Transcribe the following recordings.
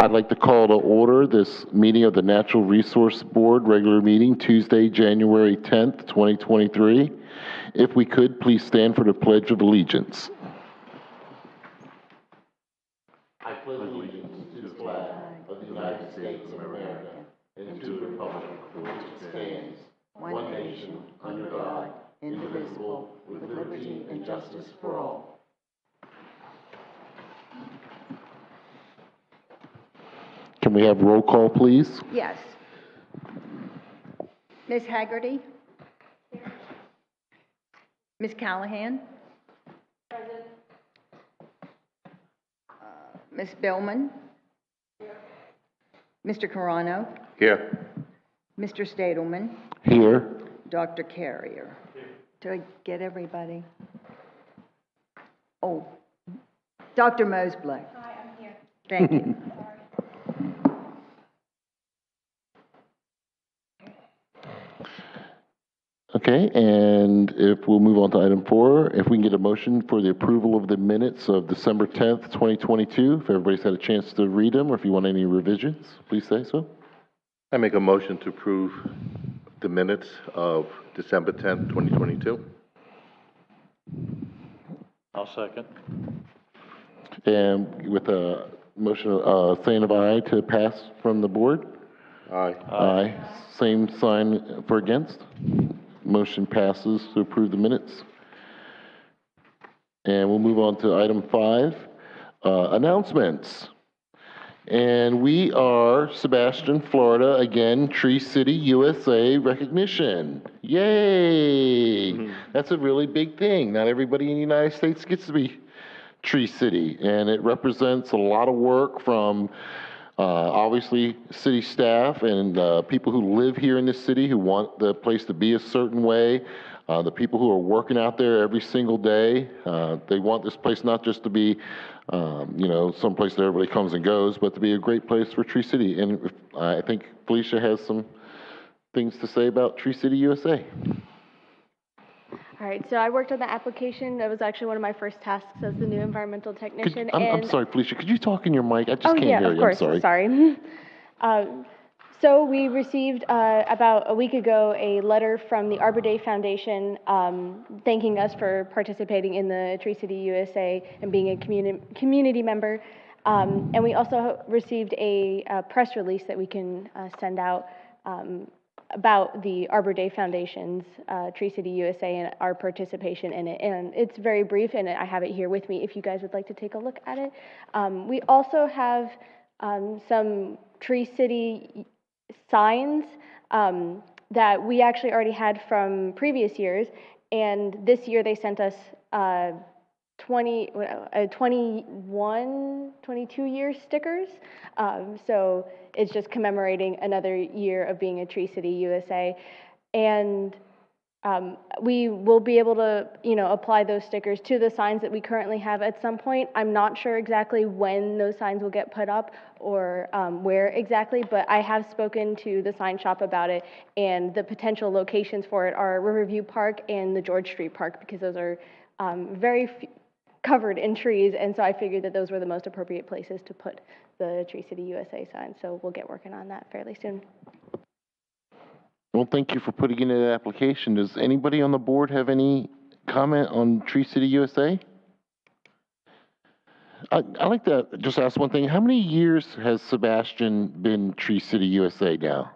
I'd like to call to order this meeting of the Natural Resource Board, regular meeting, Tuesday, January 10th, 2023. If we could, please stand for the Pledge of Allegiance. I pledge allegiance to the flag of the United States of America and to the republic for which it stands, one nation, under God, indivisible, with liberty and justice for all. Can we have roll call, please? Yes. Ms. Haggerty? Here. Ms. Callahan? Present. Ms. Billman? Here. Mr. Carano? Here. Mr. Stadelman? Here. Dr. Carrier? Here. Do I get everybody? Oh, Dr. Mosbley? Hi, I'm here. Thank you. Okay, and if we'll move on to item 4, if we can get a motion for the approval of the minutes of December 10th, 2022. If everybody's had a chance to read them, or if you want any revisions, please say so. I make a motion to approve the minutes of December 10th, 2022. I'll second. And with a motion, saying of aye to pass from the board? Aye. Aye. Same sign for against? Motion passes to approve the minutes. And we'll move on to item 5, announcements. And we are Sebastian, Florida, again, Tree City, USA recognition. Yay! Mm-hmm. That's a really big thing. Not everybody in the United States gets to be Tree City, and it represents a lot of work from obviously city staff and people who live here in this city who want the place to be a certain way. The people who are working out there every single day, they want this place not just to be, some place that everybody comes and goes, but to be a great place for Tree City. And I think Felicia has some things to say about Tree City, USA. All right, so I worked on the application. That was actually one of my first tasks as the new environmental technician. I'm sorry, Felicia, could you talk in your mic? I just can't hear you. Of course. I'm sorry. So we received about a week ago a letter from the Arbor Day Foundation thanking us for participating in the Tree City USA and being a community member. And we also received a press release that we can send out about the Arbor Day Foundation's Tree City USA and our participation in it. And it's very brief, and I have it here with me if you guys would like to take a look at it. We also have some Tree City signs that we actually already had from previous years, and this year they sent us 22 year stickers. So it's just commemorating another year of being a Tree City USA. And we will be able to, apply those stickers to the signs that we currently have at some point. I'm not sure exactly when those signs will get put up or where exactly, but I have spoken to the sign shop about it, and the potential locations for it are Riverview Park and the George Street Park, because those are covered in trees, and so I figured that those were the most appropriate places to put the Tree City USA sign. So we'll get working on that fairly soon. Well, thank you for putting in an application. Does anybody on the board have any comment on Tree City USA? I'd like to just ask one thing. How many years has Sebastian been Tree City USA now?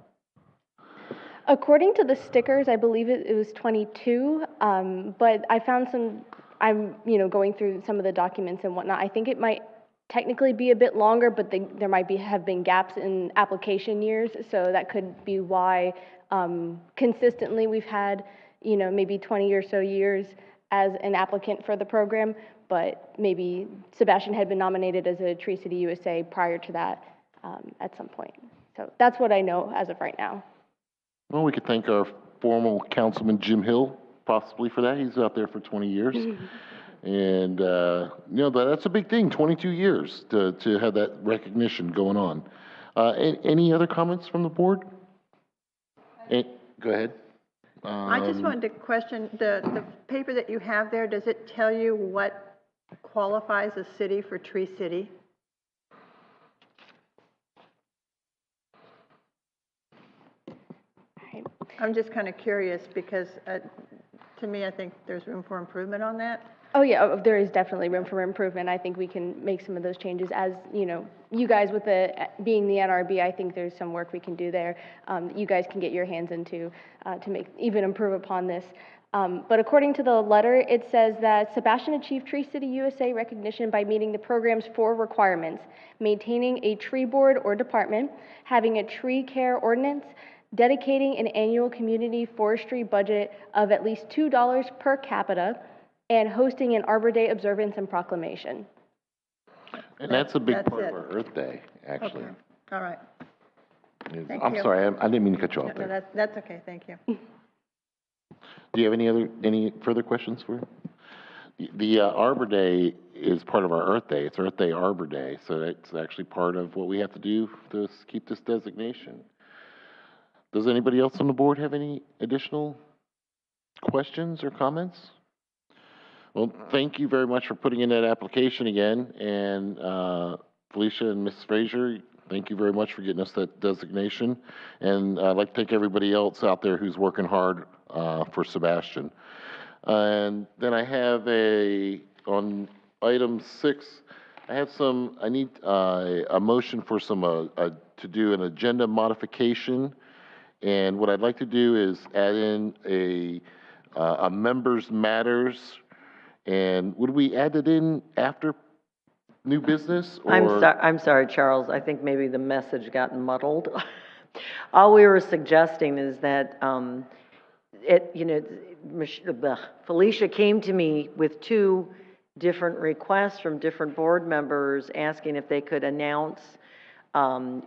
According to the stickers, I believe it was 22, but I found I'm going through some of the documents and whatnot. I think it might technically be a bit longer, but there might have been gaps in application years, so that could be why consistently we've had, maybe 20 or so years as an applicant for the program, but maybe Sebastian had been nominated as a Tree City USA prior to that at some point. So that's what I know as of right now. Well, we could thank our former councilman, Jim Hill, possibly for that. He's out there for 20 years. And, that's a big thing, 22 years to have that recognition going on. Any other comments from the board? Go ahead. I just wanted to question, the paper that you have there, does it tell you what qualifies a city for Tree City? I'm just kind of curious because to me, I think there's room for improvement on that. Oh, yeah, there is definitely room for improvement. I think we can make some of those changes as, you know, you guys with being the NRB, I think there's some work we can do there. You guys can get your hands into to even improve upon this. But according to the letter, it says that Sebastian achieved Tree City USA recognition by meeting the program's 4 requirements: maintaining a tree board or department, having a tree care ordinance, dedicating an annual community forestry budget of at least $2 per capita, and hosting an Arbor Day observance and proclamation. And that's a big That's part it. of our Earth Day, actually. Okay, all right. Thank I'm you. sorry, I didn't mean to cut you off No, there. that's okay, thank you. Do you have any further questions for? The Arbor Day is part of our Earth Day. It's Earth Day Arbor Day, so it's actually part of what we have to do to keep this designation. Does anybody else on the board have any additional questions or comments? Well, thank you very much for putting in that application again, and Felicia and Ms. Frazier, thank you very much for getting us that designation. And I'd like to thank everybody else out there who's working hard for Sebastian. And then I have on item 6, I need a motion for to do an agenda modification. And what I'd like to do is add in a members matters. And would we add it in after new business? Or? I'm sorry, Charles, I think maybe the message got muddled. All we were suggesting is that, Felicia came to me with 2 different requests from different board members asking if they could announce, kind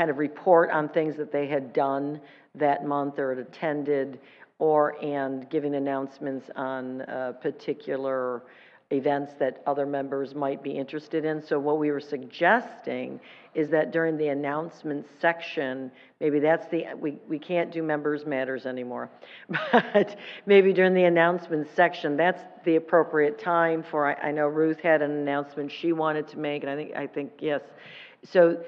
of report on things that they had done that month or attended, and giving announcements on particular events that other members might be interested in. So what we were suggesting is that during the announcement section, maybe that's we can't do members matters anymore, but maybe during the announcement section, that's the appropriate time for, I know Ruth had an announcement she wanted to make, and I think yes. So,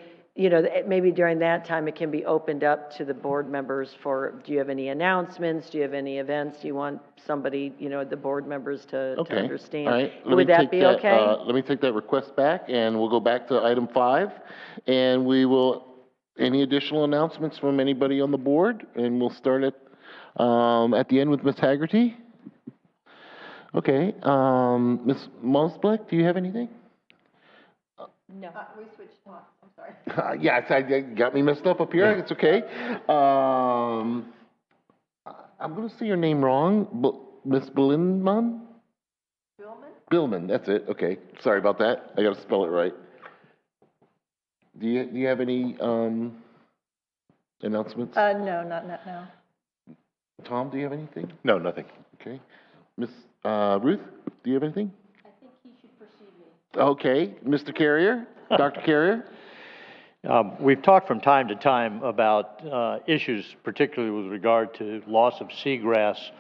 maybe during that time, it can be opened up to the board members for, do you have any announcements? Do you have any events? Do you want somebody, the board members to understand? All right. Would that be okay? Let me take that request back, and we'll go back to item 5. And any additional announcements from anybody on the board? And we'll start at the end with Ms. Haggerty. Okay. Ms. Mosblick, do you have anything? No. We switched spots, I'm sorry. Yes, I got me messed up here. It's okay. I'm going to say your name wrong. Miss Billman? Billman, that's it. Okay. Sorry about that. I got to spell it right. Do you have any announcements? No, not now. Tom, do you have anything? No, nothing. Okay. Miss Ruth, do you have anything? I think he should precede me. Okay. Mr. Carrier? Dr. Carrier? We've talked from time to time about issues, particularly with regard to loss of seagrass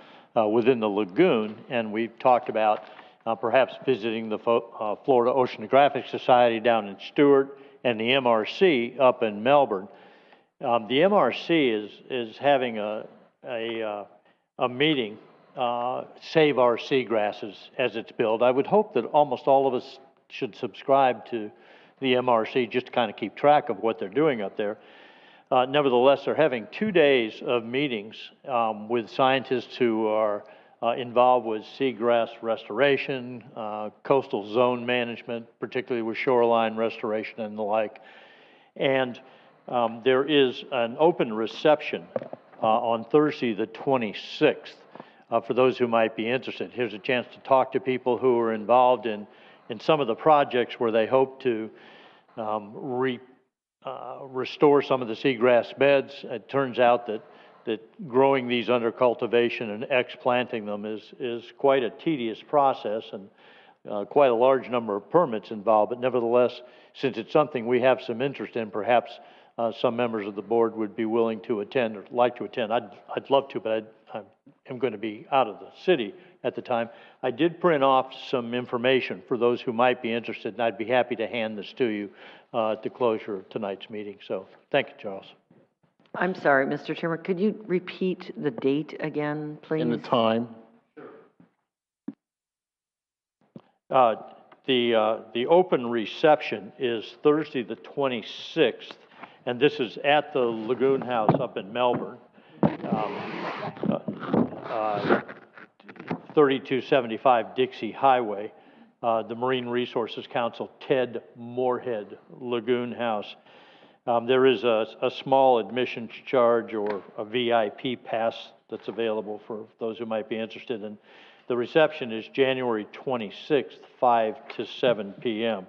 within the lagoon, and we've talked about perhaps visiting the Florida Oceanographic Society down in Stewart and the MRC up in Melbourne. The MRC is having a meeting, Save Our Seagrasses, as it's billed. I would hope that almost all of us should subscribe to the MRC just to kind of keep track of what they're doing up there. Nevertheless, they're having 2 days of meetings with scientists who are involved with seagrass restoration, coastal zone management, particularly with shoreline restoration and the like. And there is an open reception on Thursday the 26th for those who might be interested. Here's a chance to talk to people who are involved in some of the projects where they hope to restore some of the seagrass beds. It turns out that growing these under cultivation and explanting them is quite a tedious process and quite a large number of permits involved. But nevertheless, since it's something we have some interest in, perhaps some members of the board would be willing to attend or like to attend. I'd love to, but I am going to be out of the city at the time. I did print off some information for those who might be interested, and I'd be happy to hand this to you at the closure of tonight's meeting. So thank you, Charles. I'm sorry, Mr. Chairman, could you repeat the date again, please? and the time. The open reception is Thursday, the 26th, and this is at the Lagoon House up in Melbourne. 3275 Dixie Highway, the Marine Resources Council, Ted Moorhead Lagoon House. There is a small admission charge or a VIP pass that's available for those who might be interested. And the reception is January 26th, 5 to 7 p.m.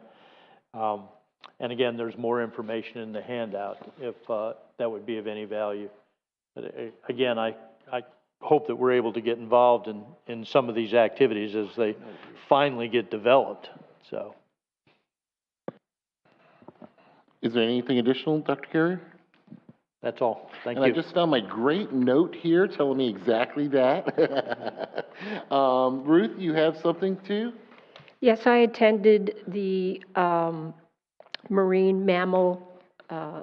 And again, there's more information in the handout if that would be of any value. But again, I hope that we're able to get involved in some of these activities as they finally get developed. So, Is there anything additional, Dr. Carrier? that's all. Thank And you. I just found my great note here telling me exactly that. Ruth, you have something too? Yes, I attended the marine mammal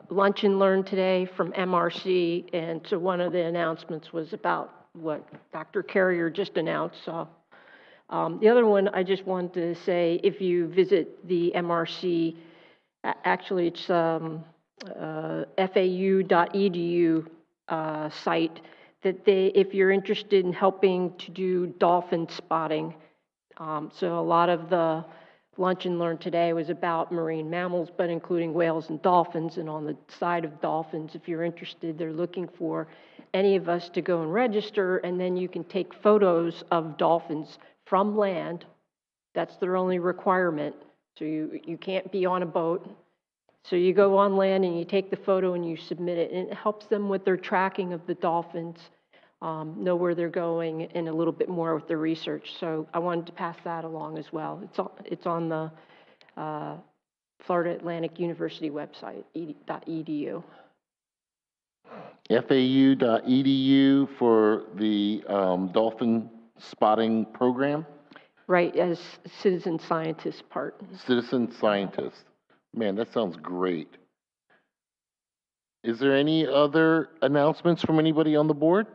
lunch and learn today from MRC, and so one of the announcements was about what Dr. Carrier just announced. So, the other one, I just wanted to say, if you visit the MRC, actually it's fau.edu site, that if you're interested in helping to do dolphin spotting, so a lot of the lunch and learn today was about marine mammals, but including whales and dolphins. And on the side of dolphins, if you're interested, they're looking for any of us to go and register, and then you can take photos of dolphins from land. That's their only requirement. So you can't be on a boat. So you go on land and you take the photo and you submit it, and it helps them with their tracking of the dolphins, know where they're going, and a little bit more with their research. So I wanted to pass that along as well. It's on the Florida Atlantic University website, .edu. FAU.edu for the dolphin spotting program? Right, as citizen scientist part. Citizen scientist. Man, that sounds great. Is there any other announcements from anybody on the board?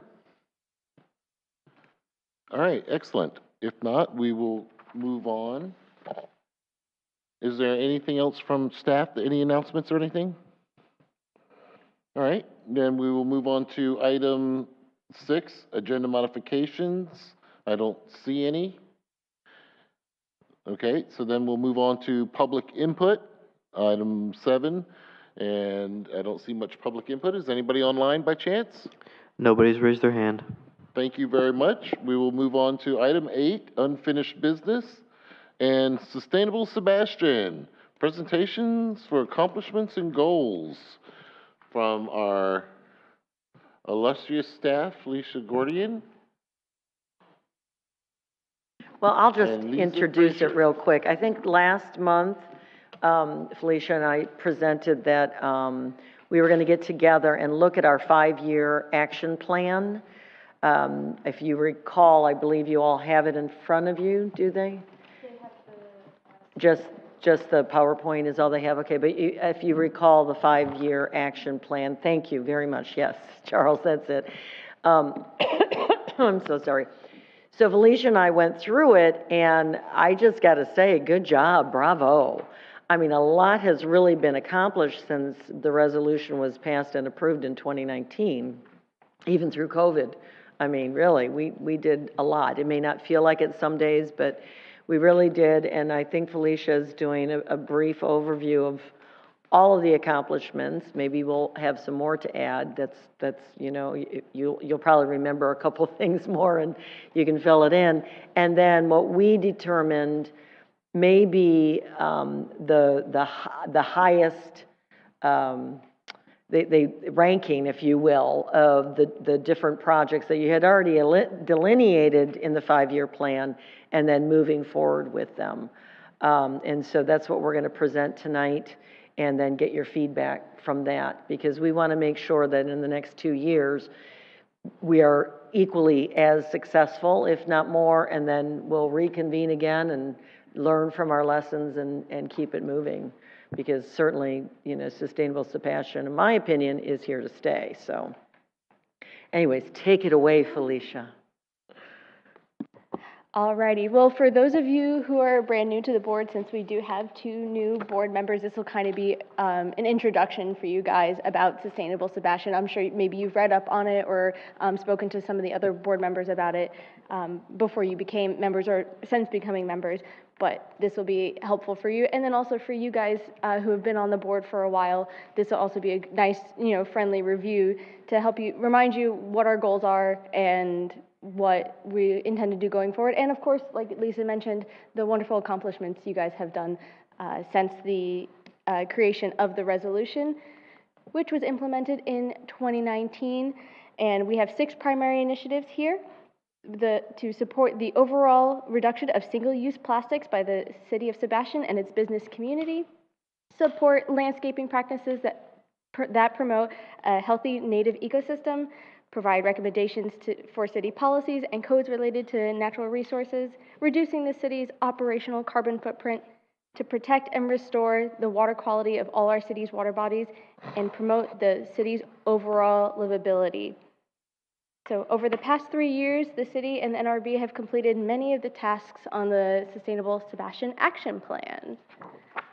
All right, excellent. If not, we will move on. Is there anything else from staff, any announcements or anything? All right, then we will move on to item 6, agenda modifications. I don't see any. Okay, so then we'll move on to public input, item 7, and I don't see much public input. Is anybody online by chance? Nobody's raised their hand. Thank you very much. We will move on to item 8, unfinished business, and sustainable Sebastian, presentations for accomplishments and goals from our illustrious staff, Felicia Gordian. Well, I'll just And Lisa introduce Frazier. it real quick. I think last month, Felicia and I presented that we were going to get together and look at our 5-year action plan. If you recall, I believe you all have it in front of you, do they? Just the PowerPoint is all they have? Okay, but if you recall the 5-year action plan, thank you very much. Yes, Charles, that's it. I'm so sorry. So Felicia and I went through it, and I just got to say, good job, bravo. I mean, a lot has really been accomplished since the resolution was passed and approved in 2019, even through COVID. I mean, really, we did a lot. It may not feel like it some days, but we really did, and I think Felicia is doing a brief overview of all of the accomplishments. Maybe we'll have some more to add. That's you know, you'll probably remember a couple of things more, and you can fill it in. And then what we determined may be the highest the ranking, if you will, of the different projects that you had already delineated in the 5-year plan, and then moving forward with them. And so that's what we're going to present tonight, and then get your feedback from that, because we want to make sure that in the next 2 years, we are equally as successful, if not more, and then we'll reconvene again and learn from our lessons and keep it moving. Because certainly, sustainable Sebastian, in my opinion, is here to stay. So anyways, take it away, Felicia. Alrighty, well, for those of you who are brand new to the board, since we do have 2 new board members, this will kind of be an introduction for you guys about Sustainable Sebastian. I'm sure maybe you've read up on it or spoken to some of the other board members about it before you became members or since becoming members, but this will be helpful for you. And then also for you guys who have been on the board for a while, this will also be a nice, friendly review to help you, remind you what our goals are and what we intend to do going forward. And of course, like Lisa mentioned, the wonderful accomplishments you guys have done since the creation of the resolution, which was implemented in 2019. And we have 6 primary initiatives here. To support the overall reduction of single-use plastics by the City of Sebastian and its business community, support landscaping practices that promote a healthy native ecosystem, provide recommendations for city policies and codes related to natural resources, reducing the city's operational carbon footprint, to protect and restore the water quality of all our city's water bodies, and promote the city's overall livability. So over the past 3 years, the city and the NRB have completed many of the tasks on the Sustainable Sebastian Action Plan.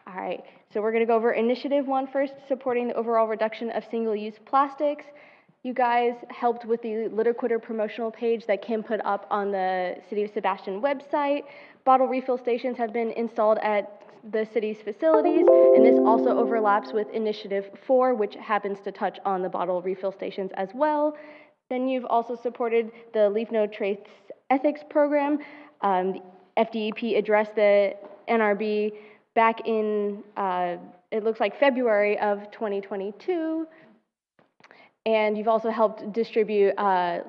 All right, so we're going to go over Initiative 1 first, supporting the overall reduction of single-use plastics. You guys helped with the Litter Quitter promotional page that Kim put up on the City of Sebastian website. Bottle refill stations have been installed at the city's facilities, and this also overlaps with Initiative 4, which happens to touch on the bottle refill stations as well. Then you've also supported the Leave No Trace Ethics Program. The FDEP addressed the NRB back in, it looks like February of 2022. And you've also helped distribute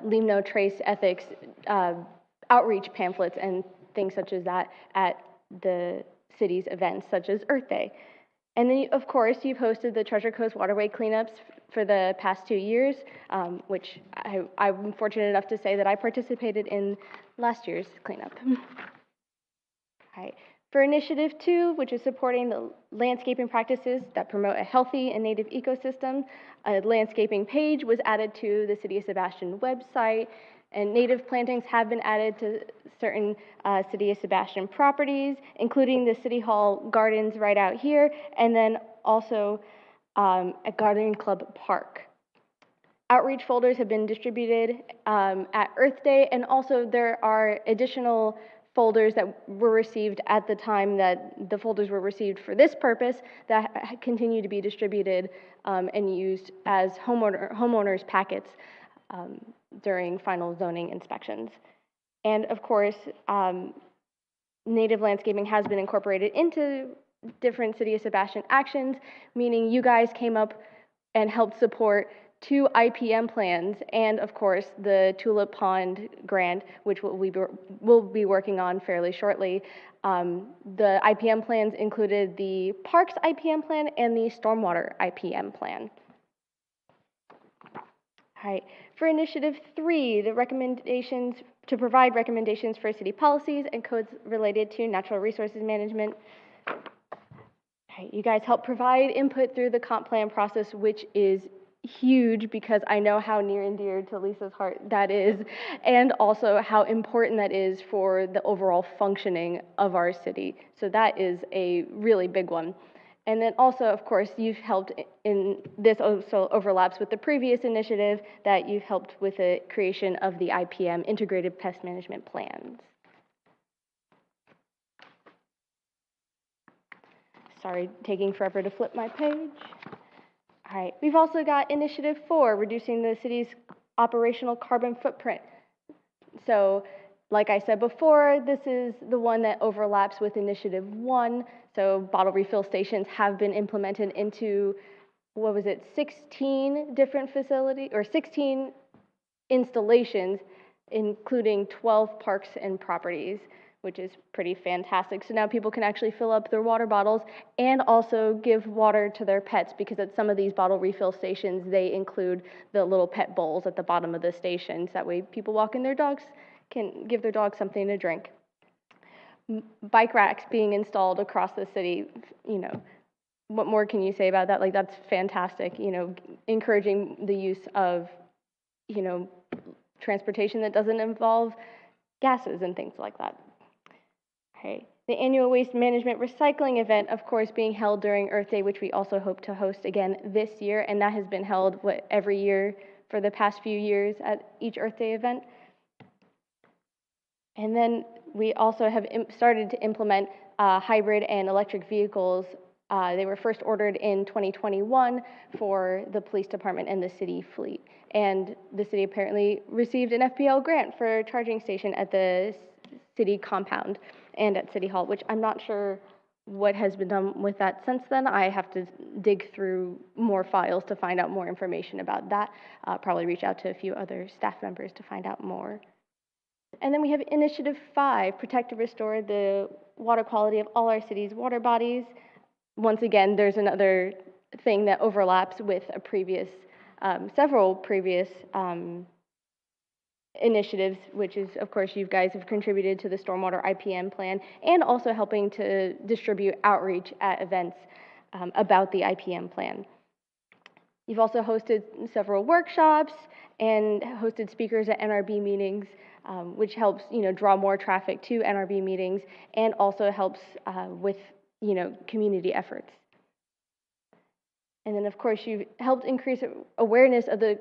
Leave No Trace Ethics outreach pamphlets and things such as that at the city's events, such as Earth Day. And then, of course, you've hosted the Treasure Coast Waterway cleanups for the past 2 years, which I'm fortunate enough to say that I participated in last year's cleanup. All right. For Initiative 2, which is supporting the landscaping practices that promote a healthy and native ecosystem, a landscaping page was added to the City of Sebastian website, and native plantings have been added to certain City of Sebastian properties, including the City Hall gardens right out here, and then also at Garden Club Park. Outreach folders have been distributed at Earth Day, and also there are additional folders that were received at the time that the folders were received for this purpose that continue to be distributed and used as homeowners packets during final zoning inspections. And of course, native landscaping has been incorporated into different City of Sebastian actions, meaning you guys came up and helped support 2 IPM plans, and of course the Tulip Pond grant, which we'll be working on fairly shortly. The IPM plans included the Parks IPM plan and the Stormwater IPM plan. All right, for Initiative 3, the recommendations to provide recommendations for city policies and codes related to natural resources management. All right, you guys help provide input through the comp plan process, which is huge because I know how near and dear to Lisa's heart that is, and also how important that is for the overall functioning of our city. So that is a really big one. And then also, of course, you've helped in, this also overlaps with the previous initiative that you've helped with the creation of the IPM, Integrated Pest Management Plans. Sorry, taking forever to flip my page. All right, we've also got Initiative 4, reducing the city's operational carbon footprint. So, like I said before, this is the one that overlaps with Initiative 1. So bottle refill stations have been implemented into, 16 different facilities, or 16 installations, including 12 parks and properties, which is pretty fantastic. So now people can actually fill up their water bottles and also give water to their pets, because at some of these bottle refill stations, they include the little pet bowls at the bottom of the stations. That way people walking their dogs can give their dogs something to drink. bike racks being installed across the city, you know, what more can you say about that? Like, that's fantastic, you know, encouraging the use of, you know, transportation that doesn't involve gases and things like that. Okay. The annual waste management recycling event, of course, being held during Earth Day, which we also hope to host again this year, and that has been held every year for the past few years at each Earth Day event. And then we also have started to implement hybrid and electric vehicles. They were first ordered in 2021 for the police department and the city fleet. And the city apparently received an FPL grant for a charging station at the city compound and at City Hall, which I'm not sure what has been done with that since then. I have to dig through more files to find out more information about that. Probably reach out to a few other staff members to find out more. And then we have Initiative 5, Protect and Restore the Water Quality of all our city's water bodies. Once again, there's another thing that overlaps with a previous, several previous initiatives, which is, of course, you guys have contributed to the Stormwater IPM plan and also helping to distribute outreach at events about the IPM plan. You've also hosted several workshops and hosted speakers at NRB meetings, which helps, you know, draw more traffic to NRB meetings and also helps with, you know, community efforts. And then, of course, you've helped increase awareness of the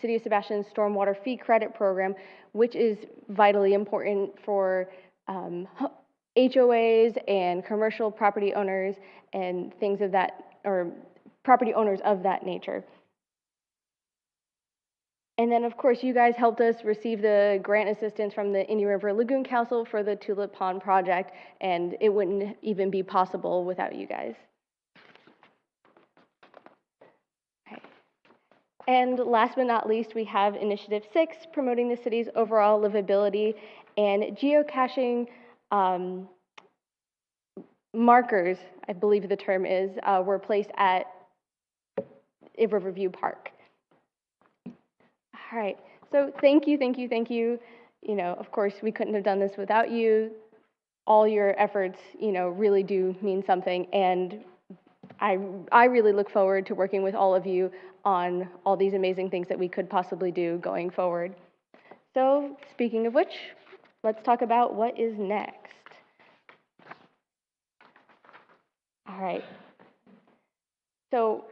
City of Sebastian's Stormwater Fee Credit Program, which is vitally important for HOAs and commercial property owners and things of that, or property owners of that nature. And then, of course, you guys helped us receive the grant assistance from the Indian River Lagoon Council for the Tulip Pond project, and it wouldn't even be possible without you guys. Okay. And last but not least, we have Initiative 6, promoting the city's overall livability, and geocaching markers, I believe the term is, were placed at Riverview Park. All right, so thank you. You know, of course, we couldn't have done this without you. All your efforts, you know, really do mean something, and I really look forward to working with all of you on all these amazing things that we could possibly do going forward. So, speaking of which, let's talk about what is next. All right. So,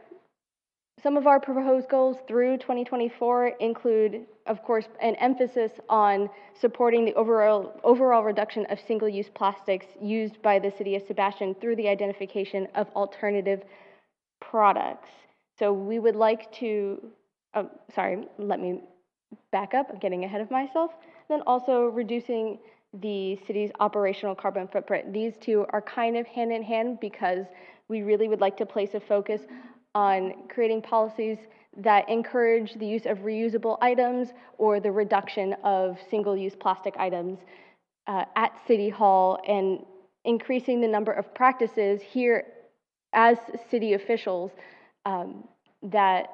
some of our proposed goals through 2024 include, of course, an emphasis on supporting the overall reduction of single-use plastics used by the City of Sebastian through the identification of alternative products. So we would like to, let me back up, I'm getting ahead of myself. Then also reducing the city's operational carbon footprint. These two are kind of hand in hand because we really would like to place a focus on creating policies that encourage the use of reusable items or the reduction of single-use plastic items at City Hall, and increasing the number of practices here as city officials that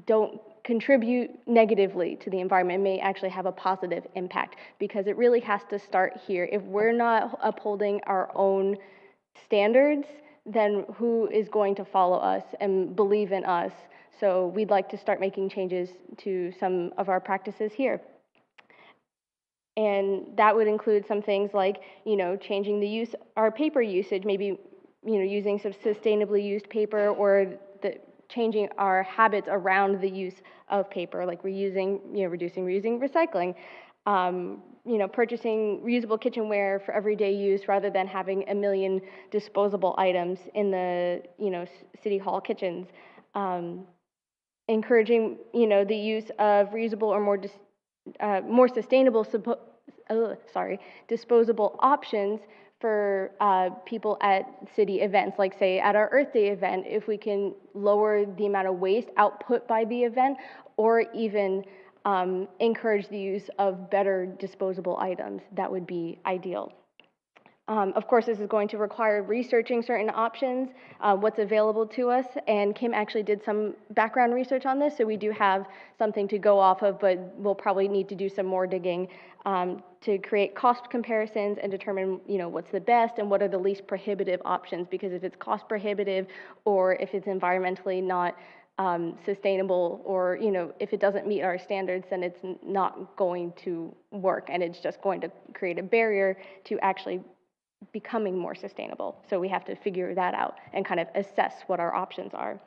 don't contribute negatively to the environment, may actually have a positive impact, because it really has to start here. If we're not upholding our own standards, then who is going to follow us and believe in us? So we'd like to start making changes to some of our practices here. And that would include some things like, you know, changing our paper usage, maybe, you know, using some sustainably used paper, or changing our habits around the use of paper, like reducing, reusing, recycling. You know, purchasing reusable kitchenware for everyday use rather than having a million disposable items in the, City Hall kitchens. Encouraging, the use of reusable or more sustainable disposable options for people at city events, like say at our Earth Day event. If we can lower the amount of waste output by the event, or even encourage the use of better disposable items, that would be ideal. Of course, this is going to require researching certain options, what's available to us, and Kim actually did some background research on this, so we do have something to go off of, but we'll probably need to do some more digging to create cost comparisons and determine, what's the best and what are the least prohibitive options, because if it's cost prohibitive or if it's environmentally not sustainable, or, if it doesn't meet our standards, then it's not going to work, and it's just going to create a barrier to actually becoming more sustainable. So we have to figure that out and kind of assess what our options are.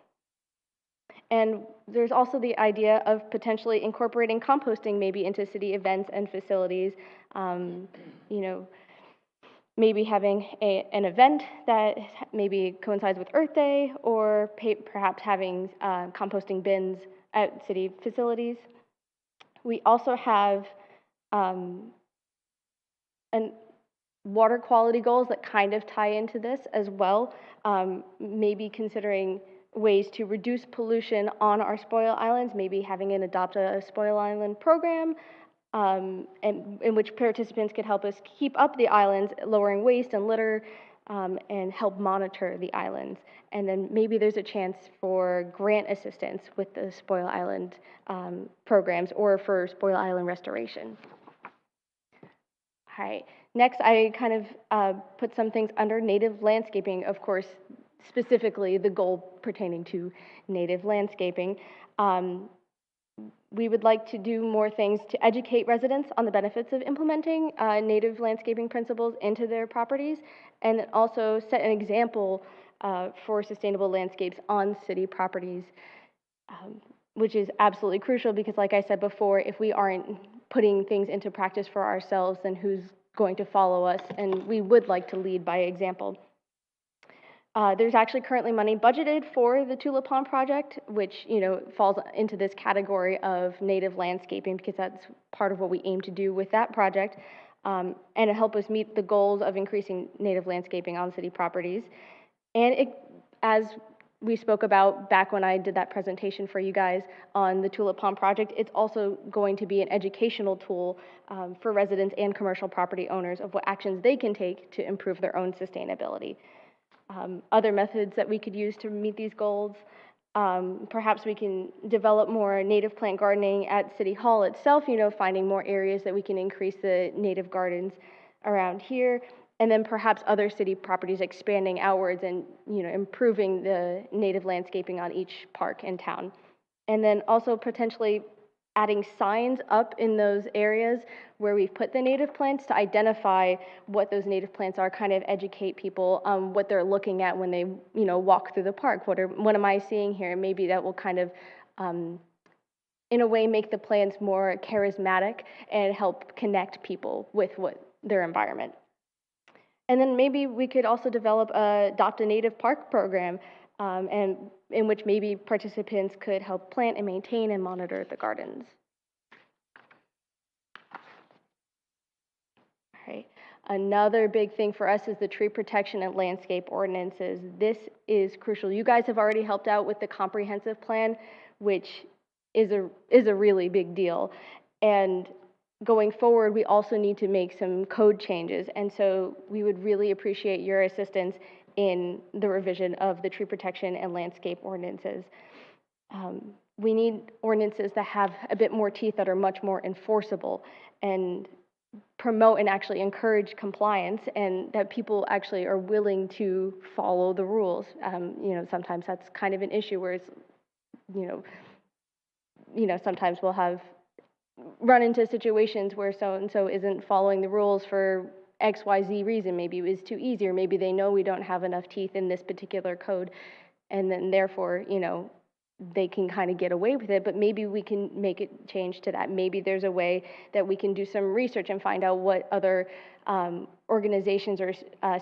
And there's also the idea of potentially incorporating composting maybe into city events and facilities. Maybe having an event that maybe coincides with Earth Day, or perhaps having composting bins at city facilities. We also have water quality goals that kind of tie into this as well. Maybe considering ways to reduce pollution on our spoil islands, maybe having an adopt a spoil island program, and in which participants could help us keep up the islands, lowering waste and litter, and help monitor the islands. And then maybe there's a chance for grant assistance with the spoil island programs, or for spoil island restoration. All right. Next, I kind of put some things under native landscaping, of course, specifically the goal pertaining to native landscaping. We would like to do more things to educate residents on the benefits of implementing native landscaping principles into their properties, and also set an example for sustainable landscapes on city properties, which is absolutely crucial because, like I said before, if we aren't putting things into practice for ourselves, then who's going to follow us? And we would like to lead by example. There's actually currently money budgeted for the Tulip Pond project, which falls into this category of native landscaping, because that's part of what we aim to do with that project, and to help us meet the goals of increasing native landscaping on city properties. And as we spoke about back when I did that presentation for you guys on the Tulip Pond project, it's also going to be an educational tool for residents and commercial property owners of what actions they can take to improve their own sustainability. Other methods that we could use to meet these goals, perhaps we can develop more native plant gardening at City Hall itself, finding more areas that we can increase the native gardens around here, and then perhaps other city properties expanding outwards and improving the native landscaping on each park in town. And then also potentially adding signs up in those areas where we've put the native plants to identify what those native plants are, kind of educate people on what they're looking at when they walk through the park. What am I seeing here? Maybe that will kind of in a way make the plants more charismatic and help connect people with their environment. And then maybe we could also develop a Adopt a Native Park program, and in which maybe participants could help plant and maintain and monitor the gardens. All right. Another big thing for us is the tree protection and landscape ordinances. This is crucial. You guys have already helped out with the comprehensive plan, which is a really big deal. And going forward, we also need to make some code changes. And so we would really appreciate your assistance in the revision of the tree protection and landscape ordinances. We need ordinances that have a bit more teeth, that are much more enforceable and promote and actually encourage compliance, and that people actually are willing to follow the rules. Sometimes that's kind of an issue where it's, sometimes we'll have run into situations where so-and-so isn't following the rules for XYZ reason. Maybe it was too easy, or maybe they know we don't have enough teeth in this particular code, and then therefore, they can kind of get away with it. But maybe we can make it change to that. Maybe there's a way that we can do some research and find out what other organizations or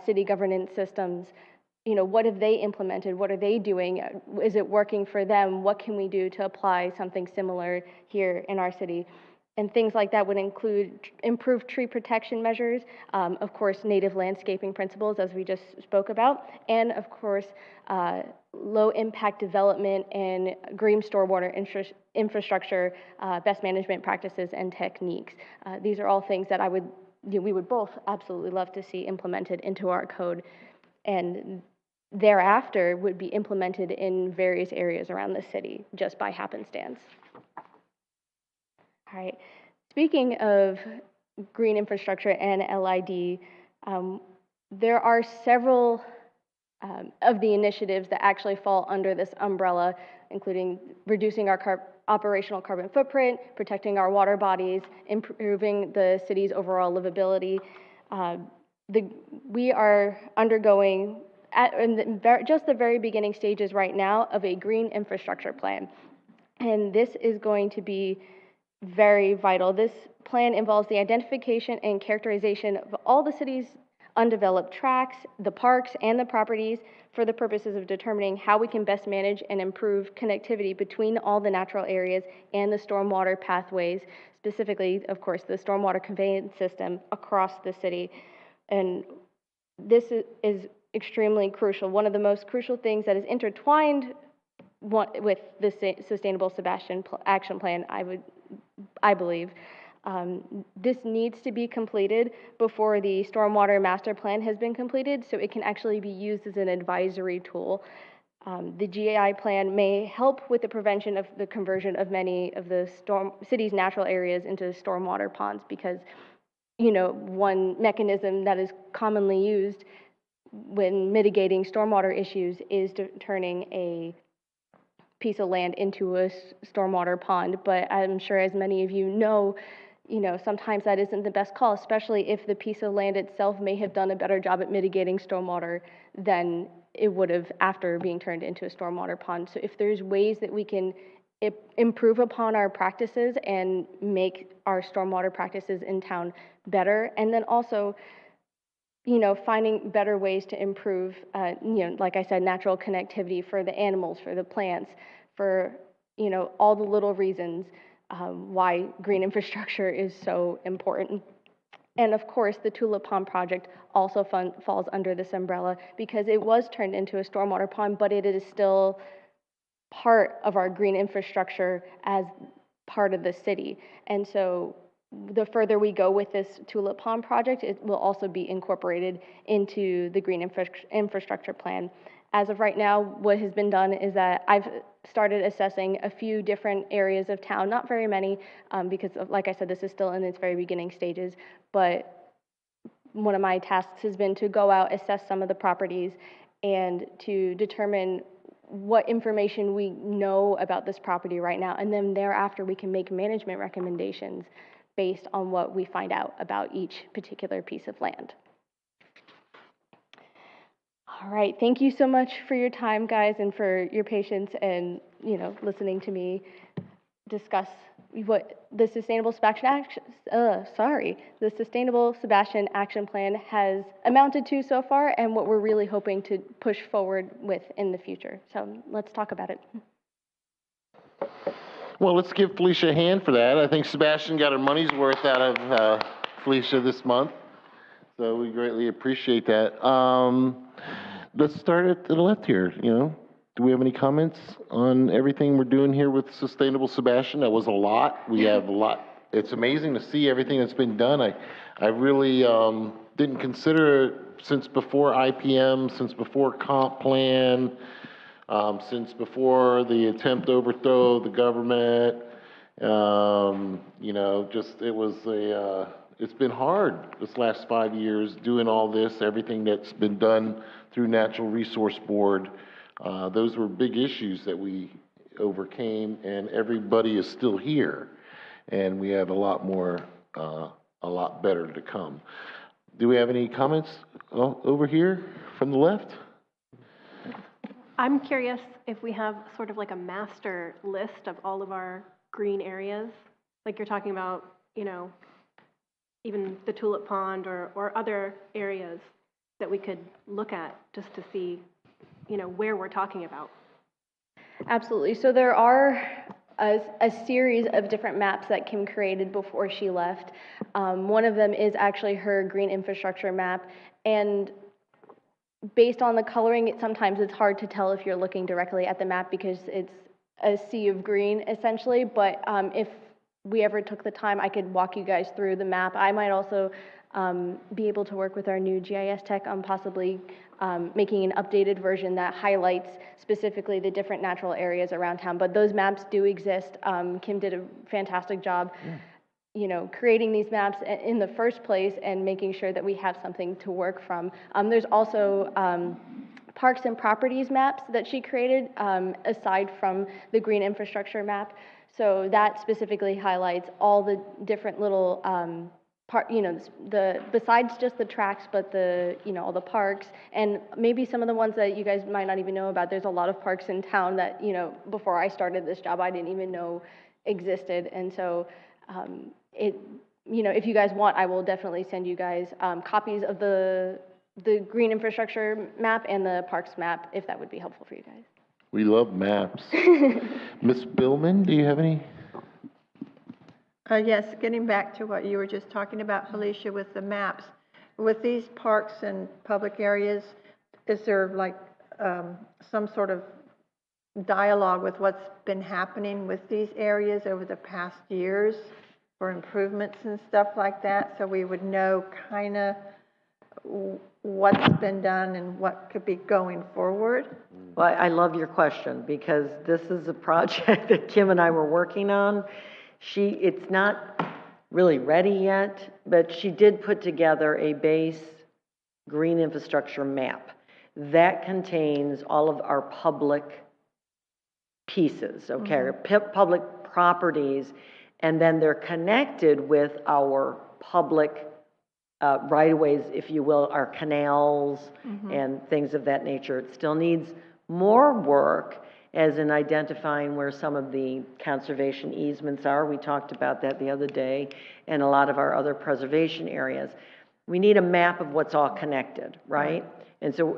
city governance systems, what have they implemented? What are they doing? Is it working for them? What can we do to apply something similar here in our city? And things like that would include improved tree protection measures, of course, native landscaping principles, as we just spoke about, and of course, low impact development and green stormwater infrastructure, best management practices and techniques. These are all things that I would we would both absolutely love to see implemented into our code, and thereafter would be implemented in various areas around the city just by happenstance. All right. Speaking of green infrastructure and LID, there are several of the initiatives that actually fall under this umbrella, including reducing our operational carbon footprint, protecting our water bodies, improving the city's overall livability. We are undergoing, just the very beginning stages right now of a green infrastructure plan. And this is going to be very vital. This plan involves the identification and characterization of all the city's undeveloped tracts, the parks, and the properties for the purposes of determining how we can best manage and improve connectivity between all the natural areas and the stormwater pathways, specifically, of course, the stormwater conveyance system across the city. And this is extremely crucial. One of the most crucial things that is intertwined with the Sustainable Sebastian Action Plan, I believe. This needs to be completed before the Stormwater Master Plan has been completed, so it can actually be used as an advisory tool. The GAI plan may help with the prevention of the conversion of many of the city's natural areas into stormwater ponds, because, one mechanism that is commonly used when mitigating stormwater issues is turning a piece of land into a stormwater pond. But I'm sure, as many of you know, sometimes that isn't the best call, especially if the piece of land itself may have done a better job at mitigating stormwater than it would have after being turned into a stormwater pond. So if there's ways that we can improve upon our practices and make our stormwater practices in town better, and then also, finding better ways to improve, like I said, natural connectivity for the animals, for the plants, for, all the little reasons why green infrastructure is so important. And of course, the Tulip Pond project also falls under this umbrella, because it was turned into a stormwater pond, but it is still part of our green infrastructure as part of the city. And so the further we go with this Tulip Pond project, it will also be incorporated into the green infrastructure plan. As of right now, what has been done is that I've started assessing a few different areas of town, not very many, because like I said, this is still in its very beginning stages, but one of my tasks has been to go out, assess some of the properties, and to determine what information we know about this property right now, and then thereafter we can make management recommendations based on what we find out about each particular piece of land. All right, thank you so much for your time, guys, and for your patience and, listening to me discuss what the Sustainable Sebastian Action Plan has amounted to so far, and what we're really hoping to push forward with in the future. So let's talk about it. Well, let's give Felicia a hand for that. I think Sebastian got her money's worth out of Felicia this month, so we greatly appreciate that. Let's start at the left here. Do we have any comments on everything we're doing here with Sustainable Sebastian? That was a lot. We have a lot. It's amazing to see everything that's been done. I really didn't consider it since before IPM, since before comp plan, since before the attempt to overthrow the government. It's been hard this last 5 years doing all this, everything that's been done through Natural Resource Board. Those were big issues that we overcame, and everybody is still here. And we have a lot more, a lot better to come. Do we have any comments over here from the left? I'm curious if we have sort of like a master list of all of our green areas, like you're talking about, even the Tulip Pond or other areas that we could look at just to see, where we're talking about. Absolutely. So there are a series of different maps that Kim created before she left. One of them is actually her green infrastructure map, and based on the coloring, sometimes it's hard to tell if you're looking directly at the map because it's a sea of green, essentially. But if we ever took the time, I could walk you guys through the map. I might also be able to work with our new GIS tech on possibly making an updated version that highlights specifically the different natural areas around town. But those maps do exist. Kim did a fantastic job, you know, creating these maps in the first place and making sure that we have something to work from. There's also parks and properties maps that she created aside from the green infrastructure map. So that specifically highlights all the different little you know, besides just the tracks, but the, you know, all the parks and maybe some of the ones that you guys might not even know about. There's a lot of parks in town that, you know, before I started this job, I didn't even know existed. And so you know, if you guys want, I will definitely send you guys copies of the green infrastructure map and the parks map, if that would be helpful for you guys. We love maps. Ms. Billman, do you have any? Yes, getting back to what you were just talking about, Felicia, with the maps. With these parks and public areas, is there like some sort of dialogue with what's been happening with these areas over the past years for improvements and stuff like that, so we would know kind of what's been done and what could be going forward? Well, I love your question because this is a project that Kim and I were working on. It's not really ready yet, but she did put together a base green infrastructure map that contains all of our public pieces, okay, public properties, and then they're connected with our public right-of-ways, if you will, our canals and things of that nature. It still needs more work as in identifying where some of the conservation easements are. We talked about that the other day, and a lot of our other preservation areas. We need a map of what's all connected, right? And so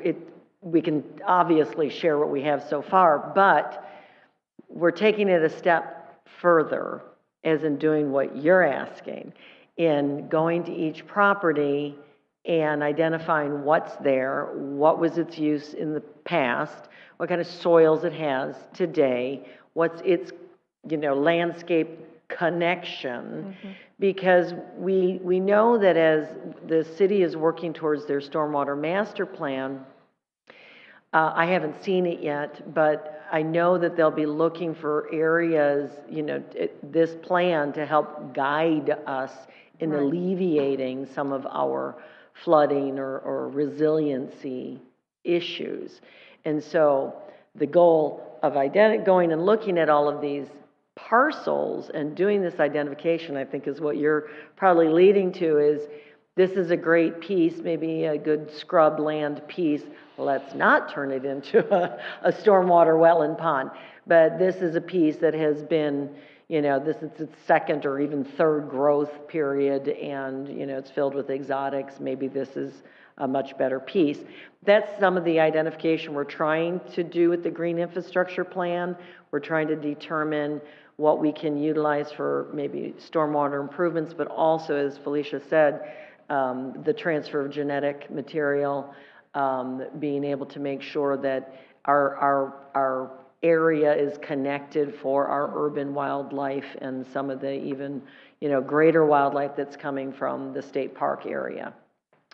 we can obviously share what we have so far, but we're taking it a step further, as in doing what you're asking, in going to each property and identifying what's there, what was its use in the past, what kind of soils it has today, what's its, you know, landscape connection, because we know that as the city is working towards their stormwater master plan, I haven't seen it yet, but I know that they'll be looking for areas, you know, this plan to help guide us in alleviating some of our flooding or resiliency issues. And so the goal of going and looking at all of these parcels and doing this identification, I think, is what you're probably leading to, is this is a great piece, maybe a good scrub land piece. Let's not turn it into a stormwater wetland pond. But this is a piece that has been, you know, this is its second or even third growth period, and, you know, it's filled with exotics. Maybe this is a much better piece. That's some of the identification we're trying to do with the green infrastructure plan. We're trying to determine what we can utilize for maybe stormwater improvements, but also, as Felicia said, the transfer of genetic material, being able to make sure that our area is connected for our urban wildlife and some of the even, you know, greater wildlife that's coming from the state park area.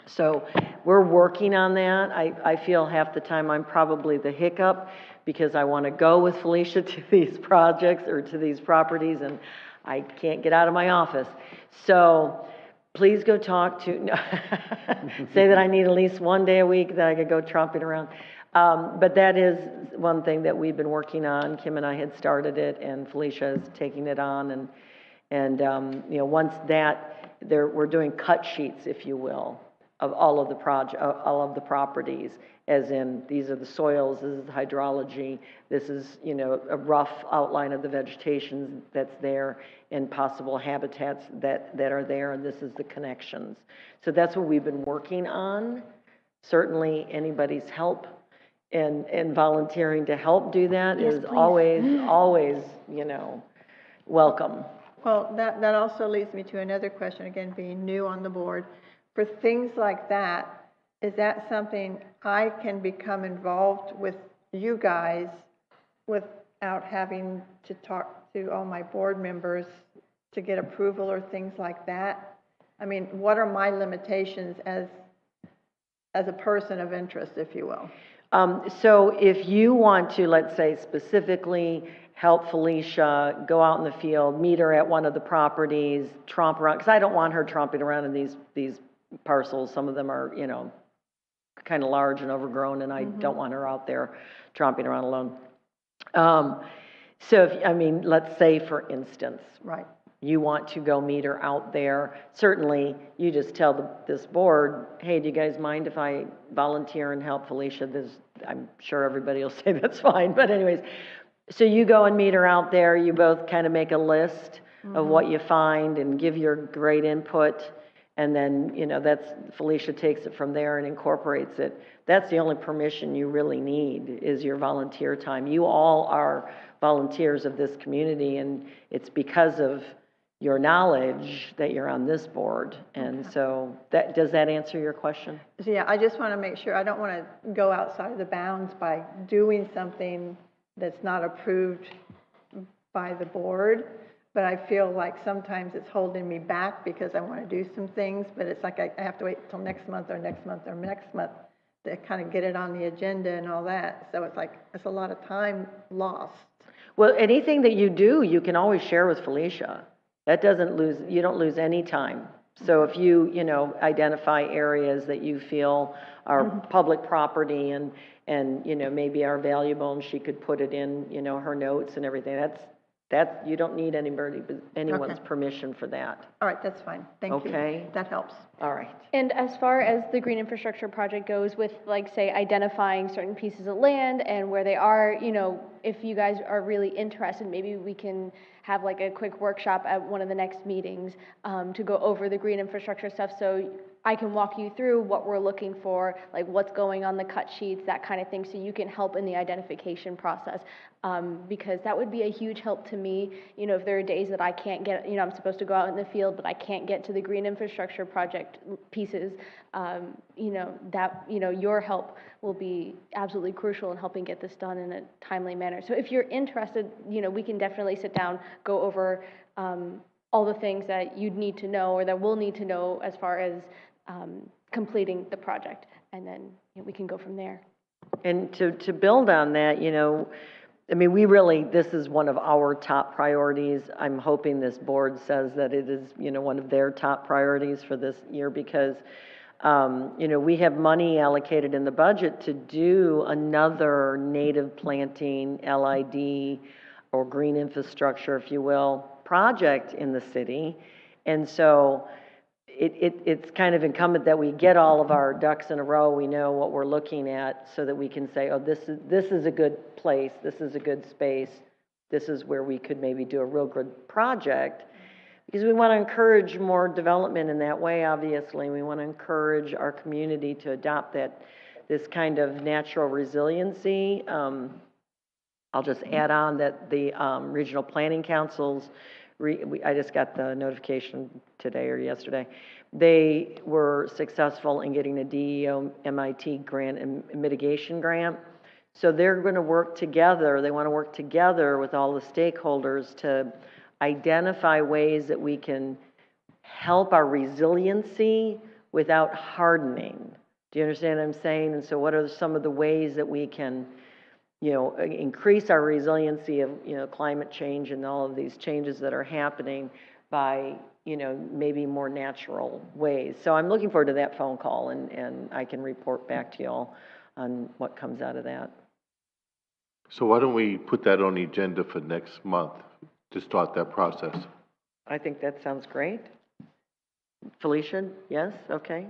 So we're working on that. I feel half the time I'm probably the hiccup because I want to go with Felicia to these projects or to these properties, and I can't get out of my office. So please go talk to, say that I need at least one day a week that I could go tromping around. But that is one thing that we've been working on. Kim and I had started it, and Felicia is taking it on. And you know, once that, we're doing cut sheets, if you will, of all of the properties, as in these are the soils, this is the hydrology, this is, you know, a rough outline of the vegetation that's there and possible habitats that are there, and this is the connections. So that's what we've been working on. Certainly anybody's help and volunteering to help do that is always, you know, welcome. Well, that also leads me to another question, again, being new on the board. For things like that, is that something I can become involved with you guys without having to talk to all my board members to get approval or things like that? I mean, what are my limitations as a person of interest, if you will? So if you want to, let's say specifically help Felicia go out in the field, meet her at one of the properties, tromp around, because I don't want her tromping around in these parcels. Some of them are, you know, kind of large and overgrown, and I don't want her out there tromping around alone. So if, I mean, let's say for instance, Right. you want to go meet her out there, certainly you just tell this board, hey, do you guys mind if I volunteer and help Felicia? I'm sure everybody will say that's fine, but anyways, so you go and meet her out there, you both kind of make a list of what you find and give your great input, and then, you know, Felicia takes it from there and incorporates it. That's the only permission you really need, is your volunteer time. You all are volunteers of this community, and it's because of your knowledge that you're on this board. And so does that answer your question? So yeah, I just want to make sure, I don't want to go outside of the bounds by doing something that's not approved by the board, but I feel like sometimes it's holding me back because I want to do some things, but it's like I have to wait till next month or next month or next month to kind of get it on the agenda and all that. So it's like, it's a lot of time lost. Well, anything that you do, you can always share with Felicia. That you don't lose any time. So if you know, identify areas that you feel are public property and, you know, maybe are valuable, and she could put it in, you know, her notes and everything, you don't need anyone's permission for that. All right, that's fine. Thank you. Okay. That helps. All right. And as far as the green infrastructure project goes with, like, say, identifying certain pieces of land and where they are, you know, if you guys are really interested, maybe we can have like a quick workshop at one of the next meetings to go over the green infrastructure stuff, so I can walk you through what we're looking for, like what's going on the cut sheets, that kind of thing, so you can help in the identification process. Because that would be a huge help to me. You know, if there are days that I can't get, you know, I'm supposed to go out in the field, but I can't get to the green infrastructure project pieces, you know, your help will be absolutely crucial in helping get this done in a timely manner. So if you're interested, you know, we can definitely sit down, go over all the things that you'd need to know, or that we'll need to know as far as completing the project, and then, you know, we can go from there. And to build on that, you know, I mean, this is one of our top priorities. I'm hoping this board says that it is, you know, one of their top priorities for this year, because, you know, we have money allocated in the budget to do another native planting, LID, or green infrastructure, if you will, project in the city. And so it's kind of incumbent that we get all of our ducks in a row. We know what we're looking at, so that we can say, oh, this is a good place, this is a good space, this is where we could maybe do a real good project. Because we want to encourage more development in that way, obviously. We want to encourage our community to adopt this kind of natural resiliency. I'll just add on that the regional planning councils, I just got the notification today or yesterday, they were successful in getting a DEO MIT grant and mitigation grant. So they're going to work together. They want to work together with all the stakeholders to identify ways that we can help our resiliency without hardening. Do you understand what I'm saying? And so what are some of the ways that we can, you know, increase our resiliency of, you know, climate change and all of these changes that are happening by, you know, maybe more natural ways. So I'm looking forward to that phone call, and I can report back to y'all on what comes out of that. So why don't we put that on the agenda for next month to start that process? I think that sounds great. Felicia, yes? Okay.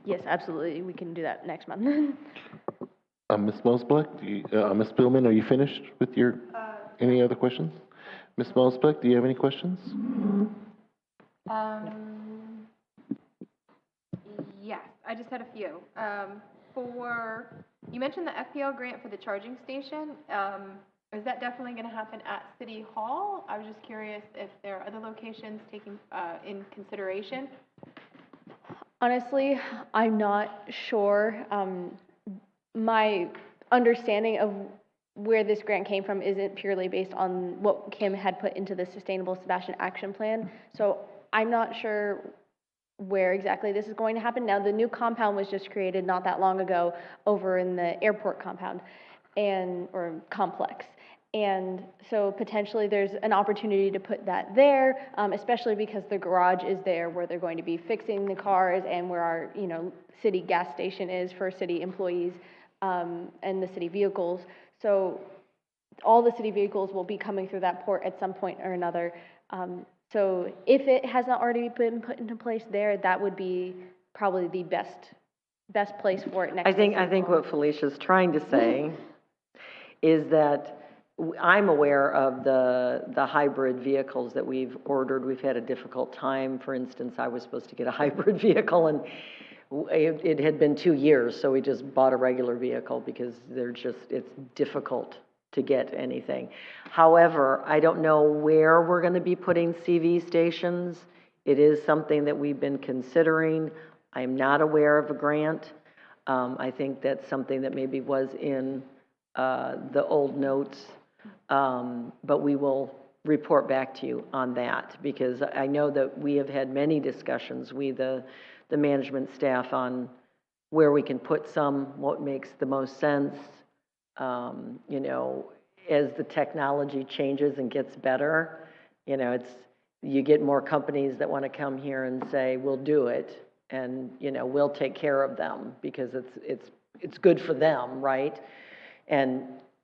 Yes, absolutely, we can do that next month. Ms. Mosblick, Ms. Spillman, are you finished with your, any other questions? Ms. Mosblick, do you have any questions? Yes, I just had a few. You mentioned the FPL grant for the charging station. Is that definitely going to happen at City Hall? I was just curious if there are other locations taken in consideration. Honestly, I'm not sure. My understanding of where this grant came from isn't purely based on what Kim had put into the Sustainable Sebastian Action Plan. So I'm not sure where exactly this is going to happen. Now, the new compound was just created not that long ago over in the airport compound or complex. And so potentially there's an opportunity to put that there, especially because the garage is there where they're going to be fixing the cars and where our, city gas station is for city employees, and the city vehicles. So all the city vehicles will be coming through that port at some point or another. So if it has not already been put into place there, that would be probably the best place for it next I think to City Hall. what Felicia's trying to say is that I'm aware of the hybrid vehicles that we've ordered. We've had a difficult time. For instance, I was supposed to get a hybrid vehicle, and it had been 2 years, so we just bought a regular vehicle because it's difficult to get anything. However, I don't know where we're going to be putting CV stations. It is something that we've been considering. I'm not aware of a grant. I think that's something that maybe was in the old notes, but we will report back to you on that, because I know that we have had many discussions, the management staff, on where we can put some, what makes the most sense. As the technology changes and gets better, you get more companies that want to come here and say, we'll do it, and, we'll take care of them because it's good for them, right? And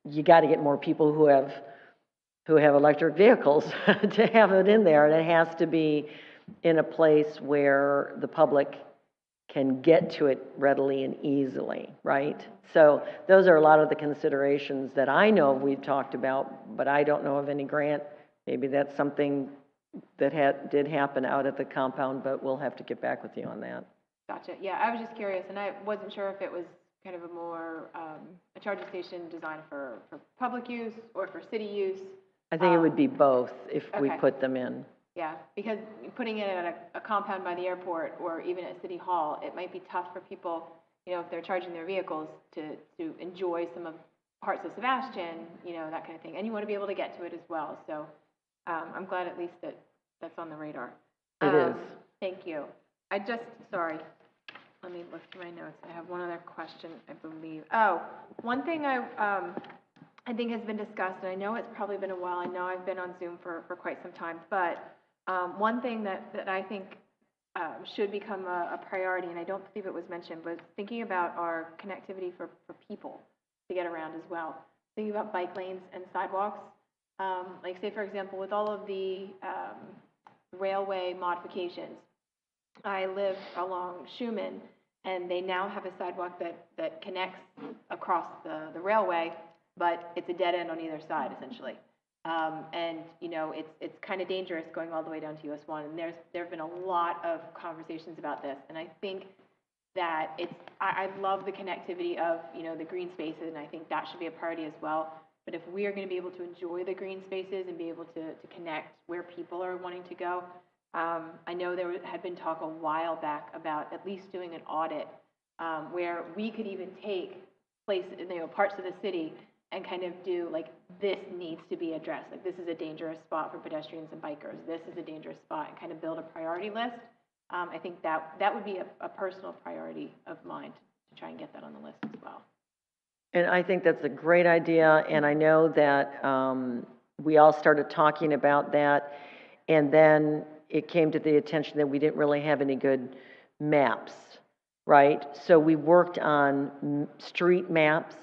you got to get more people who have electric vehicles to have it in there, and it has to be in a place where the public can get to it readily and easily, right? So those are a lot of the considerations that I know we've talked about, but I don't know of any grant. Maybe that's something that did happen out at the compound, but we'll have to get back with you on that. Gotcha. Yeah, I was just curious, and I wasn't sure if it was kind of a more, a charging station designed for public use or for city use. I think it would be both if we okay. put them in. Yeah, because putting it at a compound by the airport or even at City Hall, it might be tough for people, if they're charging their vehicles to enjoy some of parts of Sebastian, that kind of thing. And you want to be able to get to it as well. So I'm glad at least that's on the radar. It is. Thank you. Sorry, let me look through my notes. I have one other question, I believe. Oh, one thing I think has been discussed, and I know it's probably been a while. I know I've been on Zoom for quite some time, but one thing that I think should become a priority, and I don't believe it was mentioned, was thinking about our connectivity for people to get around as well. Thinking about bike lanes and sidewalks. Like, say, for example, with all of the railway modifications, I live along Schumann, and they now have a sidewalk that connects across the railway, but it's a dead end on either side, essentially. And it's kind of dangerous going all the way down to US 1. And there have been a lot of conversations about this, and I think that I love the connectivity of the green spaces, and I think that should be a priority as well. But if we are going to be able to enjoy the green spaces and be able to connect where people are wanting to go, I know there had been talk a while back about at least doing an audit where we could even take parts of the city and kind of do, like, this needs to be addressed. Like, this is a dangerous spot for pedestrians and bikers. This is a dangerous spot, and kind of build a priority list. I think that would be a personal priority of mine to try and get that on the list as well. And I think that's a great idea, and I know that we all started talking about that, and then it came to the attention that we didn't really have any good maps, right? So we worked on street maps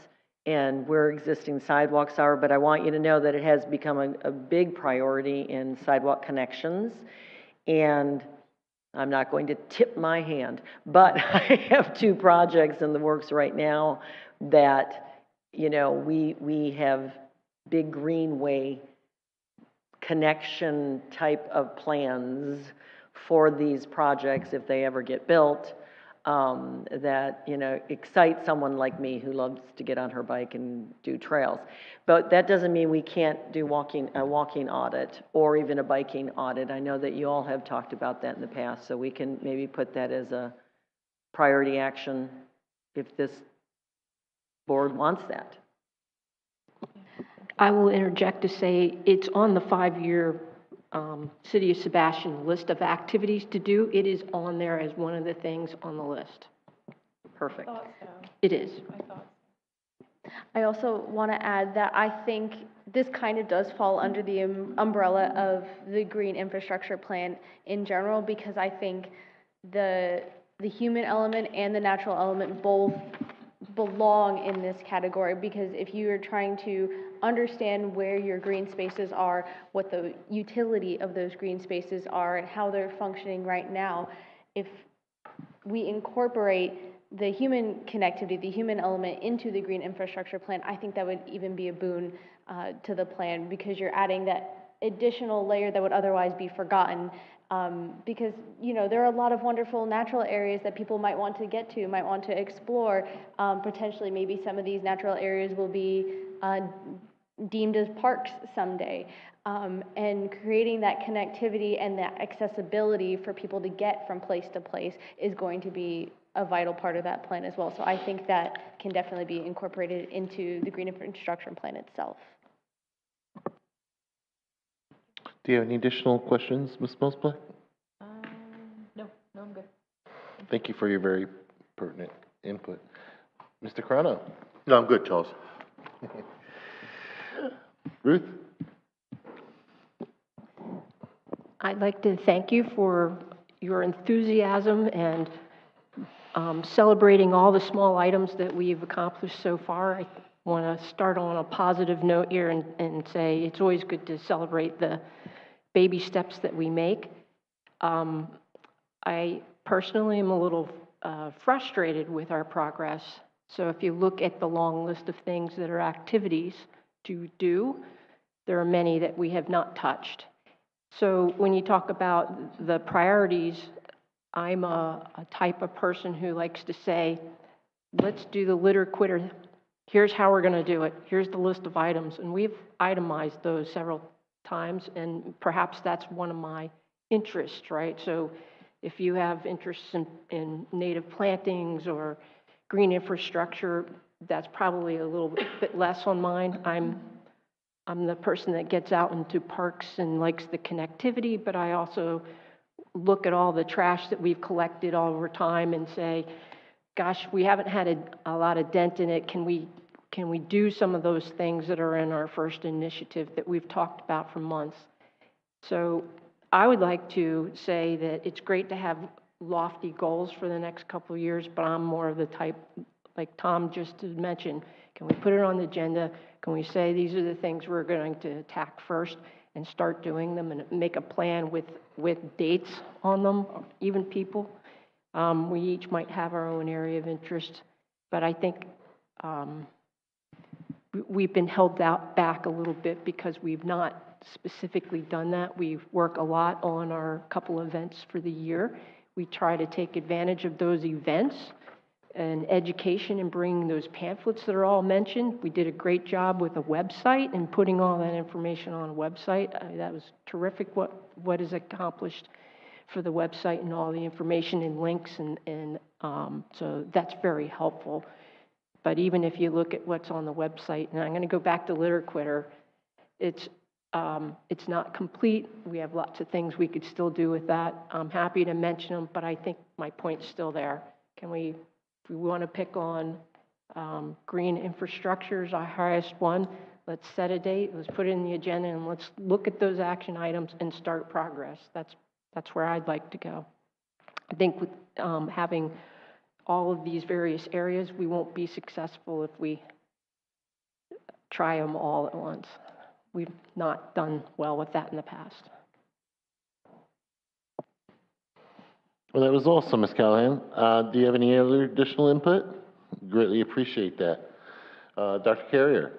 and where existing sidewalks are, but I want you to know that it has become a big priority in sidewalk connections. And I'm not going to tip my hand, but I have 2 projects in the works right now that, we have big greenway connection type of plans for these projects if they ever get built. That excite someone like me who loves to get on her bike and do trails. But that doesn't mean we can't do a walking audit or even a biking audit. I know that you all have talked about that in the past, so we can maybe put that as a priority action if this board wants that. I will interject to say it's on the 5-year City of Sebastian list of activities to do, it is on there as one of the things on the list. Perfect. It is. I also want to add that I think this kind of does fall under the umbrella of the green infrastructure plan in general, because I think the human element and the natural element both belong in this category, because if you are trying to understand where your green spaces are, what the utility of those green spaces are, and how they're functioning right now, if we incorporate the human connectivity, the human element into the green infrastructure plan, I think that would even be a boon to the plan, because you're adding that additional layer that would otherwise be forgotten. Because, you know, there are a lot of wonderful natural areas that people might want to get to, might want to explore. Potentially, maybe some of these natural areas will be deemed as parks someday. And creating that connectivity and that accessibility for people to get from place to place is going to be a vital part of that plan as well. So I think that can definitely be incorporated into the green infrastructure plan itself. Do you have any additional questions, Ms. Mosbley? No, I'm good. Thank you for your very pertinent input. Mr. Crono? No, I'm good, Charles. Ruth? I'd like to thank you for your enthusiasm and celebrating all the small items that we've accomplished so far. I want to start on a positive note here and say it's always good to celebrate the baby steps that we make. I personally am a little frustrated with our progress. So if you look at the long list of things that are activities to do, there are many that we have not touched. So when you talk about the priorities, I'm a type of person who likes to say, let's do the litter quitter. Here's how we're going to do it. Here's the list of items. And we've itemized those several times, and perhaps that's one of my interests, right? So if you have interests in native plantings or green infrastructure, that's probably a little bit less on mine. I'm the person that gets out into parks and likes the connectivity, but I also look at all the trash that we've collected all over time and say, gosh, we haven't had a lot of dent in it. Can we do some of those things that are in our first initiative that we've talked about for months? So I would like to say that it's great to have lofty goals for the next couple of years, but I'm more of the type, like Tom just mentioned, can we put it on the agenda? Can we say these are the things we're going to attack first and start doing them and make a plan with dates on them, even people? We each might have our own area of interest, but I think we've been held back a little bit because we've not specifically done that. We work a lot on our couple events for the year. We try to take advantage of those events and education and bringing those pamphlets that are all mentioned. We did a great job with a website and putting all that information on a website. That was terrific what is accomplished for the website and all the information and links, and so that's very helpful. But even if you look at what's on the website, and I'm going to go back to Litter Quitter, it's not complete. We have lots of things we could still do with that. I'm happy to mention them, but I think my point's still there. If we want to pick on green infrastructure as our highest one, let's set a date, let's put it in the agenda, and let's look at those action items and start progress. That's where I'd like to go. I think with having all of these various areas, we won't be successful if we try them all at once. We've not done well with that in the past. Well, that was awesome, Ms. Callahan. Do you have any other additional input? Greatly appreciate that. Dr. Carrier.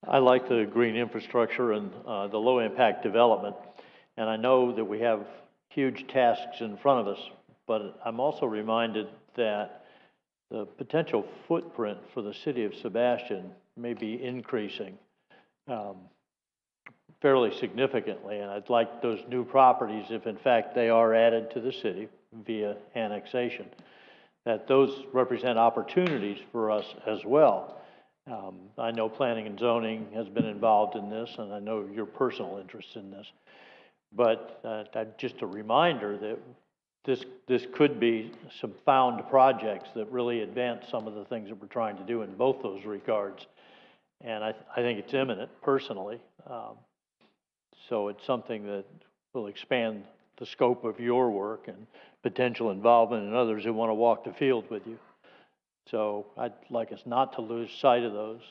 I like the green infrastructure and the low impact development. And I know that we have huge tasks in front of us, but I'm also reminded that the potential footprint for the city of Sebastian may be increasing fairly significantly. And I'd like those new properties, if in fact they are added to the city via annexation, that those represent opportunities for us as well. I know planning and zoning has been involved in this, and I know your personal interest in this. But just a reminder that this could be some found projects that really advance some of the things that we're trying to do in both those regards. And I think it's imminent, personally. So it's something that will expand the scope of your work and potential involvement in others who want to walk the field with you. So I'd like us not to lose sight of those.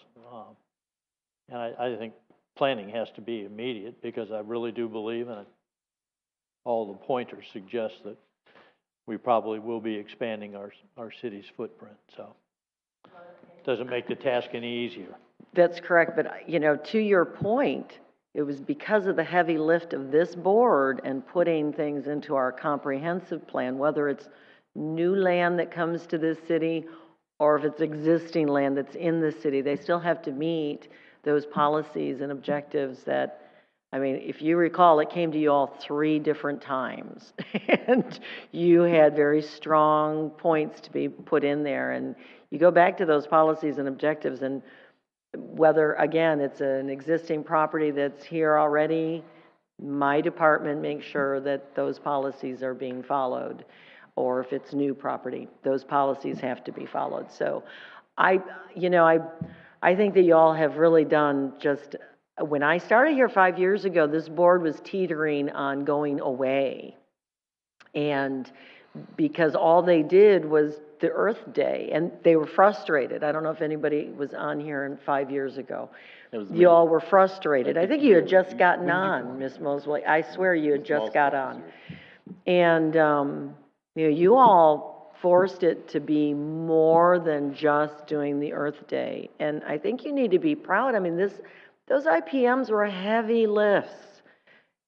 And I think planning has to be immediate, because I really do believe, and all the pointers suggest that we probably will be expanding our city's footprint. So it doesn't make the task any easier. That's correct, but, you know, to your point, it was because of the heavy lift of this board and putting things into our comprehensive plan, whether it's new land that comes to this city or if it's existing land that's in the city, they still have to meet those policies and objectives that, I mean, if you recall, it came to you all 3 different times. And you had very strong points to be put in there. And you go back to those policies and objectives, and whether, again, it's an existing property that's here already, my department makes sure that those policies are being followed. Or if it's new property, those policies have to be followed. So I think that you all have really done just, when I started here 5 years ago, this board was teetering on going away. And because all they did was the Earth Day, and they were frustrated. I don't know if anybody was on here 5 years ago. You all were frustrated. I think you had just gotten on, Miss Mosley. I swear you had just got on. And, you know, you all forced it to be more than just doing the Earth Day. And I think you need to be proud. I mean, those IPMs were heavy lifts.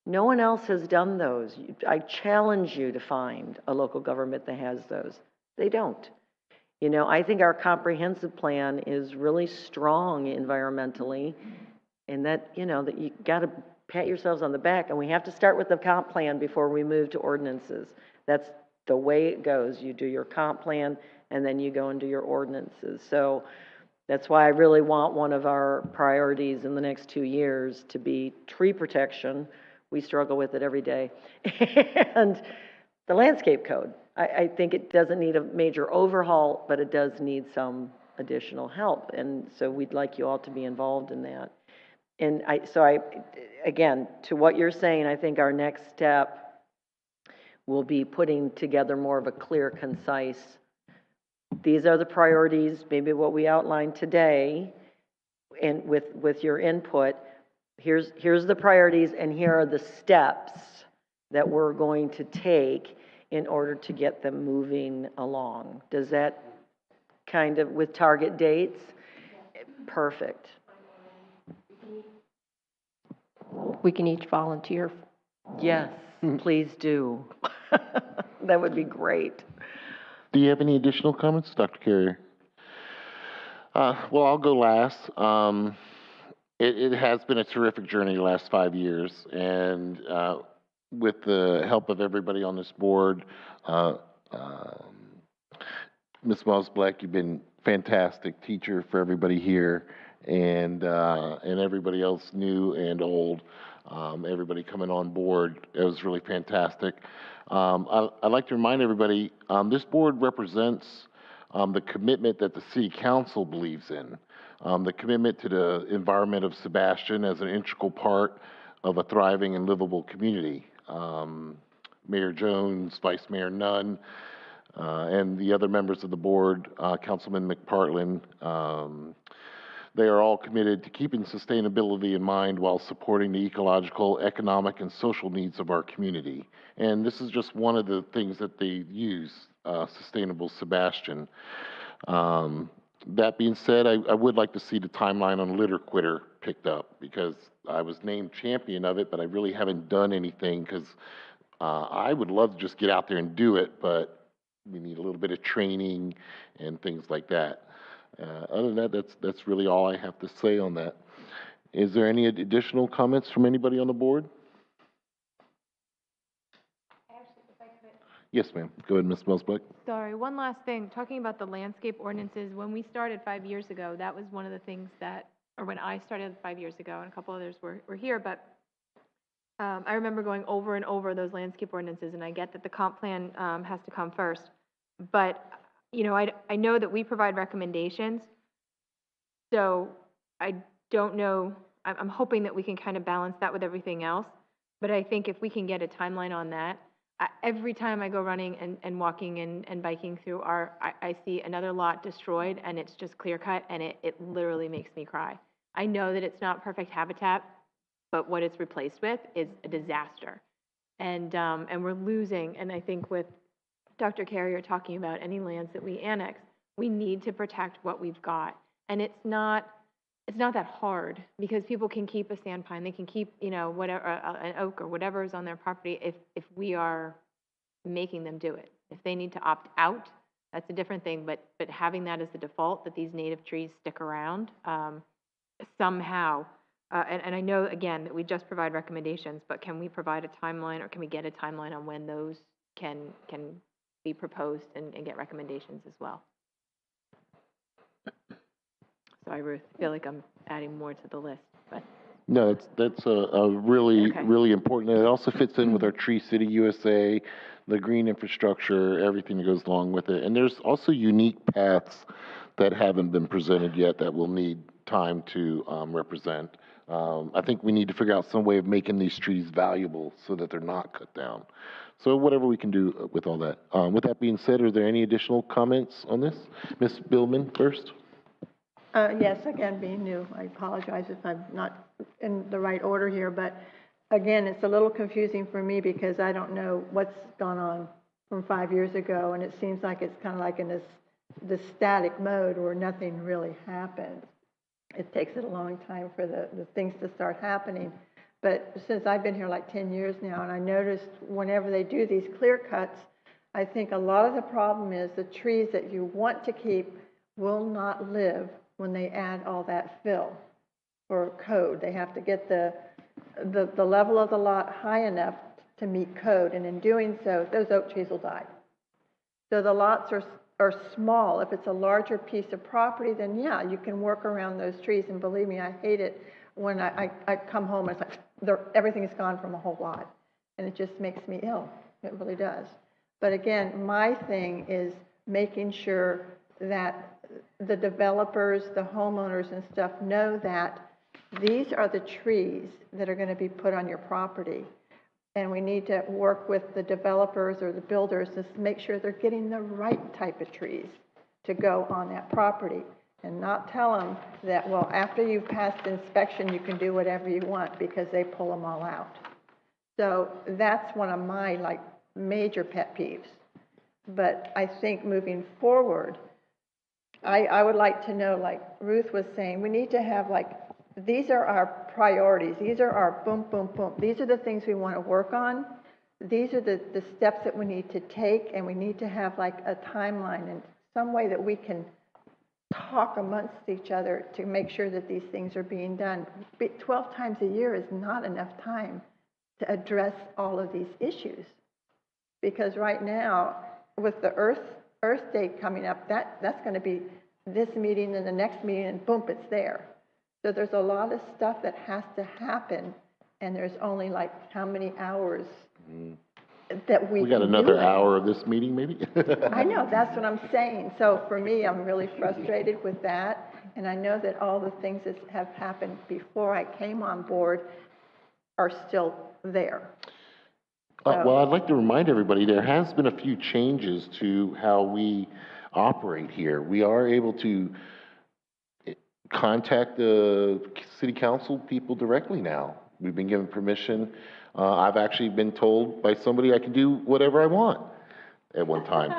No one else has done those. I challenge you to find a local government that has those. They don't. You know, I think our comprehensive plan is really strong environmentally, and that, you know, that you got to pat yourselves on the back, and we have to start with the comp plan before we move to ordinances. That's the way it goes. You do your comp plan, and then you go and do your ordinances. So that's why I really want one of our priorities in the next 2 years to be tree protection. We struggle with it every day. And the landscape code. I think it doesn't need a major overhaul, but it does need some additional help. And so we'd like you all to be involved in that. And again, to what you're saying, I think our next step will be putting together more of a clear, concise, these are the priorities, maybe what we outlined today, and with your input, here's the priorities, and here are the steps that we're going to take in order to get them moving along. Does that kind of, with target dates? Perfect. We can each volunteer. Yes, please do. That would be great. Do you have any additional comments, Dr. Carrier? Well, I'll go last. It has been a terrific journey the last 5 years, and with the help of everybody on this board, Ms. Mosblek, you've been fantastic teacher for everybody here, and everybody else, new and old. Everybody coming on board, it was really fantastic. I'd like to remind everybody, this board represents the commitment that the City Council believes in, the commitment to the environment of Sebastian as an integral part of a thriving and livable community. Mayor Jones, Vice Mayor Nunn, and the other members of the board, Councilman McPartlin, they are all committed to keeping sustainability in mind while supporting the ecological, economic, and social needs of our community. And this is just one of the things that they use, Sustainable Sebastian. That being said, I would like to see the timeline on litter quitter picked up, because I was named champion of it, but I really haven't done anything, because I would love to just get out there and do it, but we need a little bit of training and things like that. Other than that, that's really all I have to say on that. Is there any additional comments from anybody on the board? Yes, ma'am. Go ahead, Ms. Mosblick. Sorry, one last thing, talking about the landscape ordinances, when we started 5 years ago, that was one of the things that, or when I started 5 years ago, and a couple others were here, but I remember going over and over those landscape ordinances, and I get that the comp plan has to come first. But, you know, I know that we provide recommendations, so I don't know, I'm hoping that we can kind of balance that with everything else. But I think if we can get a timeline on that, every time I go running and walking and biking through I see another lot destroyed, and it's just clear cut, and it literally makes me cry. I know that it's not perfect habitat, but what it's replaced with is a disaster. And we're losing, and I think with Dr. Carrier talking about any lands that we annex, we need to protect what we've got. And it's not that hard, because people can keep a sand pine, they can keep, you know, whatever, an oak or whatever is on their property if we are making them do it. If they need to opt out, that's a different thing, but having that as the default, that these native trees stick around somehow. And I know, again, that we just provide recommendations, but can we provide a timeline, or can we get a timeline on when those can be proposed and get recommendations as well? Sorry, Ruth, I feel like I'm adding more to the list, but. No, that's a really, Okay. really important. And it also fits in with our Tree City USA, the green infrastructure, everything that goes along with it. And there's also unique paths that haven't been presented yet that will need time to represent. I think we need to figure out some way of making these trees valuable so that they're not cut down. So whatever we can do with all that. With that being said, are there any additional comments on this? Ms. Billman first. Yes, again, being new, I apologize if I'm not in the right order here, but again, it's a little confusing for me because I don't know what's gone on from 5 years ago, and it seems like it's kind of like in this static mode where nothing really happens. It takes it a long time for the things to start happening. But since I've been here like 10 years now, and I noticed whenever they do these clear cuts, I think a lot of the problem is the trees that you want to keep will not live when they add all that fill for code. They have to get the level of the lot high enough to meet code, and in doing so, those oak trees will die. So the lots are small. If it's a larger piece of property, then yeah, you can work around those trees, and believe me, I hate it when I come home and it's like everything is gone from a whole lot, and it just makes me ill. It really does. But again, my thing is making sure that the developers, the homeowners and stuff know that these are the trees that are going to be put on your property. And we need to work with the developers or the builders to make sure they're getting the right type of trees to go on that property, and not tell them that, well, after you've passed inspection, you can do whatever you want, because they pull them all out. So that's one of my like major pet peeves. But I think moving forward, I would like to know, like Ruth was saying, we need to have like, these are our priorities. These are our boom, boom, boom. These are the things we want to work on. These are the steps that we need to take, and we need to have like a timeline and some way that we can talk amongst each other to make sure that these things are being done. 12 times a year is not enough time to address all of these issues. Because right now, with the Earth Day coming up, that's going to be this meeting and the next meeting, and boom, it's there. So there's a lot of stuff that has to happen, and there's only like how many hours that we got can another do it. hour of this meeting, maybe? I know, that's what I'm saying. So for me, I'm really frustrated with that, and I know that all the things that have happened before I came on board are still there. Well, I'd like to remind everybody, there has been a few changes to how we operate here. We are able to contact the city council people directly now. We've been given permission. I've actually been told by somebody I can do whatever I want at one time.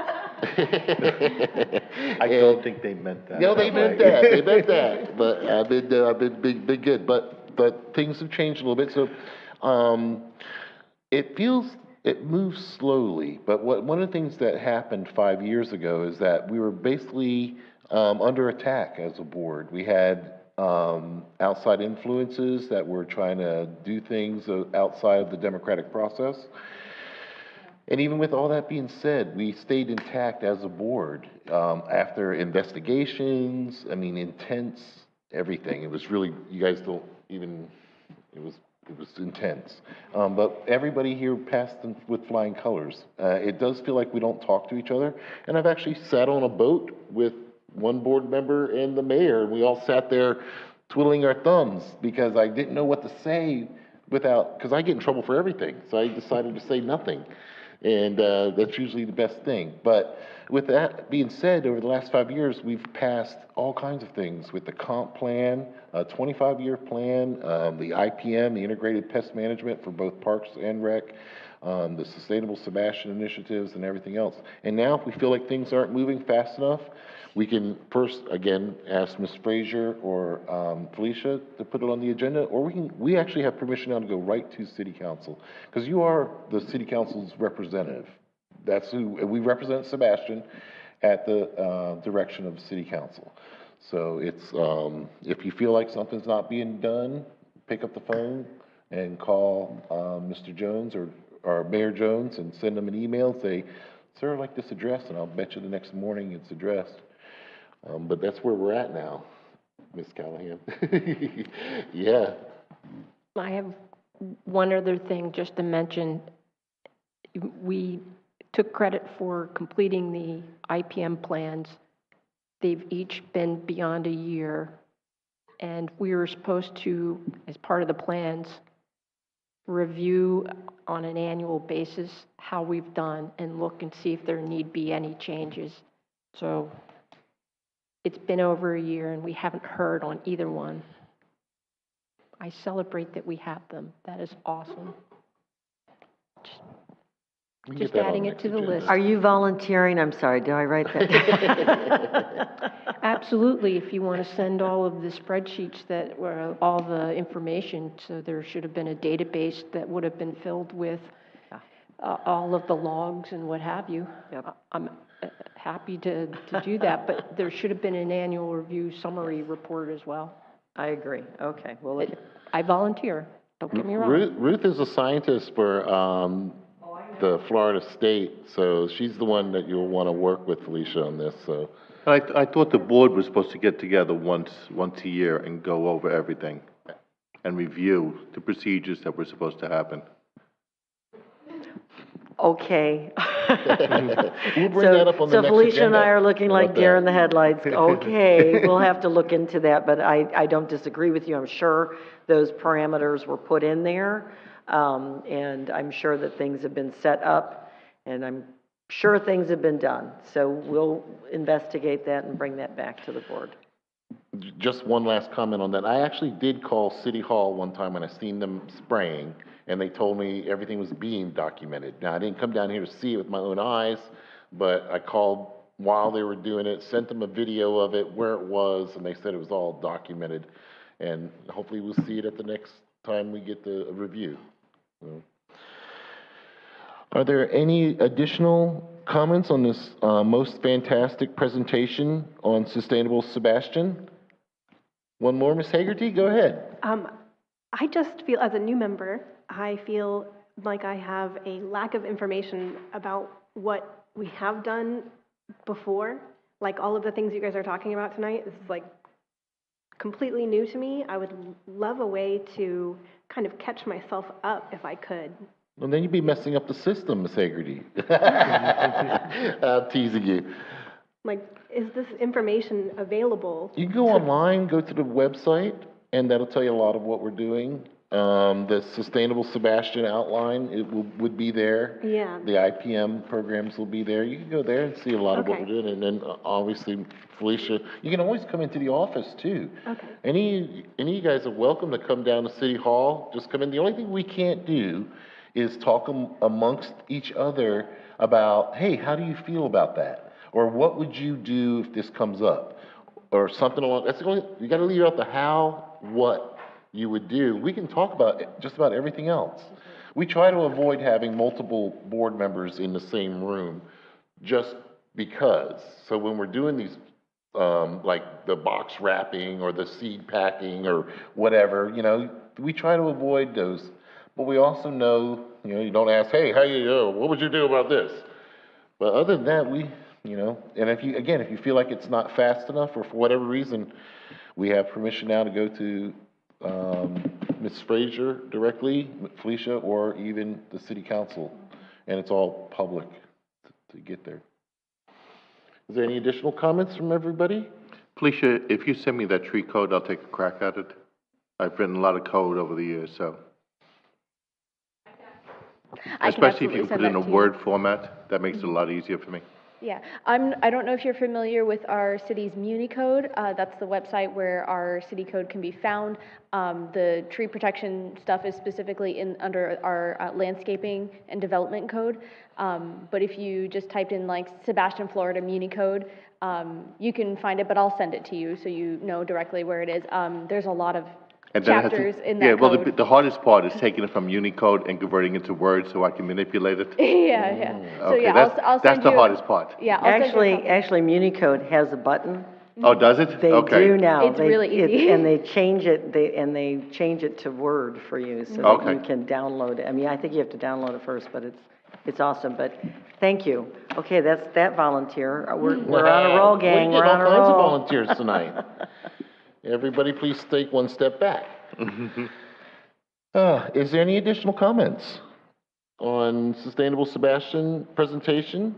I don't think they meant that. No, they meant that. They meant that. But I've been good. But things have changed a little bit. So it moves slowly. But one of the things that happened 5 years ago is that we were basically under attack as a board. We had outside influences that were trying to do things outside of the democratic process. And even with all that being said, we stayed intact as a board, after investigations, I mean, intense, everything. It was really, you guys don't even, it was, it was intense. But everybody here passed them with flying colors. It does feel like we don't talk to each other. And I've actually sat on a boat with one board member and the mayor. We all sat there twiddling our thumbs because I didn't know what to say without, because I get in trouble for everything. So I decided to say nothing. And that's usually the best thing. But with that being said, over the last 5 years, we've passed all kinds of things with the comp plan, a 25-year plan, the IPM, the Integrated Pest Management for both Parks and Rec, the Sustainable Sebastian initiatives and everything else. And now if we feel like things aren't moving fast enough, we can first, again, ask Ms. Frazier or Felicia to put it on the agenda, or we actually have permission now to go right to City Council, because you are the City Council's representative. That's who, we represent Sebastian at the direction of City Council. So it's, if you feel like something's not being done, pick up the phone and call Mr. Jones or Mayor Jones and send them an email, say, sir, I'd like this addressed, and I'll bet you the next morning it's addressed. But that's where we're at now, Ms. Callahan. Yeah. I have one other thing just to mention. We took credit for completing the IPM plans. They've each been beyond a year, and we were supposed to, as part of the plans, review on an annual basis how we've done and look and see if there need be any changes. So it's been over a year and we haven't heard on either one. I celebrate that we have them. That is awesome. Just adding it to the list. Are you volunteering? I'm sorry, did I write that? Absolutely. If you want to send all of the spreadsheets that were all the information, so there should have been a database that would have been filled with all of the logs and what have you. Yep. I'm happy to do that, but there should have been an annual review summary report as well. I agree. Okay. Well, I volunteer. Don't get me wrong. Ruth is a scientist for the Florida State, so she's the one that you'll want to work with, Felicia, on this. So I thought the board was supposed to get together once a year and go over everything and review the procedures that were supposed to happen. okay. we'll bring that up on the So next Felicia agenda. and I are looking like About deer that. in the headlights. Okay, we'll have to look into that, but I don't disagree with you. I'm sure those parameters were put in there, and I'm sure that things have been set up, and I'm sure things have been done. So we'll investigate that and bring that back to the board. Just one last comment on that. I actually did call City Hall one time when I seen them spraying, and they told me everything was being documented. Now, I didn't come down here to see it with my own eyes, but I called while they were doing it, sent them a video of it, where it was, and they said it was all documented. And hopefully we'll see it at the next time we get the review. So. Are there any additional comments on this most fantastic presentation on Sustainable Sebastian? One more, Ms. Hagerty, go ahead. I just feel, as a new member, I feel like I have a lack of information about what we have done before. Like all of the things you guys are talking about tonight, this is like completely new to me. I would love a way to kind of catch myself up if I could. Well, then you'd be messing up the system, Ms. Hagerty. I'm teasing you. Like, is this information available? You can go online, go to the website, and that'll tell you a lot of what we're doing. The Sustainable Sebastian outline, would be there. Yeah. The IPM programs will be there. You can go there and see a lot of what we're Okay. doing. And then obviously, Felicia, you can always come into the office too. Okay. Any of you guys are welcome to come down to City Hall. Just come in. The only thing we can't do is talk amongst each other about, hey, how do you feel about that? Or what would you do if this comes up? Or something along, that's the only, you gotta leave out the how, what you would do. We can talk about just about everything else. We try to avoid having multiple board members in the same room just because. So when we're doing these, like the box wrapping or the seed packing or whatever, we try to avoid those. but we also know, you don't ask, hey, what would you do about this? But other than that, and if you feel like it's not fast enough or for whatever reason, we have permission now to go to Ms. Frazier directly, Felicia, or even the city council, and it's all public to get there. Is there any additional comments from everybody? Felicia, if you send me that tree code, I'll take a crack at it. I've written a lot of code over the years, so. I can Especially if you absolutely can put send it in that a to you. Word format, that makes it a lot easier for me. Yeah, I don't know if you're familiar with our city's Muni Code. That's the website where our city code can be found. The tree protection stuff is specifically under our landscaping and development code. But if you just typed in like Sebastian, Florida Muni Code, you can find it, but I'll send it to you so you know directly where it is. There's a lot of And then it has chapters to, in that yeah, well, code. the hardest part is taking it from Unicode and converting it to Word so I can manipulate it. Yeah. So Okay, yeah, I'll that's send the you. hardest part. Yeah, I'll send you a copy. Actually, MuniCode has a button. Oh, does it? They Okay. do now. It's really easy. And they change it to Word for you so that Okay. you can download it. I mean, I think you have to download it first, but it's awesome. But thank you. Okay, that's that volunteer. We're on a roll, gang. We're We're getting on a all kinds of roll. volunteers tonight. Everybody, please take one step back. Is there any additional comments on Sustainable Sebastian presentation?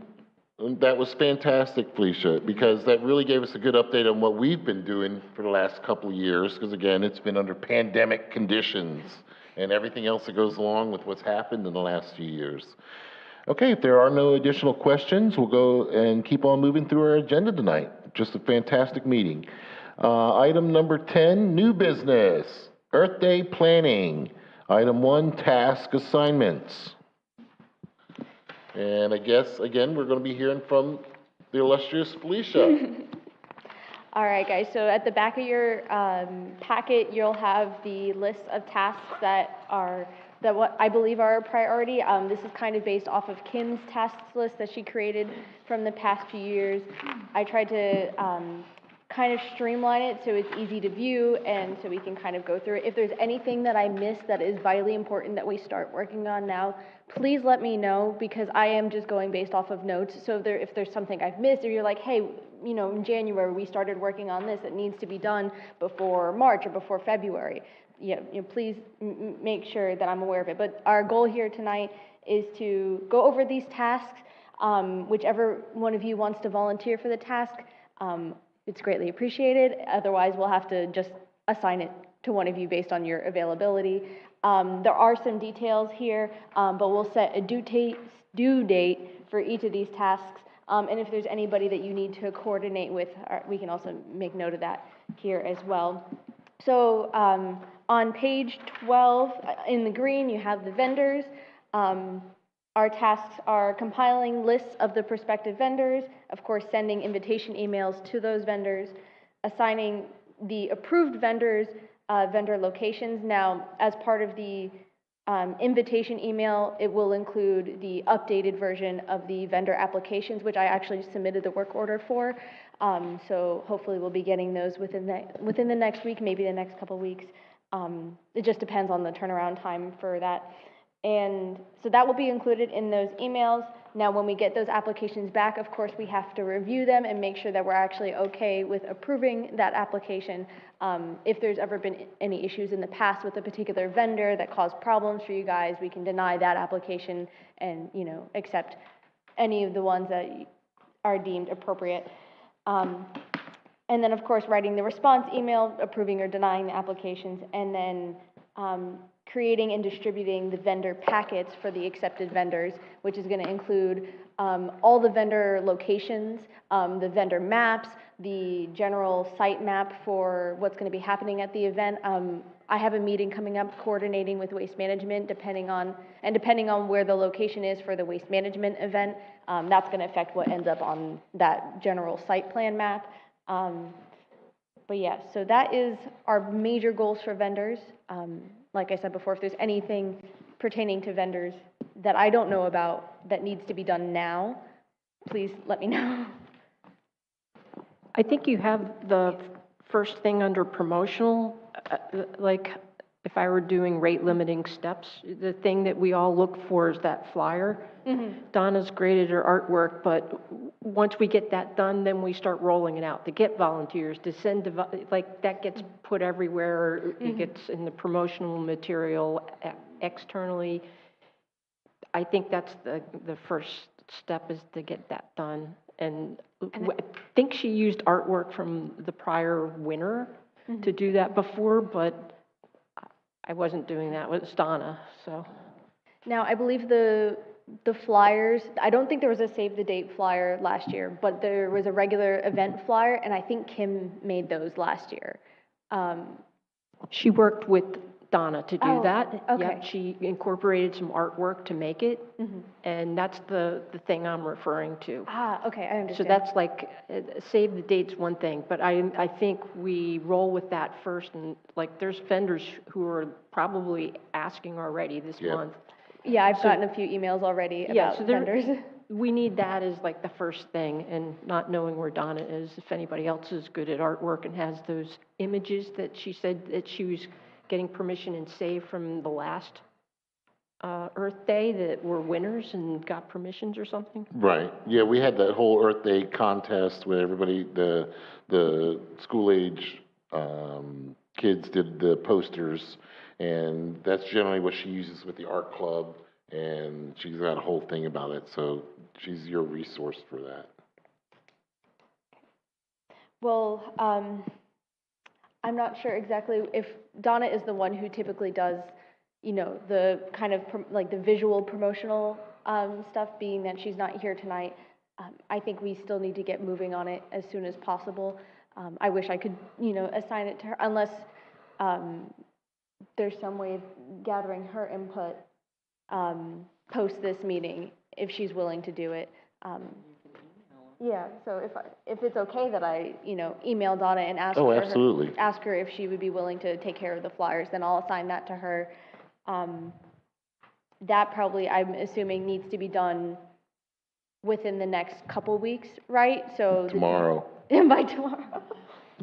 That was fantastic, Felicia, because that really gave us a good update on what we've been doing for the last couple of years, because again, it's been under pandemic conditions and everything else that goes along with what's happened in the last few years. Okay, if there are no additional questions, we'll go and keep on moving through our agenda tonight. Just a fantastic meeting. Item number 10, new business, Earth Day planning. Item 1, task assignments. And I guess, again, we're going to be hearing from the illustrious Felicia. All right, guys, so at the back of your packet, you'll have the list of tasks that what I believe are a priority. This is kind of based off of Kim's tasks list that she created from the past few years. I tried to kind of streamline it so it's easy to view and so we can kind of go through it. If there's anything that I missed that is vitally important that we start working on now, please let me know, because I am just going based off of notes. So if there's something I've missed, or you're like, hey, in January we started working on this, it needs to be done before March or before February, please make sure that I'm aware of it. But our goal here tonight is to go over these tasks. Whichever one of you wants to volunteer for the task, it's greatly appreciated. Otherwise, we'll have to just assign it to one of you based on your availability. There are some details here, but we'll set a due date for each of these tasks. And if there's anybody that you need to coordinate with, we can also make note of that here as well. So on page 12, in the green, you have the vendors. Our tasks are compiling lists of the prospective vendors, of course, sending invitation emails to those vendors, assigning the approved vendors vendor locations. Now, as part of the invitation email, it will include the updated version of the vendor applications, which I actually submitted the work order for. So hopefully we'll be getting those within the next week, maybe the next couple weeks. It just depends on the turnaround time for that. And so that will be included in those emails. Now, when we get those applications back, of course, we have to review them and make sure that we're actually okay with approving that application. If there's ever been any issues in the past with a particular vendor that caused problems for you guys, we can deny that application and, accept any of the ones that are deemed appropriate. And then, of course, writing the response email, approving or denying the applications, and then creating and distributing the vendor packets for the accepted vendors, which is going to include all the vendor locations, the vendor maps, the general site map for what's going to be happening at the event. I have a meeting coming up coordinating with Waste Management, depending on where the location is for the Waste Management event. That's going to affect what ends up on that general site plan map. But yeah, so that is our major goals for vendors. Like I said before, if there's anything pertaining to vendors that I don't know about that needs to be done now, please let me know. I think you have the first thing under promotional, like if I were doing rate limiting steps, the thing that we all look for is that flyer. Donna's great at her artwork, but once we get that done, then we start rolling it out to get volunteers, to send, like, that gets put everywhere. It gets in the promotional material externally. I think that's the first step, is to get that done. And I think she used artwork from the prior winter to do that before, but I wasn't doing that. It was Donna, so. Now, I believe the flyers, I don't think there was a save the date flyer last year, but there was a regular event flyer, and I think Kim made those last year. She worked with Donna to do Oh, that. okay. Yep, she incorporated some artwork to make it, and that's the thing I'm referring to. Ah, okay, I So understand. that's like, save the date's one thing, but I think we roll with that first, and like, there's vendors who are probably asking already this Yep. month. Yeah, I've gotten a few emails already Yeah, about so vendors. we need that as like the first thing, and not knowing where Donna is, if anybody else is good at artwork and has those images that she said that she was getting permission and saved from the last Earth Day that were winners and got permissions or something. Right. Yeah, we had that whole Earth Day contest where everybody, the school age kids did the posters, and that's generally what she uses with the art club, and she's got a whole thing about it, so she's your resource for that. Well, I'm not sure exactly if Donna is the one who typically does, you know, the kind of like the visual promotional stuff, being that she's not here tonight. I think we still need to get moving on it as soon as possible. I wish I could, you know, assign it to her, unless there's some way of gathering her input post this meeting, if she's willing to do it. Yeah, so if it's okay that I, you know, email Donna and ask Oh, her, absolutely. ask her if she would be willing to take care of the flyers, then I'll assign that to her. That probably, I'm assuming, needs to be done within the next couple weeks, right? So Tomorrow. by tomorrow.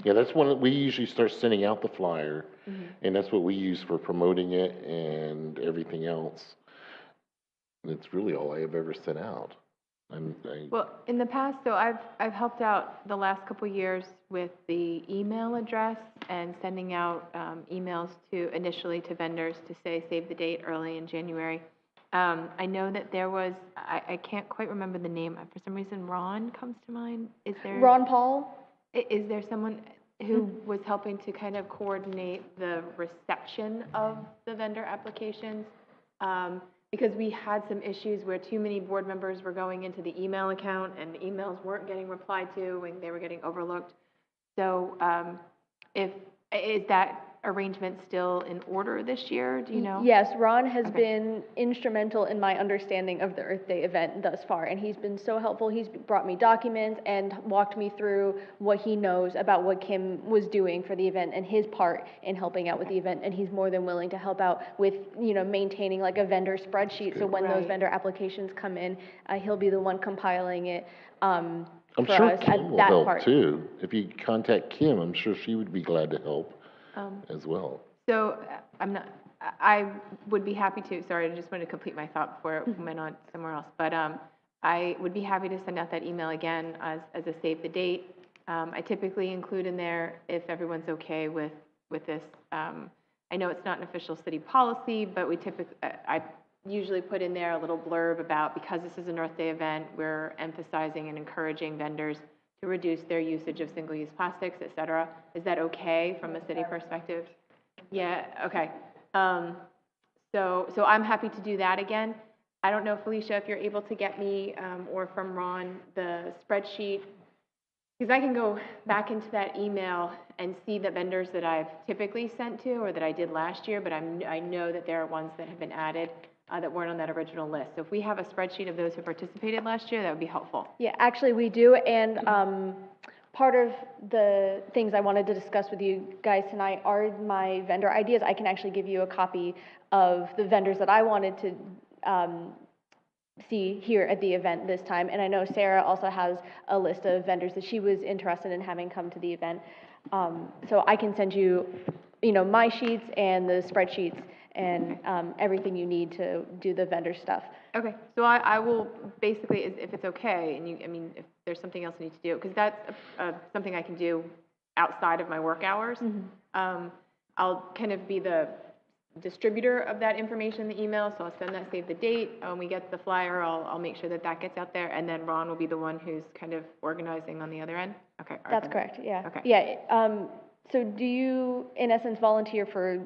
Yeah, that's when we usually start sending out the flyer, and that's what we use for promoting it and everything else. And it's really all I have ever sent out. Well, in the past, so I've helped out the last couple years with the email address and sending out emails initially to vendors to say save the date early in January. I know that there was, I can't quite remember the name. For some reason, Ron comes to mind. Is there? Ron Paul? Is there someone who was helping to kind of coordinate the reception of the vendor applications? Because we had some issues where too many board members were going into the email account and the emails weren't getting replied to and they were getting overlooked. So is that arrangement still in order this year? Do you know? Yes, Ron has been instrumental in my understanding of the Earth Day event thus far, and he's been so helpful. He's brought me documents and walked me through what he knows about what Kim was doing for the event and his part in helping out with the event, and he's more than willing to help out with, you know, maintaining like a vendor spreadsheet, so when those vendor applications come in, he'll be the one compiling it. I'm sure Kim will help too. If you contact Kim, I'm sure she would be glad to help as well. So I would be happy to, sorry, I just wanted to complete my thought before it went on somewhere else. But I would be happy to send out that email again as a save the date. I typically include in there, if everyone's okay with this. I know it's not an official city policy, but I usually put in there a little blurb about, because this is an Earth Day event, we're emphasizing and encouraging vendors to reduce their usage of single-use plastics, et cetera. Is that okay from a city perspective? Yeah, okay. So I'm happy to do that again. I don't know, Felicia, if you're able to get me, or from Ron, the spreadsheet, because I can go back into that email and see the vendors that I've typically sent to or that I did last year, but I know that there are ones that have been added that weren't on that original list. So if we have a spreadsheet of those who participated last year, that would be helpful. Yeah, actually we do, and part of the things I wanted to discuss with you guys tonight are my vendor ideas. I can actually give you a copy of the vendors that I wanted to see here at the event this time, and I know Sarah also has a list of vendors that she was interested in having come to the event. So I can send you my sheets and the spreadsheets and everything you need to do the vendor stuff. Okay, so I will basically, if it's okay, and if there's something else I need to do, because that's something I can do outside of my work hours. I'll kind of be the distributor of that information in the email, so I'll send that, save the date. When we get the flyer, I'll make sure that gets out there, and then Ron will be the one who's kind of organizing on the other end? Okay. all right, That's correct, yeah. Okay. Yeah, so do you, in essence, volunteer for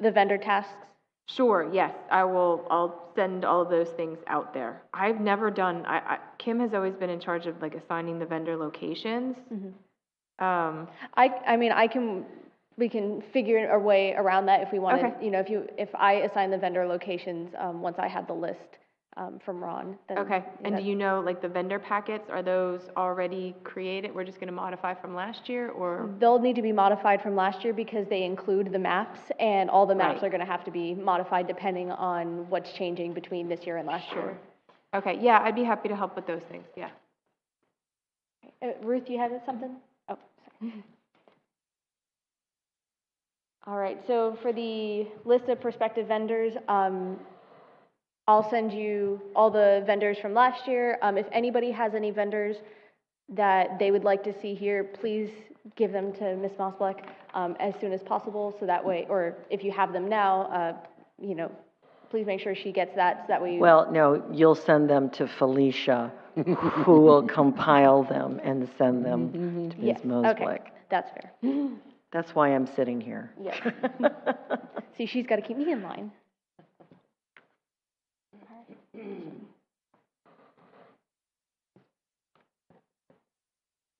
the vendor tasks? Sure, yes, I'll send all of those things out there. I've never done, Kim has always been in charge of like assigning the vendor locations. We can figure a way around that if we wanted, Okay. if I assign the vendor locations, once I have the list, from Ron, then. Okay, and do that's- you know, like, the vendor packets, are those already created? We're just gonna modify from last year, or? They'll need to be modified from last year because they include the maps, and all the maps Right. are gonna have to be modified depending on what's changing between this year and last year. Okay, yeah, I'd be happy to help with those things, yeah. Ruth, you had something? Oh, sorry. All right, so for the list of prospective vendors, I'll send you all the vendors from last year. If anybody has any vendors that they would like to see here, please give them to Ms. Mosblick as soon as possible, so that way, or if you have them now, please make sure she gets that, so that way. Well, no, you'll send them to Felicia, who will compile them and send them to Ms. Yes, Mosblick. okay, that's fair. That's why I'm sitting here. Yes. See, she's got to keep me in line.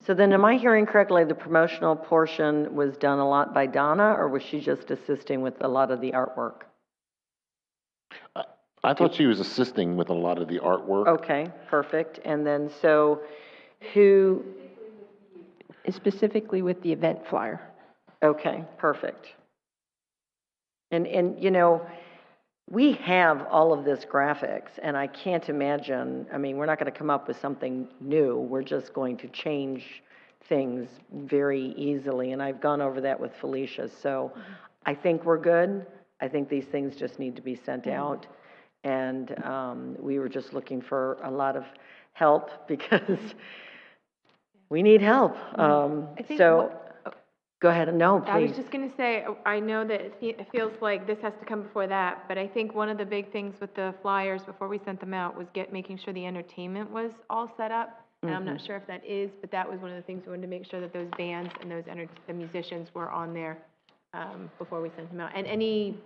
So then, am I hearing correctly, the promotional portion was done a lot by Donna, or was she just assisting with a lot of the artwork? I thought she was assisting with a lot of the artwork. Okay, perfect. And then, so who, Specifically with the event flyer. okay, perfect. And we have all of this graphics, and I can't imagine, we're not going to come up with something new. We're just going to change things very easily, and I've gone over that with Felicia. So I think we're good. I think these things just need to be sent out. And we were just looking for a lot of help because we need help. I think Go ahead. No, please. I was just gonna say, I know that it feels like this has to come before that, but I think one of the big things with the flyers before we sent them out was making sure the entertainment was all set up. And I'm not sure if that is, but that was one of the things we wanted to make sure that those bands and the musicians were on there before we sent them out. And any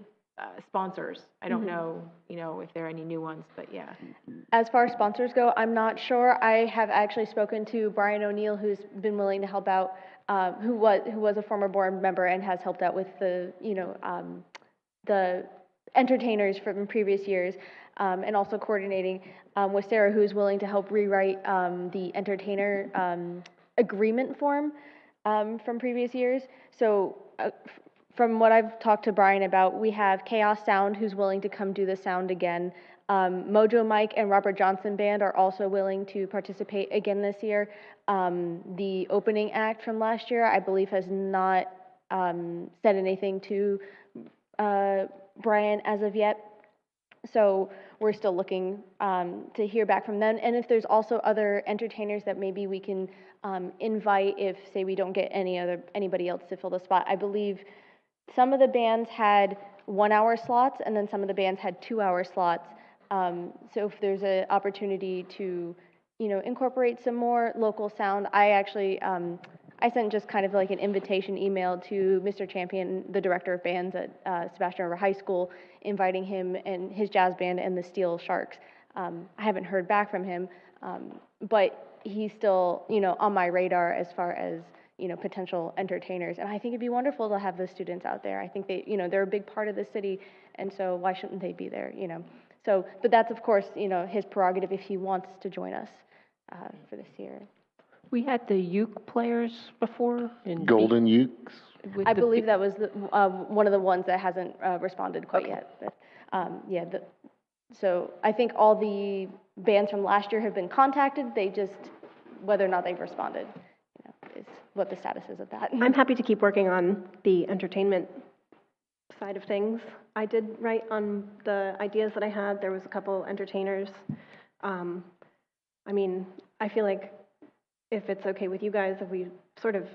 sponsors, I don't know, if there are any new ones, but yeah. As far as sponsors go, I'm not sure. I have actually spoken to Brian O'Neill, who's been willing to help out, who was a former board member and has helped out with the entertainers from previous years, and also coordinating with Sarah, who's willing to help rewrite the entertainer agreement form from previous years. So from what I've talked to Brian about, we have Chaos Sound, who's willing to come do the sound again. Mojo Mike and Robert Johnson Band are also willing to participate again this year. The opening act from last year, I believe, has not said anything to Brian as of yet. So we're still looking to hear back from them. And if there's also other entertainers that maybe we can invite if, say, we don't get anybody else to fill the spot. I believe some of the bands had 1 hour slots, and then some of the bands had 2 hour slots. So if there's an opportunity to, incorporate some more local sound, I actually, I sent just kind of like an invitation email to Mr. Champion, the director of bands at Sebastian River High School, inviting him and his jazz band and the Steel Sharks. I haven't heard back from him, but he's still, on my radar as far as, potential entertainers. And I think it'd be wonderful to have those students out there. I think they, they're a big part of the city, and so why shouldn't they be there, So, but that's, of course, his prerogative if he wants to join us for this year. We had the uke players before. Golden Ukes? I believe that was one of the ones that hasn't responded quite yet. But, so I think all the bands from last year have been contacted. They just, whether or not they've responded, is what the status is of that. I'm happy to keep working on the entertainment side of things. I did write on the ideas that I had. There was a couple entertainers. I mean, I feel like if it's okay with you guys, if we sort of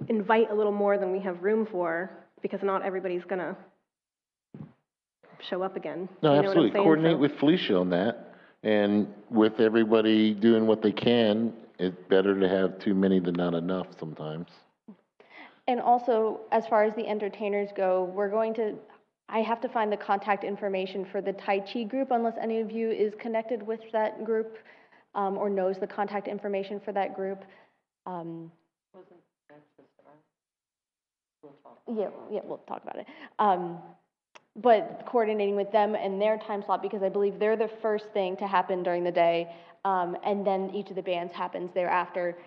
invite a little more than we have room for, because not everybody's gonna show up again. No, You know what I'm absolutely. saying? Coordinate So- with Felicia on that. And with everybody doing what they can, it's better to have too many than not enough sometimes. And also, as far as the entertainers go, I have to find the contact information for the Tai Chi group, unless any of you is connected with that group, or knows the contact information for that group. Yeah, we'll talk about it. But coordinating with them and their time slot, because I believe they're the first thing to happen during the day, and then each of the bands happens thereafter.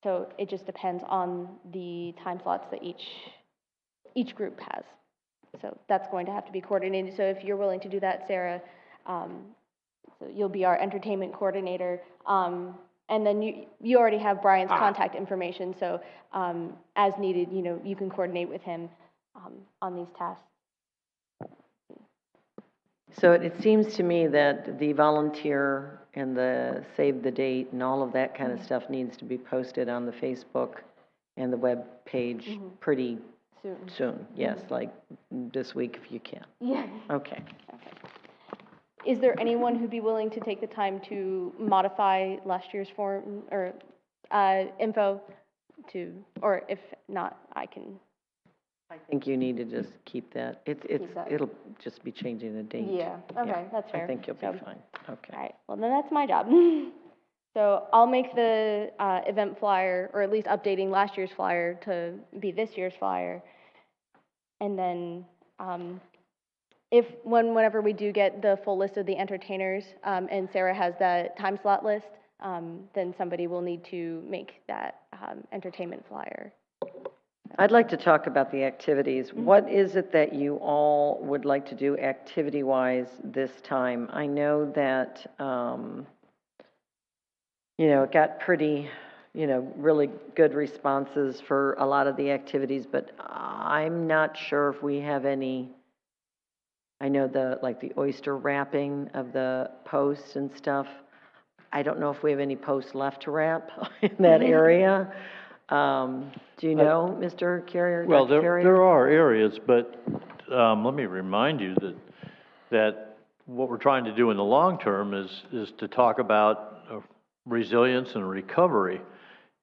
So it just depends on the time slots that each group has. So that's going to have to be coordinated. So if you're willing to do that, Sarah, so you'll be our entertainment coordinator. And then you already have Brian's contact information, so as needed, you can coordinate with him on these tasks. So it seems to me that the volunteer and the save the date and all of that kind of stuff needs to be posted on the Facebook and the web page pretty soon. Yes, like this week if you can. Yeah. Okay. Is there anyone who'd be willing to take the time to modify last year's form or info or if not, I can. I think you need to just keep that. Keep that. It'll just be changing the date. Yeah, okay, that's fair. I think you'll be So- fine. Okay. All right, well, then that's my job. So I'll make the event flyer, or at least updating last year's flyer to be this year's flyer. And then whenever we do get the full list of the entertainers, and Sarah has that time slot list, then somebody will need to make that entertainment flyer. I'd like to talk about the activities. What is it that you all would like to do activity-wise this time? I know that, it got pretty, really good responses for a lot of the activities, but I'm not sure if we have any. I know the oyster wrapping of the posts and stuff. I don't know if we have any posts left to wrap in that area. Do you know, Mr. Carrier? Well, Dr. Carrier? there are areas, but let me remind you that what we're trying to do in the long term is to talk about resilience and recovery.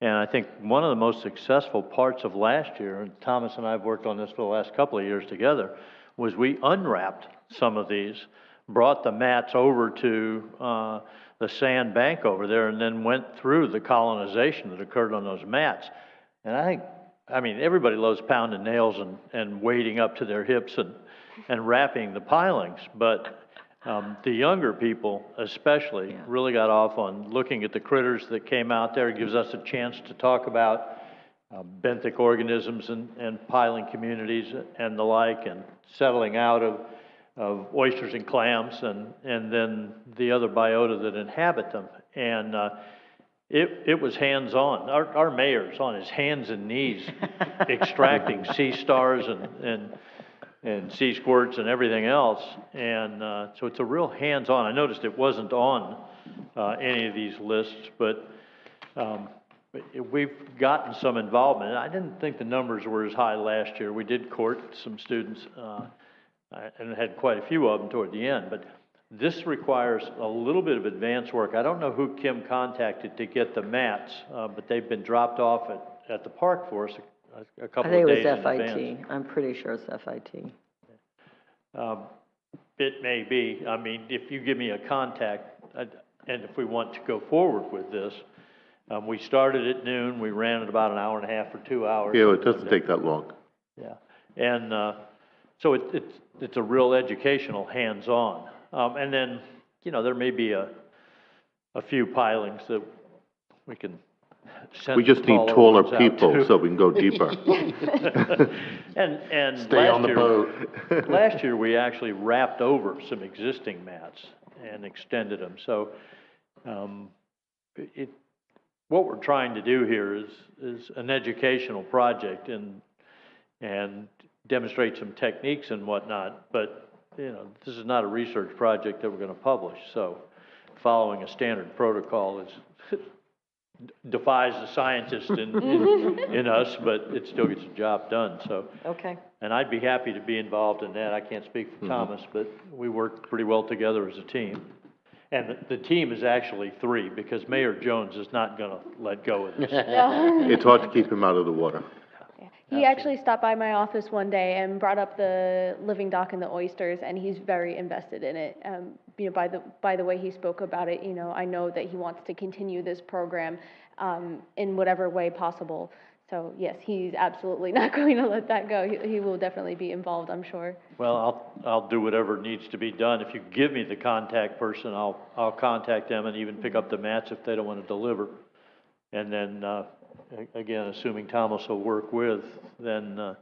And I think one of the most successful parts of last year, and Thomas and I have worked on this for the last couple of years together, was we unwrapped some of these, brought the mats over to the sand bank over there, and then went through the colonization that occurred on those mats. And I mean, everybody loves pounding nails and wading up to their hips and wrapping the pilings, but the younger people especially really got off on looking at the critters that came out there. It gives us a chance to talk about benthic organisms and piling communities and the like, and settling out of oysters and clams and then the other biota that inhabit them. And it was hands-on. Our mayor's on his hands and knees extracting sea stars and sea squirts and everything else. And so it's a real hands-on. I noticed it wasn't on any of these lists, but we've gotten some involvement. I didn't think the numbers were as high last year. We did court some students and had quite a few of them toward the end, but this requires a little bit of advance work. I don't know who Kim contacted to get the mats, but they've been dropped off at the park for us a couple of days in advance. I think it was FIT. I'm pretty sure it's FIT. It may be. I mean, if you give me a contact, and if we want to go forward with this, we started at noon. We ran it about an hour and a half or 2 hours. Yeah, it doesn't take that long. Yeah, and so it's a real educational hands-on. And then, there may be a few pilings that we can send. We just need taller people so we can go deeper. And Stay on the boat. Last year, we actually wrapped over some existing mats and extended them. So what we're trying to do here is an educational project, and and demonstrate some techniques and whatnot, but, this is not a research project that we're gonna publish, so following a standard protocol is, defies the scientist in us, but it still gets the job done, so. Okay. And I'd be happy to be involved in that. I can't speak for Thomas, but we work pretty well together as a team. And the team is actually 3, because Mayor Jones is not gonna let go of this. It's hard to keep him out of the water. He actually stopped by my office one day and brought up the living dock and the oysters, and he's very invested in it. By the way he spoke about it, I know that he wants to continue this program in whatever way possible. So yes, he's absolutely not going to let that go. He will definitely be involved, I'm sure. Well, I'll do whatever needs to be done. If you give me the contact person, I'll contact them and even pick up the mats if they don't want to deliver. And then, again, assuming Thomas will work with, then,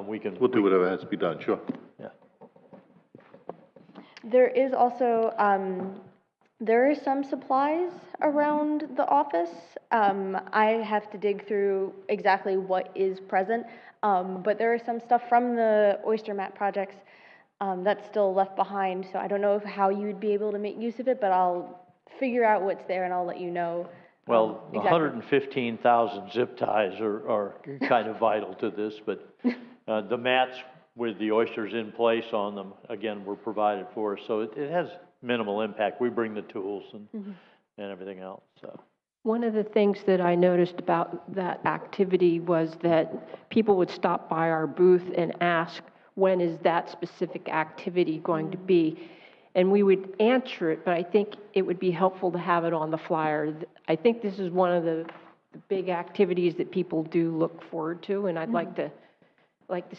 we can. We'll do whatever has to be done, sure. Yeah. There is also, there are some supplies around the office. I have to dig through exactly what is present, but there is some stuff from the oyster mat projects that's still left behind, so I don't know how you would be able to make use of it, but I'll figure out what's there and I'll let you know. Well, exactly. 115,000 zip ties are kind of vital to this, but the mats with the oysters in place on them, again, were provided for us, so it has minimal impact. We bring the tools and everything else, so. One of the things that I noticed about that activity was that people would stop by our booth and ask, when is that specific activity going to be? And we would answer it, but I think it would be helpful to have it on the flyer. I think this is one of the big activities that people do look forward to, and I'd like the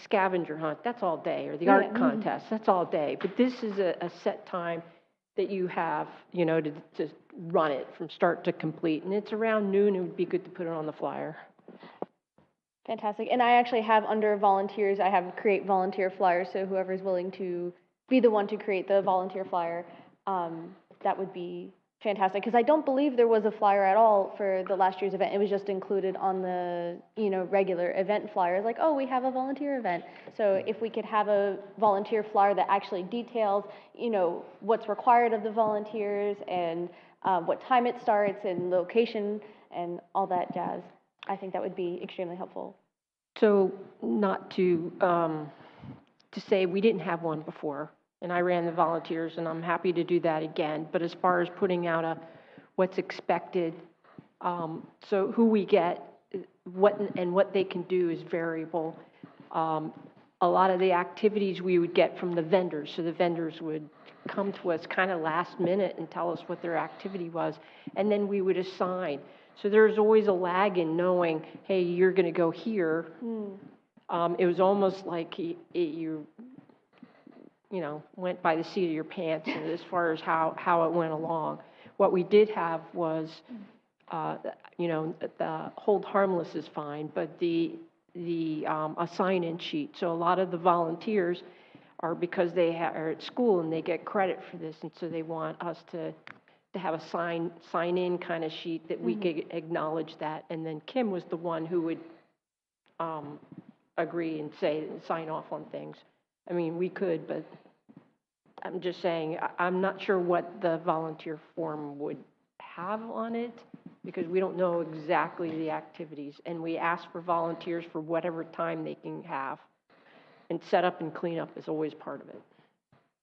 scavenger hunt, that's all day, or the art contest, that's all day. But this is a set time that you have, to run it from start to complete. And it's around noon, it would be good to put it on the flyer. Fantastic. And I actually have under volunteers, I have create volunteer flyers, so whoever's willing to be the one to create the volunteer flyer, that would be fantastic. Because I don't believe there was a flyer at all for the last year's event. It was just included on the, regular event flyers, like, oh, we have a volunteer event. So if we could have a volunteer flyer that actually details, what's required of the volunteers and what time it starts and location and all that jazz, I think that would be extremely helpful. So not to say we didn't have one before, and I ran the volunteers, and I'm happy to do that again. But as far as putting out what's expected, so who we get, what they can do is variable. A lot of the activities we would get from the vendors, so the vendors would come to us kind of last minute and tell us what their activity was, and then we would assign. So there's always a lag in knowing, hey, you're going to go here. It was almost like you went by the seat of your pants as far as how it went along. What we did have was, the hold harmless is fine, but the a sign-in sheet. So a lot of the volunteers are, because they are at school and they get credit for this, and so they want us to have a sign-in kind of sheet that we could acknowledge that. And then Kim was the one who would agree and sign off on things. I mean, we could, but I'm just saying, I'm not sure what the volunteer form would have on it, because we don't know exactly the activities, and we ask for volunteers for whatever time they can have, and setup and cleanup is always part of it.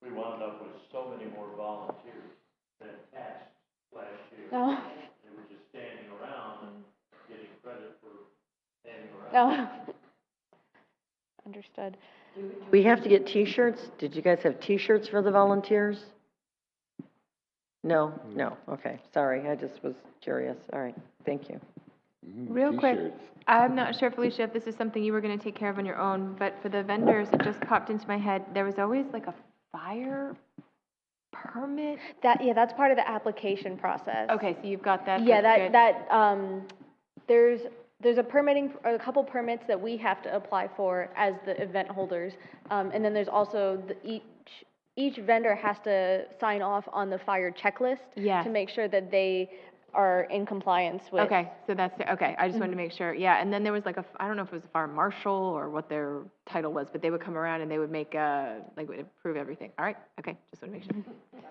We wound up with so many more volunteers than asked last year. Oh. They were just standing around and getting credit for standing around. Oh. Understood. We have to get T-shirts? Did you guys have T-shirts for the volunteers? No? No, okay, sorry, I just was curious. All right, thank you. Real quick, T-shirts. I'm not sure, Felicia, if this is something you were going to take care of on your own, but for the vendors, it just popped into my head. There was always like a fire permit. That's part of the application process. Okay, so you've got that. Yeah, that's good. there's a couple permits that we have to apply for as the event holders, and then there's also each vendor has to sign off on the fire checklist Yes. to make sure that they are in compliance with. Okay, so that's, okay, I just wanted to make sure, yeah, and then there was like I don't know if it was a fire marshal or what their title was, but they would come around and they would make, would approve everything. All right, okay, just want to make sure.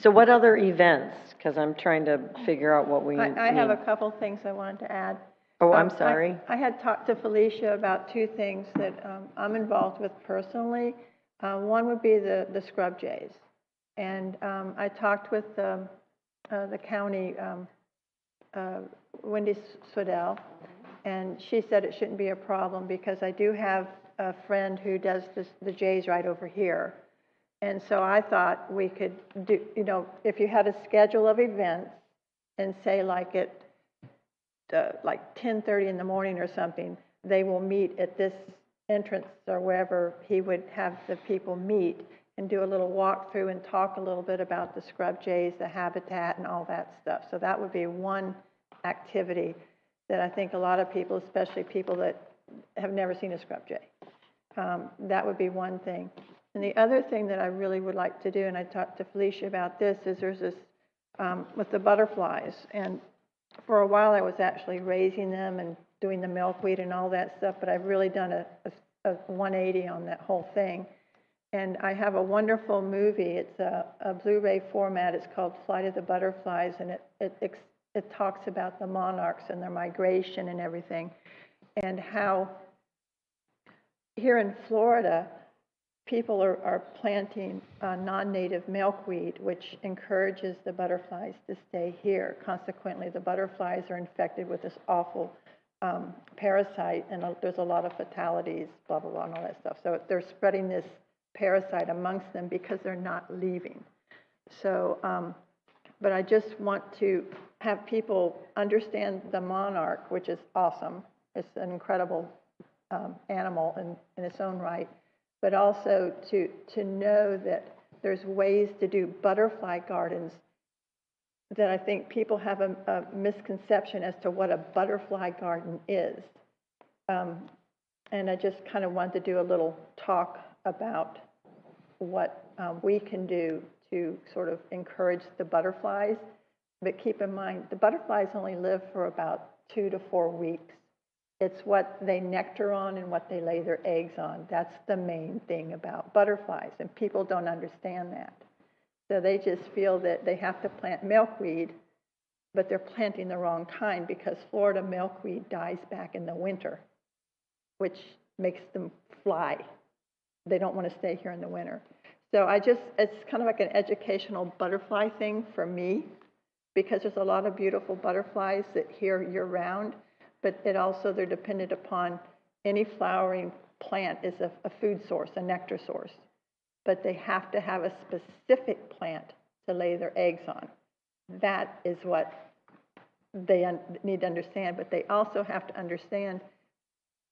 So what other events? Because I'm trying to figure out what we need. I have a couple things I wanted to add. Oh, I'm sorry. I had talked to Felicia about two things that I'm involved with personally. One would be the scrub jays. And I talked with the county, Wendy Swedell, and she said it shouldn't be a problem because I do have a friend who does the jays right over here. And so I thought we could do, if you had a schedule of events and say like at like 10:30 in the morning or something, they will meet at this entrance or wherever he would have the people meet and do a little walkthrough and talk a little bit about the scrub jays, the habitat and all that stuff. So that would be one activity that I think a lot of people, especially people that have never seen a scrub jay, that would be one thing. And the other thing that I really would like to do, and I talked to Felicia about this, is there's this with the butterflies. And for a while I was actually raising them and doing the milkweed and all that stuff, but I've really done a 180 on that whole thing. And I have a wonderful movie. It's a Blu-ray format. It's called Flight of the Butterflies, and it talks about the monarchs and their migration and everything, and how here in Florida, people are planting non-native milkweed, which encourages the butterflies to stay here. Consequently, the butterflies are infected with this awful parasite, and there's a lot of fatalities, blah, blah, blah, and all that stuff. So they're spreading this parasite amongst them because they're not leaving. So, but I just want to have people understand the monarch, which is awesome. It's an incredible animal in its own right. But also to know that there's ways to do butterfly gardens that I think people have a misconception as to what a butterfly garden is. And I just kind of wanted to do a little talk about what we can do to sort of encourage the butterflies. But keep in mind, the butterflies only live for about 2 to 4 weeks. It's what they nectar on and what they lay their eggs on. That's the main thing about butterflies, and people don't understand that. So they just feel that they have to plant milkweed, but they're planting the wrong kind because Florida milkweed dies back in the winter, which makes them fly. They don't want to stay here in the winter. So it's kind of like an educational butterfly thing for me, because there's a lot of beautiful butterflies that here year-round, but they're dependent upon any flowering plant is a food source, a nectar source. But they have to have a specific plant to lay their eggs on. That is what they need to understand. But they also have to understand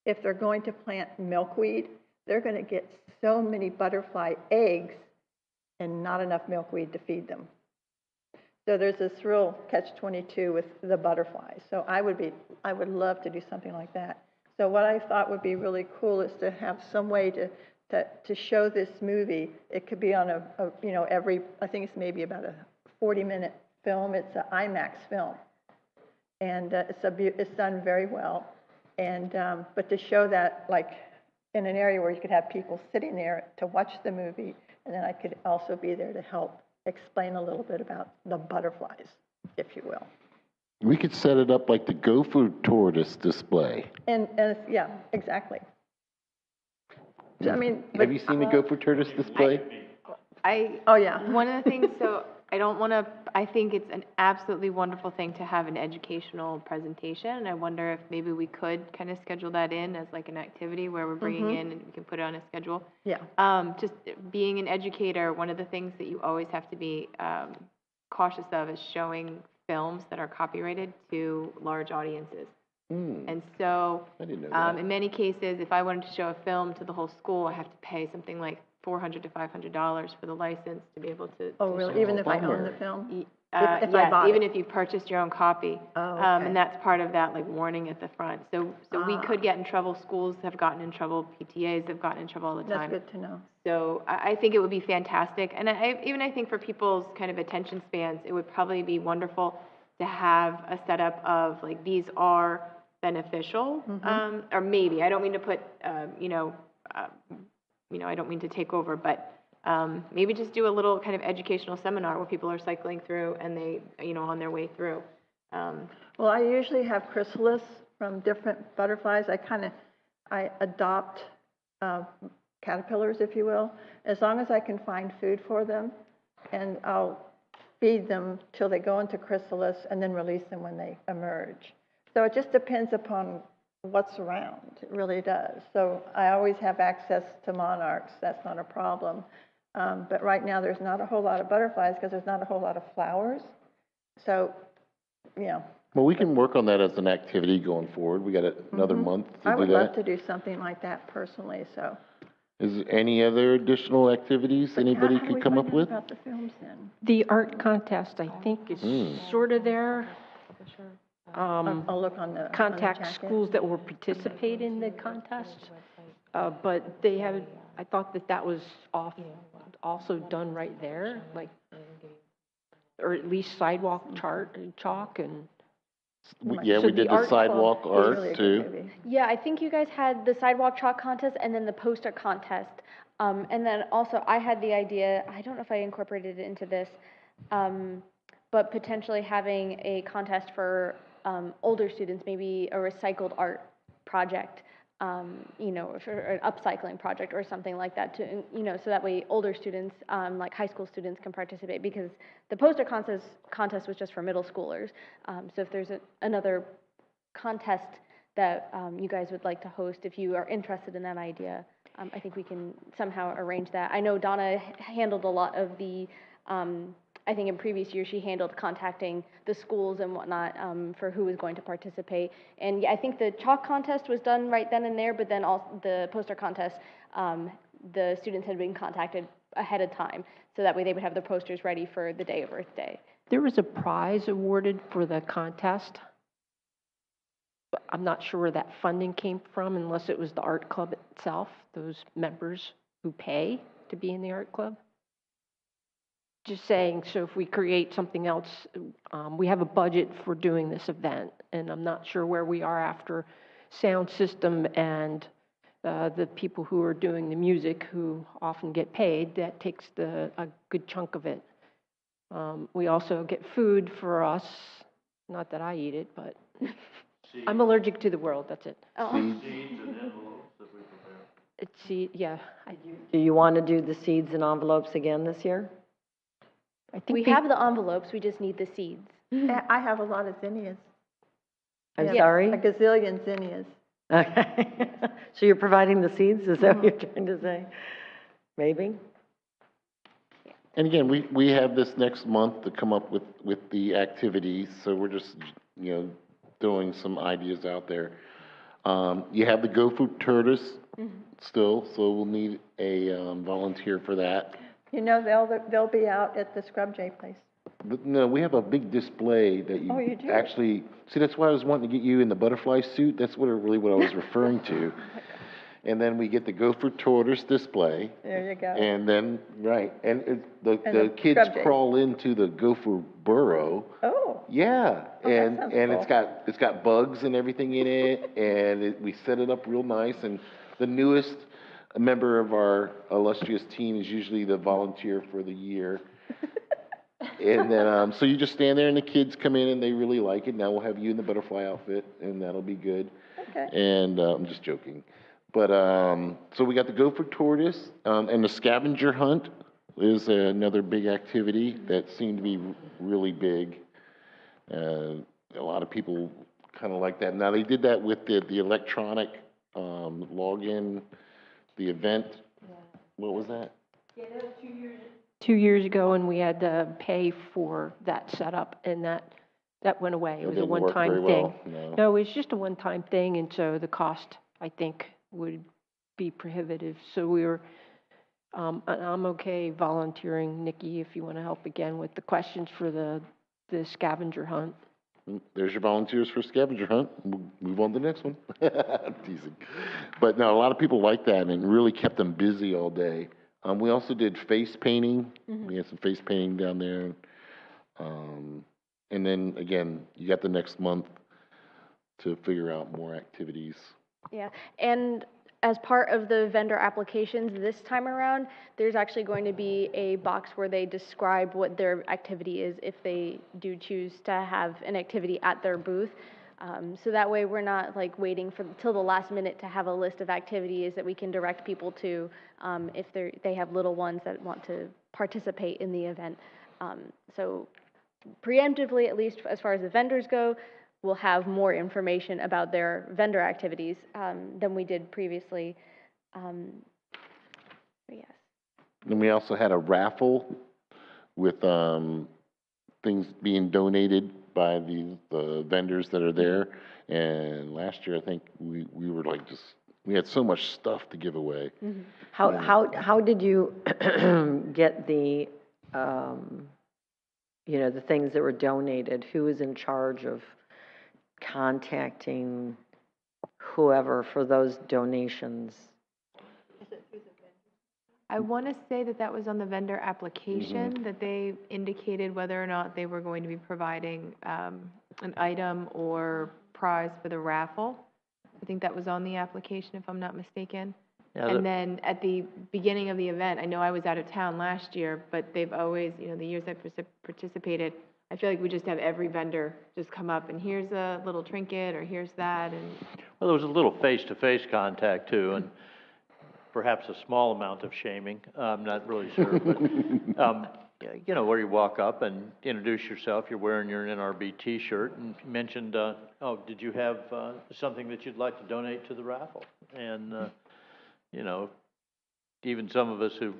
if they're going to plant milkweed, they're going to get so many butterfly eggs and not enough milkweed to feed them. So there's this real catch-22 with the butterflies. So I would love to do something like that. So what I thought would be really cool is to have some way to show this movie. It could be on I think it's maybe about a 40-minute film. It's an IMAX film, and it's done very well. And but to show that like in an area where you could have people sitting there to watch the movie, and then I could also be there to help explain a little bit about the butterflies, if you will. We could set it up like the gopher tortoise display. And yeah, exactly. So, I mean, have you seen the gopher tortoise display? Oh yeah. One of the things, so I think it's an absolutely wonderful thing to have an educational presentation. And I wonder if maybe we could kind of schedule that in as like an activity where we're bringing in and we can put it on a schedule. Yeah. Just being an educator, one of the things that you always have to be cautious of is showing films that are copyrighted to large audiences. And so I didn't know that. in many cases, if I wanted to show a film to the whole school, I have to pay something like $400 to $500 for the license to be able to. Oh, really? Even if I own the film? If I Yes, bought even it? if you purchased your own copy. Oh, okay. And that's part of that, like, warning at the front. So we could get in trouble. Schools have gotten in trouble. PTAs have gotten in trouble all the time. That's good to know. So I think it would be fantastic. And I think for people's kind of attention spans, it would probably be wonderful to have a setup of, like, these are beneficial, or maybe, I don't mean to put, I don't mean to take over, but maybe just do a little kind of educational seminar where people are cycling through and they, on their way through. Well, I usually have chrysalis from different butterflies. I adopt caterpillars, if you will, as long as I can find food for them, and I'll feed them till they go into chrysalis and then release them when they emerge. So it just depends upon what's around. It really does. So I always have access to monarchs. That's not a problem. But right now there's not a whole lot of butterflies because there's not a whole lot of flowers. So, Well, we can work on that as an activity going forward. We got another month to do that. I would love to do something like that personally, so. Is there any other additional activities anybody How do could we come find up out with? about the films then? The art contest, I think, is sort of there. I'll look on the Contact jacket. schools that will participate in the contest. But they have, I thought that was also done right there, like, or at least sidewalk chalk and. Yeah, So we the did the art club sidewalk It's art really a too. good movie. Yeah, I think you guys had the sidewalk chalk contest and then the poster contest. And then also I had the idea, I don't know if I incorporated it into this, but potentially having a contest for older students, maybe a recycled art project, for an upcycling project or something like that to, so that way older students, like high school students can participate, because the poster contest was just for middle schoolers. So if there's another contest that you guys would like to host, if you are interested in that idea, I think we can somehow arrange that. I know Donna handled a lot of the, I think in previous years she handled contacting the schools and whatnot for who was going to participate. And yeah, I think the chalk contest was done right then and there, but then also the poster contest, the students had been contacted ahead of time, so that way they would have the posters ready for the day of Earth Day. There was a prize awarded for the contest. But I'm not sure where that funding came from, unless it was the art club itself, those members who pay to be in the art club. Just saying, so if we create something else, we have a budget for doing this event, and I'm not sure where we are after sound system and the people who are doing the music, who often get paid. That takes a good chunk of it. We also get food for us, not that I eat it, but I'm allergic to the world, that's it. Yeah. Do you want to do the seeds and envelopes again this year? I think We have the envelopes, we just need the seeds. I have a lot of zinnias. I'm Yes, sorry? a gazillion zinnias. Okay. So you're providing the seeds, is that what you're trying to say? Maybe? And again, we have this next month to come up with the activities, so we're just, throwing some ideas out there. You have the Go Food Tortoise still, so we'll need a volunteer for that. They'll be out at the Scrub J place. But no, we have a big display that you, Oh, you do? actually, see, that's why I was wanting to get you in the butterfly suit. That's what I was referring to. And then we get the Gopher Tortoise display. There you go. And then, right, and the the kids Scrub Jay. crawl into the gopher burrow. Oh. Yeah, Oh, that and sounds it's got bugs and everything in it, and we set it up real nice. And the newest member of our illustrious team is usually the volunteer for the year. And then, so you just stand there, and the kids come in, and they really like it. Now we'll have you in the butterfly outfit, and that'll be good. Okay. And I'm just joking. But, so we got the Gopher Tortoise, and the scavenger hunt is another big activity that seemed to be really big. A lot of people kind of like that. Now, they did that with the electronic login, the event. Yeah. What was that? Yeah, that was 2 years ago, and we had to pay for that setup, and that went away. It was a didn't work one-time very thing. well, no. No, it was just a one-time thing, and so the cost, I think, would be prohibitive. So we were, and I'm okay volunteering, Nikki, if you want to help again with the questions for the scavenger hunt. There's your volunteers for scavenger hunt. We'll move on to the next one. I'm teasing. But no, a lot of people like that, and it really kept them busy all day. We also did face painting. We had some face painting down there. And then, again, you got the next month to figure out more activities. Yeah, and as part of the vendor applications this time around, there's actually going to be a box where they describe what their activity is if they do choose to have an activity at their booth. So that way we're not like waiting for till the last minute to have a list of activities that we can direct people to if they have little ones that want to participate in the event. So preemptively, at least as far as the vendors go, we'll have more information about their vendor activities than we did previously. But yes. And we also had a raffle with things being donated by the vendors that are there. And last year, I think we were like we had so much stuff to give away. Mm-hmm. How did you get the, the things that were donated? Who was in charge of contacting whoever for those donations? I want to say that was on the vendor application, that they indicated whether or not they were going to be providing an item or prize for the raffle. I think that was on the application, if I'm not mistaken. Yeah, And then at the beginning of the event, I know I was out of town last year, but they've always, the years I've participated, I feel like we just have every vendor just come up and here's a little trinket or here's that. And well, there was a little face-to-face contact too, and perhaps a small amount of shaming. I'm not really sure, but where you walk up and introduce yourself. You're wearing your NRB T-shirt, and mentioned, oh, did you have something that you'd like to donate to the raffle? And even some of us who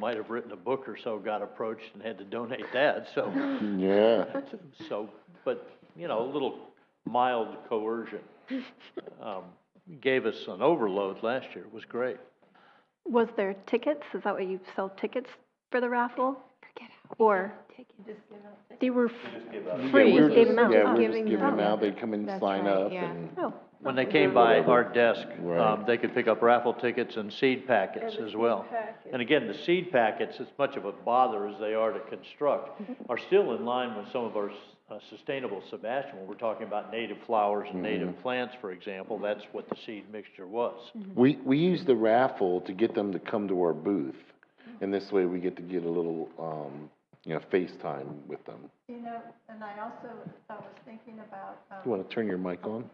might have written a book or so got approached and had to donate that. So Yeah. So, but a little mild coercion gave us an overload last year. It was great. Was there tickets? Is that what you sell tickets for the raffle? Or They were Yeah, free. we were gave just, them out. yeah, Oh. we were just giving them Oh. out. They'd come in and That's sign right, up. yeah. And Oh, When they came by Whatever. our desk, Right. they could pick up raffle tickets and seed packets as well. And again, the seed packets, as much of a bother as they are to construct, are still in line with some of our sustainable Sebastian. When we're talking about native flowers and native plants, for example, that's what the seed mixture was. we used the raffle to get them to come to our booth. And this way we get to get a little, FaceTime with them. And I was thinking about, You want to turn your mic on?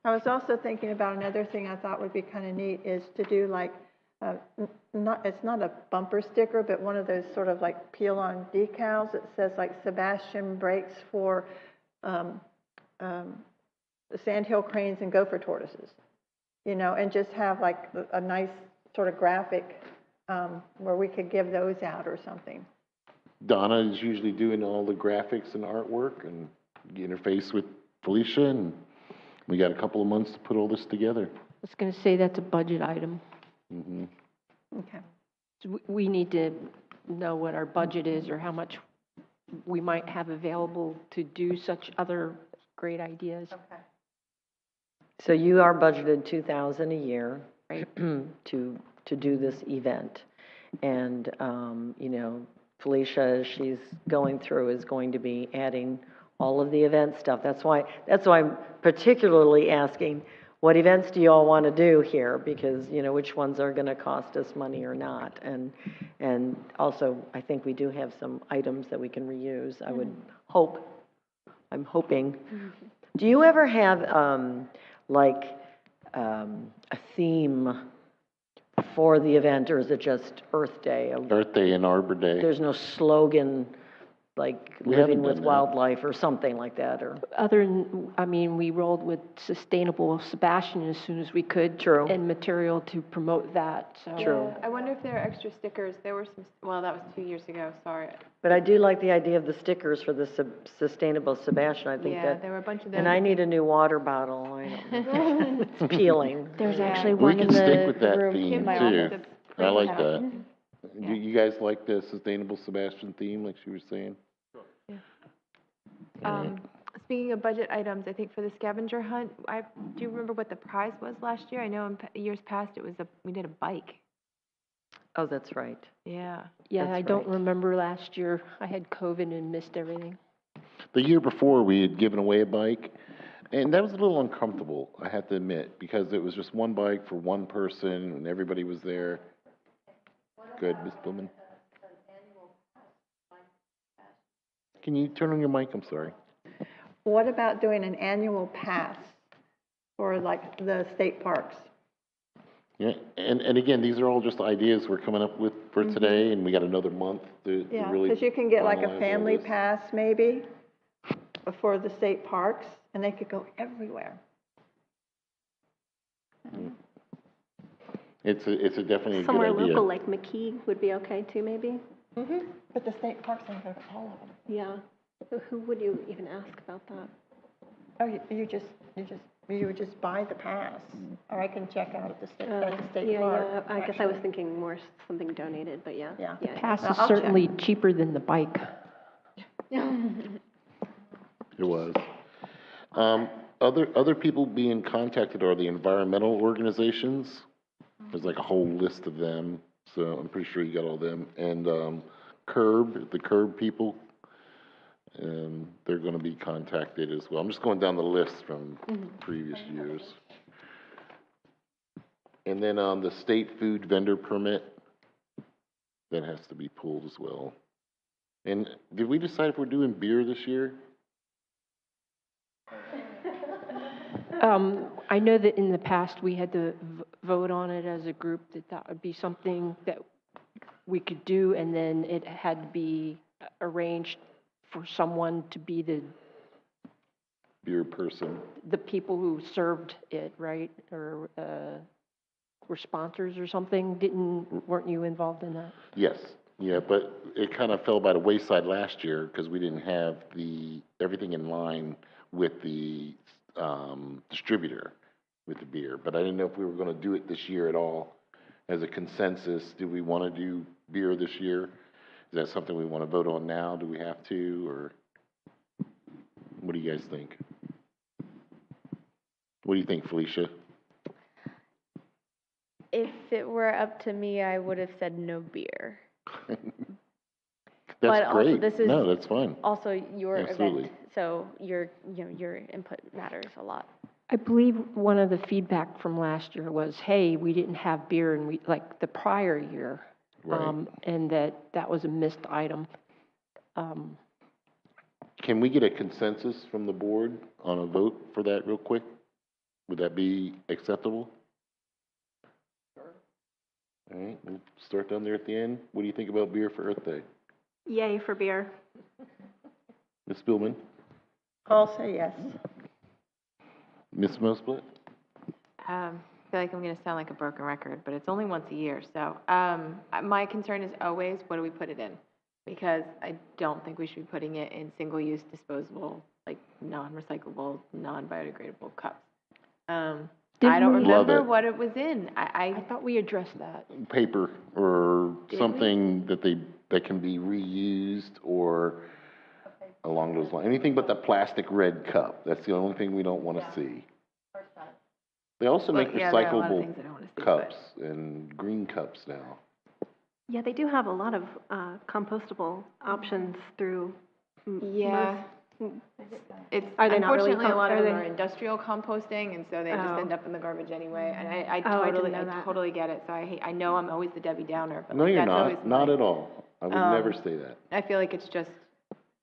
I was also thinking about another thing I thought would be kind of neat is to do like, it's not a bumper sticker, but one of those sort of like peel-on decals that says like Sebastian breaks for the sandhill cranes and gopher tortoises, and just have like a nice sort of graphic where we could give those out or something. Donna is usually doing all the graphics and artwork and interface with Felicia, and we got a couple of months to put all this together. I was going to say that's a budget item. Mm-hmm. Okay. So we need to know what our budget is or how much we might have available to do such other great ideas. Okay. So you are budgeted $2,000 a year Right. to do this event. And, Felicia, as she's going through, is going to be adding all of the event stuff. That's why I'm particularly asking, what events do you all want to do here? Because, which ones are going to cost us money or not? And also, I think we do have some items that we can reuse. I'm hoping. Do you ever have, a theme for the event, or is it just Earth Day? Earth Day and Arbor Day. There's no slogan like We living haven't with done that. wildlife or something like that, or? Other than, we rolled with sustainable Sebastian as soon as we could. True. And material to promote that, so. True. I wonder if there are extra stickers. There were some, well, that was 2 years ago, sorry. But I do like the idea of the stickers for the sustainable Sebastian. I think Yeah, that, there were a bunch of them. and I need a new water bottle. I don't know. It's peeling. There's actually We one can in stick with the that room theme in my too. office. I like Yeah. that. Yeah. You guys like the sustainable Sebastian theme, like she was saying? Speaking of budget items, I think for the scavenger hunt, do you remember what the prize was last year? I know in years past we did a bike. Oh, that's right. Yeah. Yeah, That's I don't right. remember last year. I had COVID and missed everything. The year before, we had given away a bike, and that was a little uncomfortable, I have to admit, because it was just one bike for one person, and everybody was there. Good, Ms. Bowman? Can you turn on your mic? I'm sorry. What about doing an annual pass for like the state parks? Yeah, and again, these are all just ideas we're coming up with for today, and we got another month to Yeah, really because you can get like finalize a all family this. pass maybe for the state parks, and they could go everywhere. It's a definitely a good Somewhere idea. local, like McKee would be okay too, maybe? But the state parks, they go to all of them. Yeah. Who would you even ask about that? Oh, you would just buy the pass, or I can check out at the state Yeah, park. yeah, I guess I was thinking more something donated, but yeah. Yeah. Yeah. Pass is I'll check. certainly cheaper than the bike. It was. Other people being contacted are the environmental organizations. There's like a whole list of them, so I'm pretty sure you got all them. And the Curb people, they're going to be contacted as well. I'm just going down the list from previous years. And then the state food vendor permit, that has to be pulled as well. And did we decide if we're doing beer this year? I know that in the past, we had to vote on it as a group, that would be something that we could do, and then it had to be arranged for someone to be Beer person. the people who served it, right? Or were sponsors or something. Weren't you involved in that? Yes, yeah, but it kind of fell by the wayside last year because we didn't have everything in line with the distributor with the beer. But I didn't know if we were going to do it this year at all. As a consensus, do we want to do beer this year? Is that something we want to vote on now? Do we have to, or what do you guys think? What do you think, Felicia? If it were up to me, I would have said no beer. That's But also, great. this is No, that's fine. Also your Absolutely. event, so your input matters a lot. I believe one of the feedback from last year was, hey, we didn't have beer and like the prior year. Right. And that was a missed item. Can we get a consensus from the board on a vote for that real quick? Would that be acceptable? Sure. All right, we'll start down there at the end. What do you think about beer for Earth Day? Yay for beer. Ms. Spillman? I'll say yes. Ms. Mosplit? I feel like I'm going to sound like a broken record, but it's only once a year. So my concern is always, what do we put it in? Because I don't think we should be putting it in single-use, disposable, like non-recyclable, non-biodegradable cups. I don't remember what it was in. I thought we addressed that. Paper or Did something that can be reused or along those lines. Anything but the plastic red cup. That's the only thing we don't want to see. They also make Well, yeah, there are a lot of recyclable things I don't wanna see, cups and green cups now. Yeah, they do have a lot of compostable options through. Yeah. It's Are they not really unfortunately a lot of are them they- are industrial composting, and so they just Oh. end up in the garbage anyway. And I Oh, I didn't totally, know that. totally get it. So I know I'm always the Debbie Downer, but No, like, you're that's always not my- at all. I would never say that. I feel like it's just,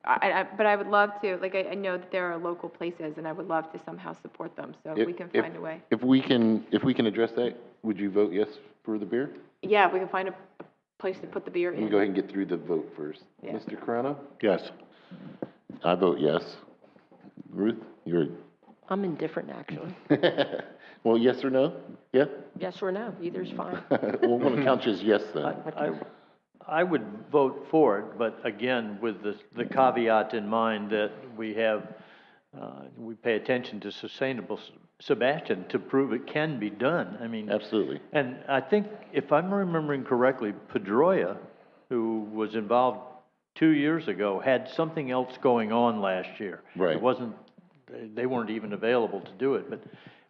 but I would love to, like, I know that there are local places, and I would love to somehow support them, so if we can find a way. If we can address that, would you vote yes for the beer? Yeah, if we can find a place to put the beer Let me in. go ahead and get through the vote first. Yeah. Mr. Carano? Yes. I vote yes. Ruth, you're, I'm indifferent, actually. well, yes or no? Yeah? Yes or no, either's fine. Well, I'm gonna count you as yes then. I would vote for it, but again, with the caveat in mind that we pay attention to sustainable Sebastian to prove it can be done. I mean. Absolutely. And I think, if I'm remembering correctly, Pedroia, who was involved 2 years ago, had something else going on last year. Right. It wasn't, they weren't even available to do it, but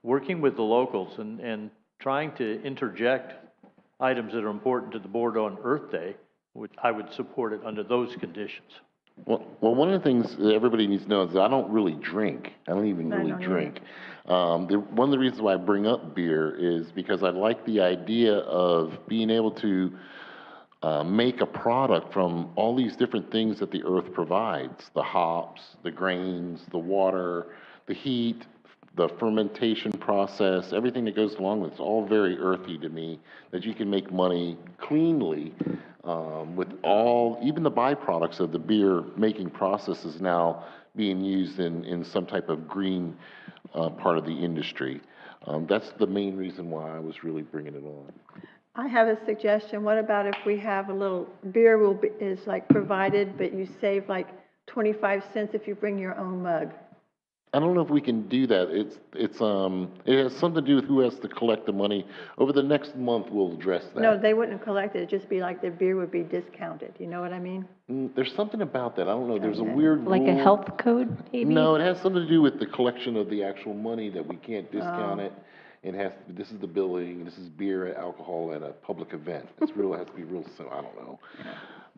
working with the locals and trying to interject items that are important to the board on Earth Day, I would support it under those conditions. Well, one of the things that everybody needs to know is I don't really drink. I don't even really drink. One of the reasons why I bring up beer is because I like the idea of being able to make a product from all these different things that the earth provides, the hops, the grains, the water, the heat, the fermentation process, everything that goes along with it. It's all very earthy to me, that you can make money cleanly with all, even the byproducts of the beer making process is now being used in some type of green part of the industry. That's the main reason why I was really bringing it on. I have a suggestion. What about if we have a little, beer is like provided, but you save like 25 cents if you bring your own mug? I don't know if we can do that. It has something to do with who has to collect the money. Over the next month, we'll address that. No, they wouldn't collect it. It'd just be like the beer would be discounted. You know what I mean? There's something about that. I don't know. There's a weird Like a rule. health code, maybe? No, it has something to do with the collection of the actual money that we can't discount it. It has to, this is the billing, this is beer and alcohol at a public event. It has to be real simple. I don't know.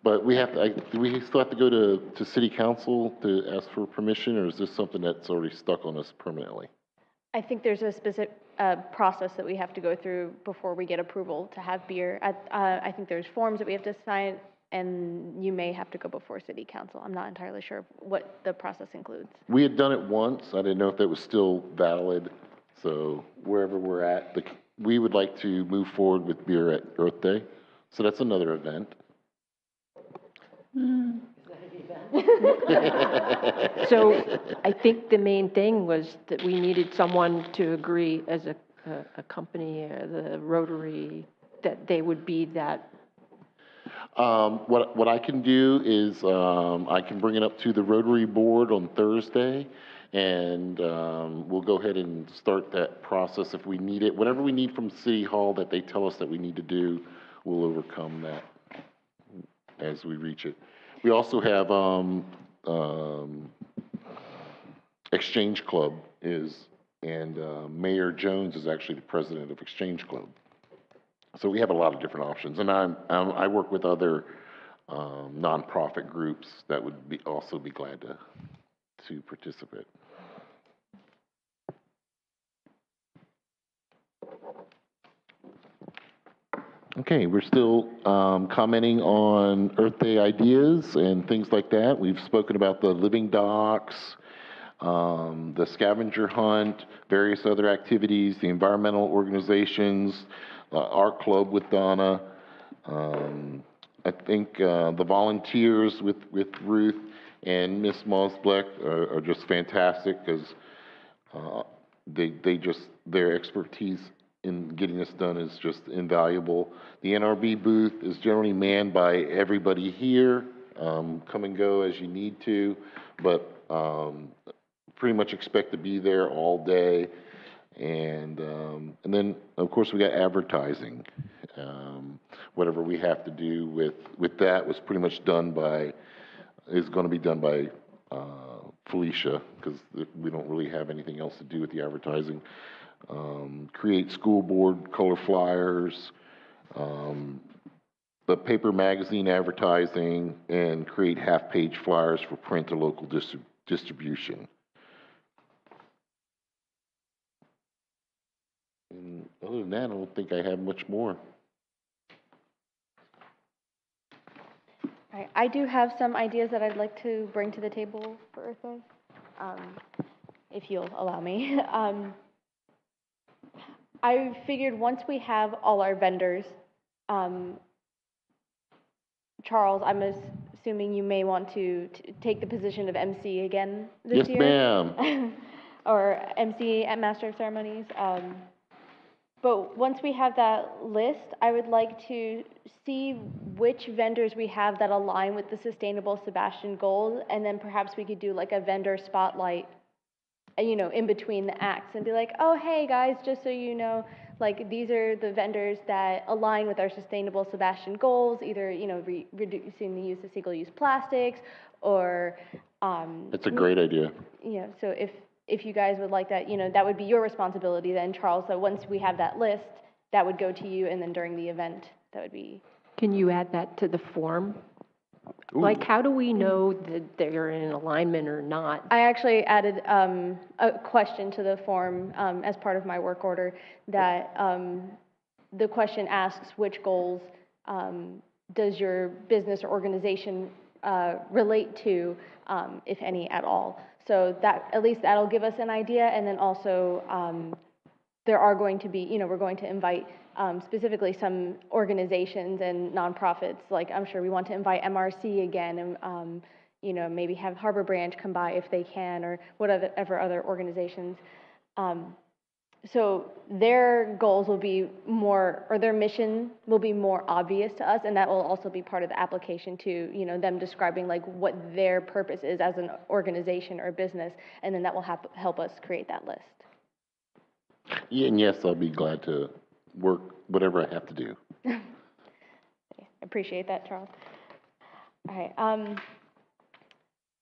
But we have to, do we still have to go to city council to ask for permission, or is this something that's already stuck on us permanently? I think there's a specific process that we have to go through before we get approval to have beer. I think there's forms that we have to sign, and you may have to go before city council. I'm not entirely sure what the process includes. We had done it once. I didn't know if that was still valid. So wherever we're at, we would like to move forward with beer at Earth Day. So that's another event. So I think the main thing was that we needed someone to agree as a company, the Rotary, that they would be that. What I can do is I can bring it up to the Rotary Board on Thursday, and we'll go ahead and start that process if we need it. Whatever we need from City Hall that they tell us that we need to do, we'll overcome that as we reach it. We also have Exchange Club and Mayor Jones is actually the president of Exchange Club. So we have a lot of different options, and I work with other nonprofit groups that would also be glad to participate. Okay, we're still commenting on Earth Day ideas and things like that. We've spoken about the living docks, the scavenger hunt, various other activities, the environmental organizations, art club with Donna. I think the volunteers with Ruth and Miss Mosblick are just fantastic because their expertise in getting this done is just invaluable. The NRB booth is generally manned by everybody here. Come and go as you need to, but pretty much expect to be there all day. And then, of course, we got advertising. Whatever we have to do with that was pretty much is going to be done by Felicia, because we don't really have anything else to do with the advertising. Create school board color flyers, the paper magazine advertising, and create half-page flyers for print to local distribution. And other than that, I don't think I have much more. I do have some ideas that I'd like to bring to the table for Earth Day, if you'll allow me. I figured once we have all our vendors, Charles, I'm assuming you may want to take the position of MC again this year. Yes, ma'am. Or MC at Master of Ceremonies. But once we have that list, I would like to see which vendors we have that align with the Sustainable Sebastian goals, and then perhaps we could do like a vendor spotlight, in between the acts, and be like, oh, hey guys, just so you know, like these are the vendors that align with our Sustainable Sebastian goals, either, reducing the use of single-use plastics, or That's a great idea. So if you guys would like that, that would be your responsibility then, Charles. So once we have that list, that would go to you, and then during the event, that would be. Can you add that to the form? Like, how do we know that they're in alignment or not? I actually added a question to the form as part of my work order that the question asks which goals does your business or organization relate to, if any at all. So that, at least that'll give us an idea, and then also there are going to be, we're going to invite specifically some organizations and nonprofits, like I'm sure we want to invite MRC again, and maybe have Harbor Branch come by if they can, or whatever other organizations. So their goals will be more, or their mission will be more obvious to us, and that will also be part of the application too, them describing like what their purpose is as an organization or business, and then that will help us create that list. Yeah, and yes, I'll be glad to work whatever I have to do. I appreciate that, Charles. All right.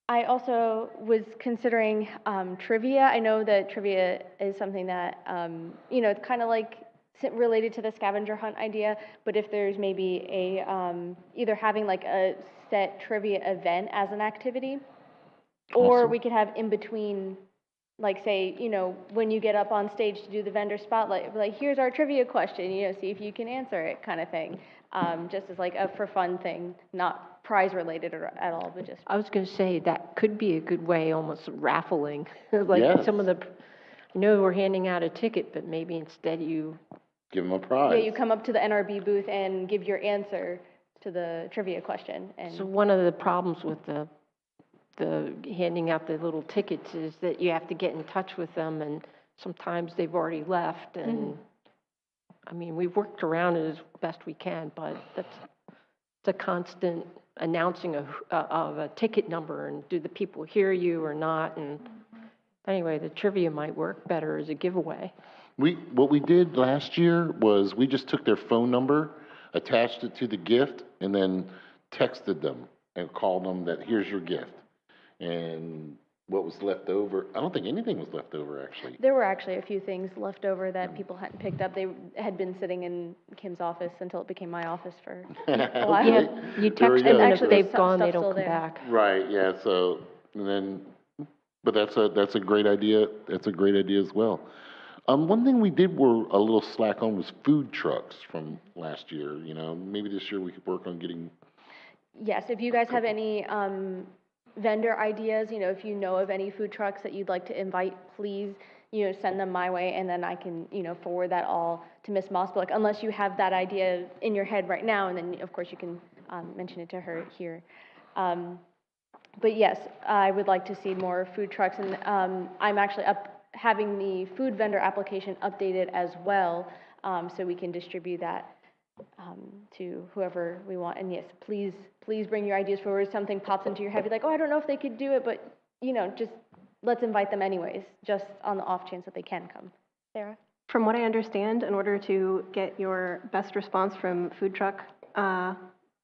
I also was considering trivia. I know that trivia is something that, it's kind of like related to the scavenger hunt idea, but if there's maybe either having like a set trivia event as an activity, or Awesome. we could have in between, like say, when you get up on stage to do the vendor spotlight, like here's our trivia question, see if you can answer it kind of thing, just as like a for fun thing, not prize related or at all, but just. I was going to say that could be a good way, almost raffling. Like Yes. some of the, I know we're handing out a ticket, but maybe instead you. Give them a prize. Yeah, you come up to the NRB booth and give your answer to the trivia question. And So one of the problems with the handing out the little tickets is that you have to get in touch with them, and sometimes they've already left. And I mean, we've worked around it as best we can, but it's a constant announcing of a ticket number, and do the people hear you or not? And anyway, the trivia might work better as a giveaway. What we did last year was we just took their phone number, attached it to the gift, and then texted them and called them that here's your gift. And what was left over, I don't think anything was left over, actually. there were actually a few things left over that people hadn't picked up. They had been sitting in Kim's office until it became my office for a while. Okay. You There we text them, go. and Actually, if there's they've some gone, stuff they don't still come there. back. Right, yeah, so, and then, but that's a great idea. That's a great idea as well. One thing we did were a little slack on was food trucks from last year, maybe this year we could work on getting. Yes, if you guys have any vendor ideas, if you know of any food trucks that you'd like to invite, please, send them my way, and then I can, forward that all to Ms. Moss. But like, unless you have that idea in your head right now, and then of course you can mention it to her here. But yes, I would like to see more food trucks, and I'm actually having the food vendor application updated as well, so we can distribute that to whoever we want. And yes, please bring your ideas forward. Something pops into your head, be like, oh, I don't know if they could do it, but just let's invite them anyways, just on the off chance that they can come. Sarah? From what I understand, in order to get your best response from food truck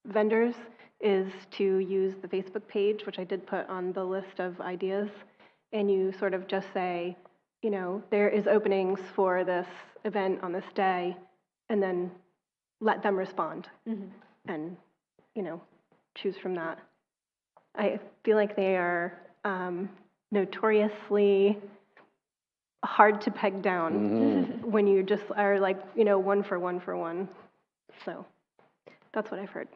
vendors is to use the Facebook page, which I did put on the list of ideas, and you sort of just say, there is openings for this event on this day, and then let them respond and, choose from that. I feel like they are notoriously hard to peg down when you just are like, one for one. So that's what I've heard.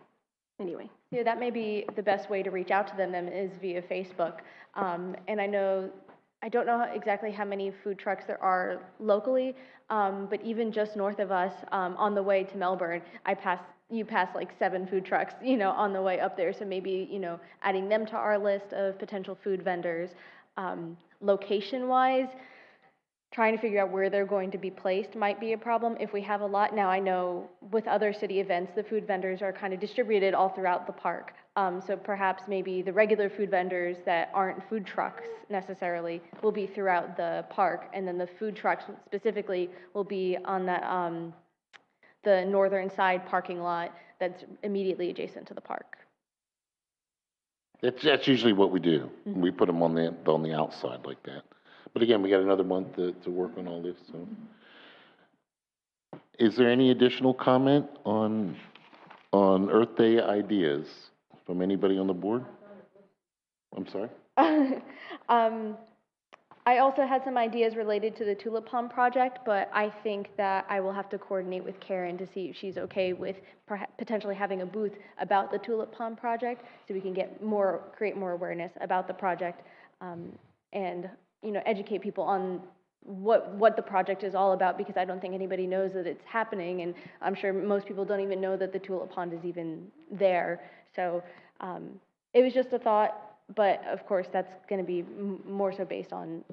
Anyway. Yeah, that may be the best way to reach out to them is via Facebook. And I don't know exactly how many food trucks there are locally, but even just north of us, on the way to Melbourne, you pass like 7 food trucks, on the way up there. So maybe, adding them to our list of potential food vendors. Location-wise, trying to figure out where they're going to be placed might be a problem if we have a lot. Now, I know with other city events, the food vendors are kind of distributed all throughout the park. So perhaps maybe the regular food vendors that aren't food trucks necessarily will be throughout the park, and then the food trucks specifically will be on that the northern side parking lot that's immediately adjacent to the park. That's usually what we do. We put them on the outside like that. But again, we got another month to work on all this. So, is there any additional comment on Earth Day ideas from anybody on the board? I'm sorry? I also had some ideas related to the Tulip Pond project, but I think that I will have to coordinate with Karen to see if she's okay with potentially having a booth about the Tulip Pond project, so we can create more awareness about the project, and, you know, educate people on what the project is all about, because I don't think anybody knows that it's happening, and I'm sure most people don't even know that the Tulip Pond is even there. So it was just a thought, but of course that's going to be more so based on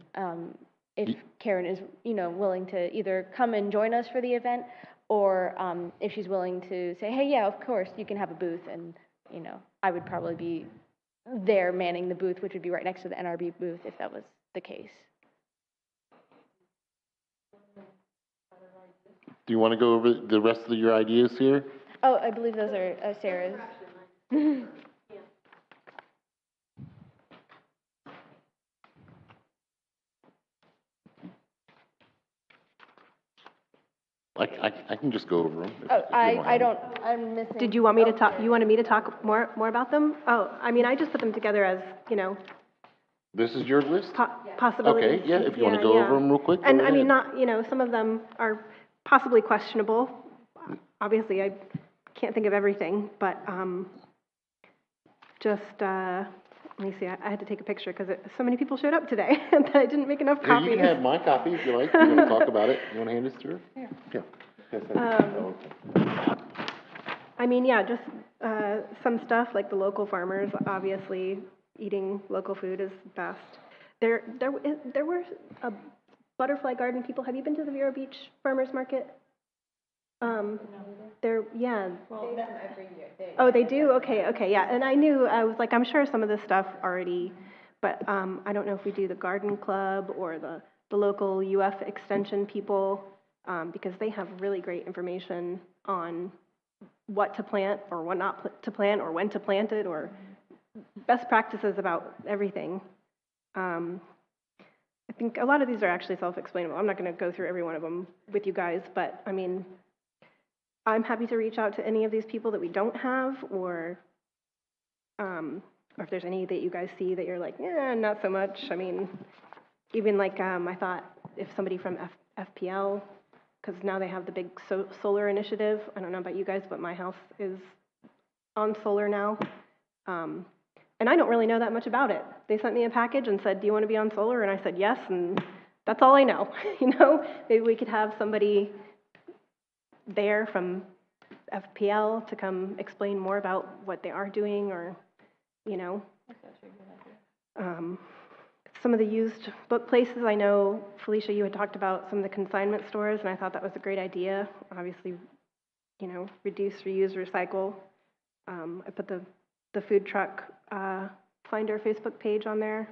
if Karen is, you know, willing to either come and join us for the event, or if she's willing to say, hey, yeah, of course you can have a booth, and, you know, I would probably be there manning the booth, which would be right next to the NRB booth if that was the case. Do you want to go over the rest of your ideas here? Oh, I believe those are Sarah's. I can just go over them. Oh, I'm missing. Did you want me to talk, you wanted me to talk more about them? Oh, I mean, I just put them together as, you know, This is your list? possibilities. Okay, yeah, if you want to go over them real quick, go And I mean, ahead. not, you know, some of them are possibly questionable. Obviously, I can't think of everything, but let me see, I had to take a picture because so many people showed up today that I didn't make enough Here, copies. you can have my copy if you like. You want to talk about it? You want to hand this to her? Yeah. I mean, yeah, just some stuff like the local farmers, obviously, eating local food is best. There were butterfly garden people. Have you been to the Vero Beach Farmers Market? Yeah. Well, every year. Oh, they do? Okay, yeah. And I was like, I'm sure some of this stuff already, but I don't know if we do the garden club or the local UF extension people, because they have really great information on what to plant or what not to plant, or when to plant it, or best practices about everything. I think a lot of these are actually self-explainable. I'm not going to go through every one of them with you guys, but I mean, I'm happy to reach out to any of these people that we don't have, or if there's any that you guys see that you're like, yeah, not so much. I mean, even like I thought if somebody from FPL, because now they have the big solar initiative. I don't know about you guys, but my house is on solar now. And I don't really know that much about it. They sent me a package and said, do you want to be on solar? And I said, yes, and that's all I know. You know, maybe we could have somebody there from FPL to come explain more about what they are doing, or, you know. Some of the used book places, I know, Felicia, you had talked about some of the consignment stores, and I thought that was a great idea. Obviously, you know, reduce, reuse, recycle. I put the food truck Finder Facebook page on there.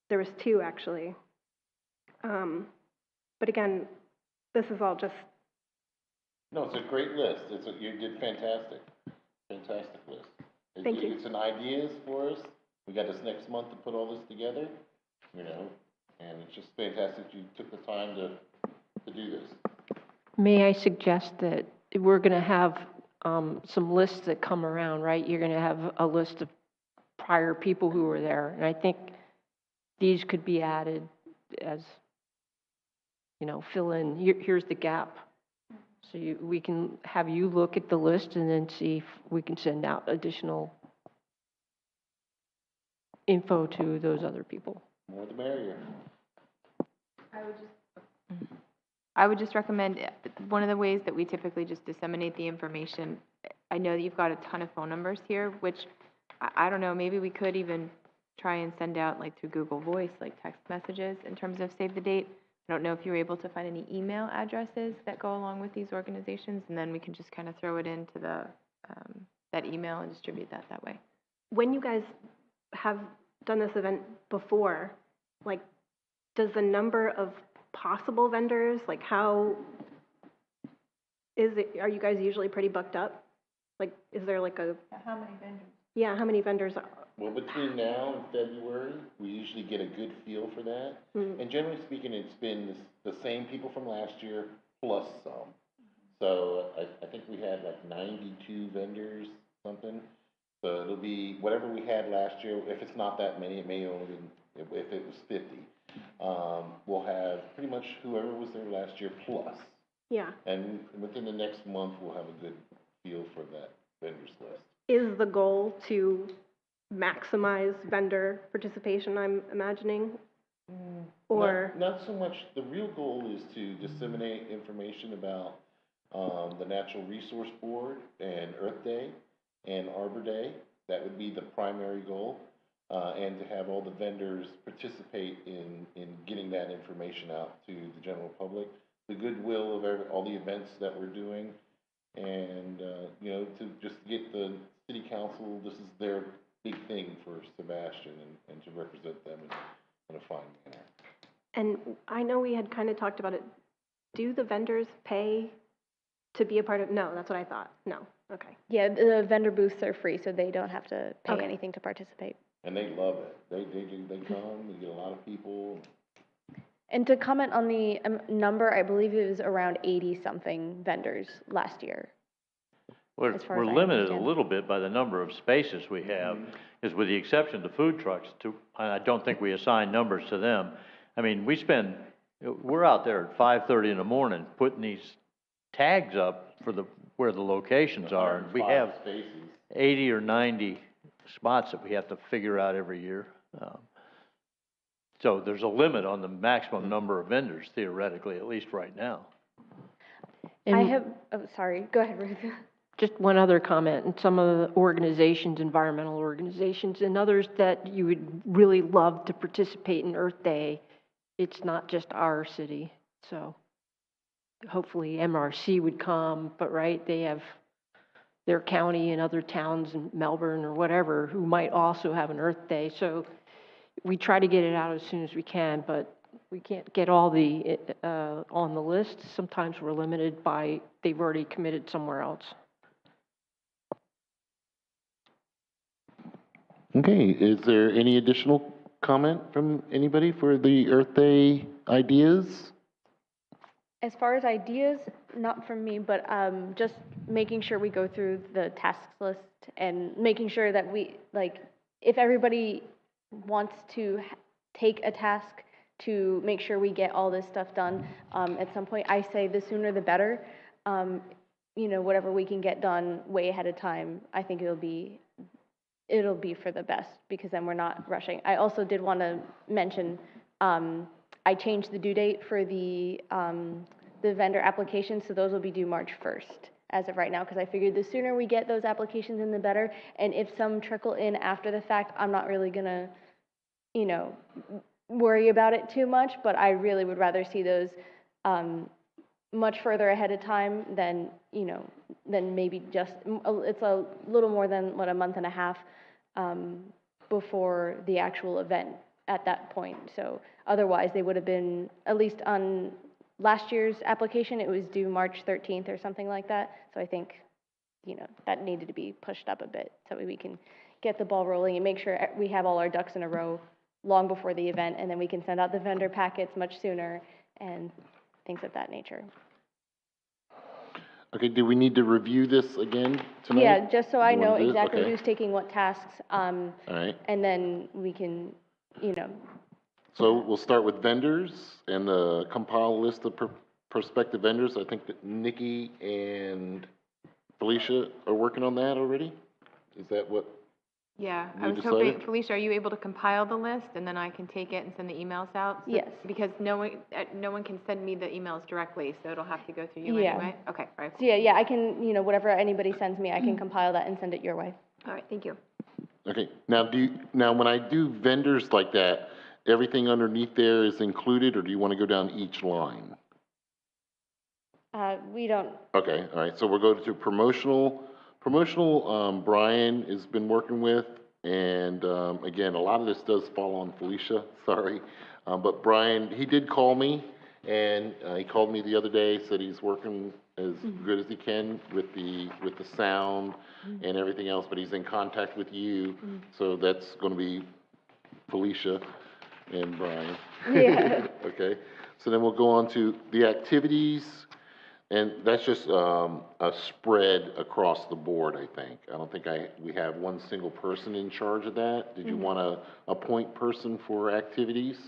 There was 2, actually. But again, this is all just... No, it's a great list. You did fantastic. Fantastic list. Thank you. It's an ideas for us. We got this next month to put all this together, you know, and it's just fantastic you took the time to do this. May I suggest that we're going to have some lists that come around, right? You're going to have a list of prior people who were there, and I think these could be added as, you know, fill in, here's the gap. So we can have you look at the list and then see if we can send out additional info to those other people. More the merrier. I would just recommend, one of the ways that we typically just disseminate the information, I know that you've got a ton of phone numbers here, which, I don't know, maybe we could even try and send out, like, through Google Voice, like text messages in terms of save the date. I don't know if you were able to find any email addresses that go along with these organizations, and then we can just kind of throw it into the that email and distribute that way. When you guys have done this event before, like, does the number of possible vendors, like, how is it, are you guys usually pretty booked up? Like, is there like a... How many vendors? Yeah, how many vendors are... Well, between now and February, we usually get a good feel for that. Mm-hmm. And generally speaking, it's been the same people from last year plus some. So I think we had like 92 vendors, something. So it'll be whatever we had last year. If it's not that many, it may only be, if it was 50. We'll have pretty much whoever was there last year plus. Yeah. And within the next month, we'll have a good feel for that vendors list. Is the goal to maximize vendor participation, I'm imagining? Or? Not so much. The real goal is to disseminate information about the Natural Resource Board and Earth Day and Arbor Day. That would be the primary goal. And to have all the vendors participate in getting that information out to the general public. The goodwill of all the events that we're doing. And, you know, to just get the city council, this is their big thing for Sebastian and to represent them in a fine manner. And I know we had kind of talked about it. Do the vendors pay to be a part of? No, that's what I thought. No. Okay. Yeah, the vendor booths are free, so they don't have to pay Okay. anything to participate. And they love it. They come, they get a lot of people. And to comment on the number, I believe it was around 80-something vendors last year. We're as far as I limited a understand. little bit by the number of spaces we have, because with the exception of the food trucks, I don't think we assign numbers to them. I mean, we're out there at 5:30 in the morning putting these tags up for where the locations are, and we have spaces. 80 or 90 spots that we have to figure out every year. So there's a limit on the maximum number of vendors theoretically, at least right now. Sorry, go ahead, Ruth. Just one other comment, and some of the organizations, environmental organizations, and others that you would really love to participate in Earth Day, it's not just our city. So hopefully MRC would come, but right, they have their county and other towns in Melbourne or whatever who might also have an Earth Day. So we try to get it out as soon as we can, but we can't get all the on the list. Sometimes we're limited by they've already committed somewhere else. Okay, is there any additional comment from anybody for the Earth Day ideas? As far as ideas, not from me, but just making sure we go through the tasks list and making sure that we, like, if everybody wants to take a task to make sure we get all this stuff done at some point, I say the sooner the better. You know, whatever we can get done way ahead of time, I think it'll be for the best, because then we're not rushing. I also did want to mention, I changed the due date for the vendor applications, so those will be due March 1st as of right now, because I figured the sooner we get those applications in, the better. And if some trickle in after the fact, I'm not really gonna, you know, worry about it too much, but I really would rather see those much further ahead of time than, you know, than maybe just, it's a little more than, a month and a half before the actual event at that point. So otherwise, they would have been, at least on last year's application, it was due March 13th or something like that. So I think, you know, that needed to be pushed up a bit so we can get the ball rolling and make sure we have all our ducks in a row long before the event, and then we can send out the vendor packets much sooner and things of that nature. Okay, do we need to review this again tonight? Yeah, just so I know do it? exactly Okay. who's taking what tasks, All right. and then we can, you know. So we'll start with vendors and compile a list of prospective vendors. I think that Nikki and Felicia are working on that already? Is that what? Yeah, You I was decided? hoping, Felicia, are you able to compile the list and then I can take it and send the emails out? Yes. Because no one can send me the emails directly, so it'll have to go through you Yeah. anyway? Okay, all right. So yeah, I can, you know, whatever anybody sends me, I can compile that and send it your way. All right, thank you. Okay, now when I do vendors like that, everything underneath there is included, or do you want to go down each line? We don't, Okay, all right, so we'll go to promotional, Brian has been working with, and, again, a lot of this does fall on Felicia, sorry. But Brian, he did call me, and, he called me the other day, said he's working as good as he can with the sound and everything else, but he's in contact with you, so that's gonna be Felicia and Brian. Yeah. Okay, so then we'll go on to the activities. And that's just a spread across the board, I think. I don't think we have one single person in charge of that. Did you want to appoint person for activities?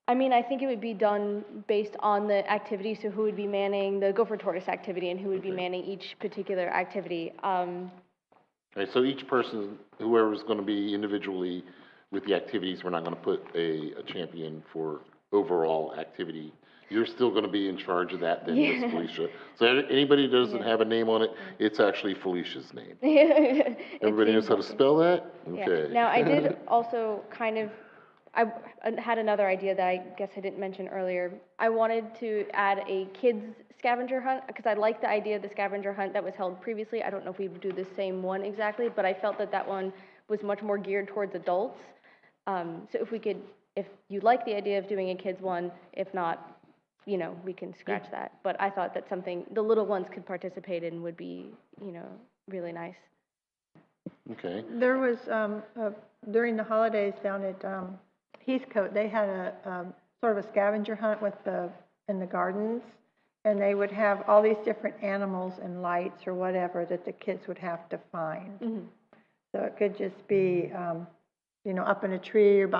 I mean, I think it would be done based on the activity, so who would be manning the Gopher Tortoise activity and who would be manning each particular activity. Okay, so each person, whoever's going to be individually with the activities, we're not going to put a champion for overall activity. You're still going to be in charge of that then, Miss Felicia. So anybody that doesn't have a name on it, it's actually Felicia's name. Everybody knows how to spell that? Okay. Yeah. Now, I did also I had another idea that I guess I didn't mention earlier. I wanted to add a kids scavenger hunt, because I like the idea of the scavenger hunt that was held previously. I don't know if we would do the same one exactly, but I felt that that one was much more geared towards adults. So if you like the idea of doing a kids one, if not, we can scratch that. But I thought that something the little ones could participate in would be, really nice. Okay. There was, during the holidays down at Heathcote, they had a sort of a scavenger hunt in the gardens, and they would have all these different animals and lights or whatever that the kids would have to find. Mm-hmm. So it could just be, up in a tree or,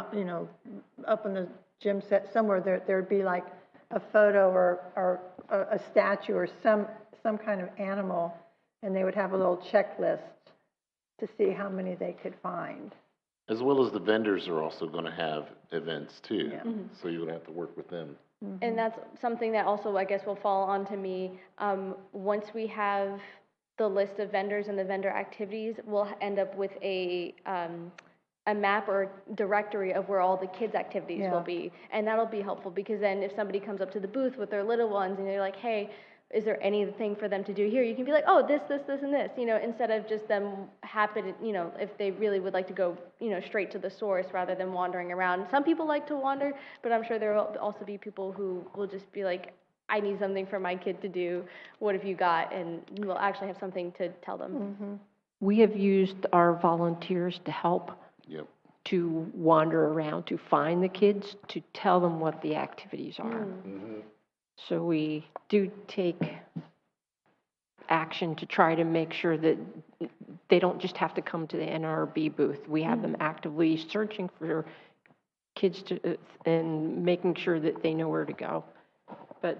up in the gym set somewhere. There'd be like a photo or a statue or some kind of animal, and they would have a little checklist to see how many they could find. As well as the vendors are also going to have events too, so you would have to work with them. Mm-hmm. And that's something that also, I guess, will fall onto me. Once we have the list of vendors and the vendor activities, we'll end up with a map or directory of where all the kids' activities will be. And that'll be helpful, because then if somebody comes up to the booth with their little ones and they're like, hey, is there anything for them to do here? You can be like, oh, this, and this, instead of just them if they really would like to go, straight to the source rather than wandering around. Some people like to wander, but I'm sure there will also be people who will just be like, I need something for my kid to do. What have you got? And we'll actually have something to tell them. Mm-hmm. We have used our volunteers to help to wander around, to find the kids, to tell them what the activities are. Mm-hmm. So we do take action to try to make sure that they don't just have to come to the NRB booth. We have them actively searching for kids and making sure that they know where to go. But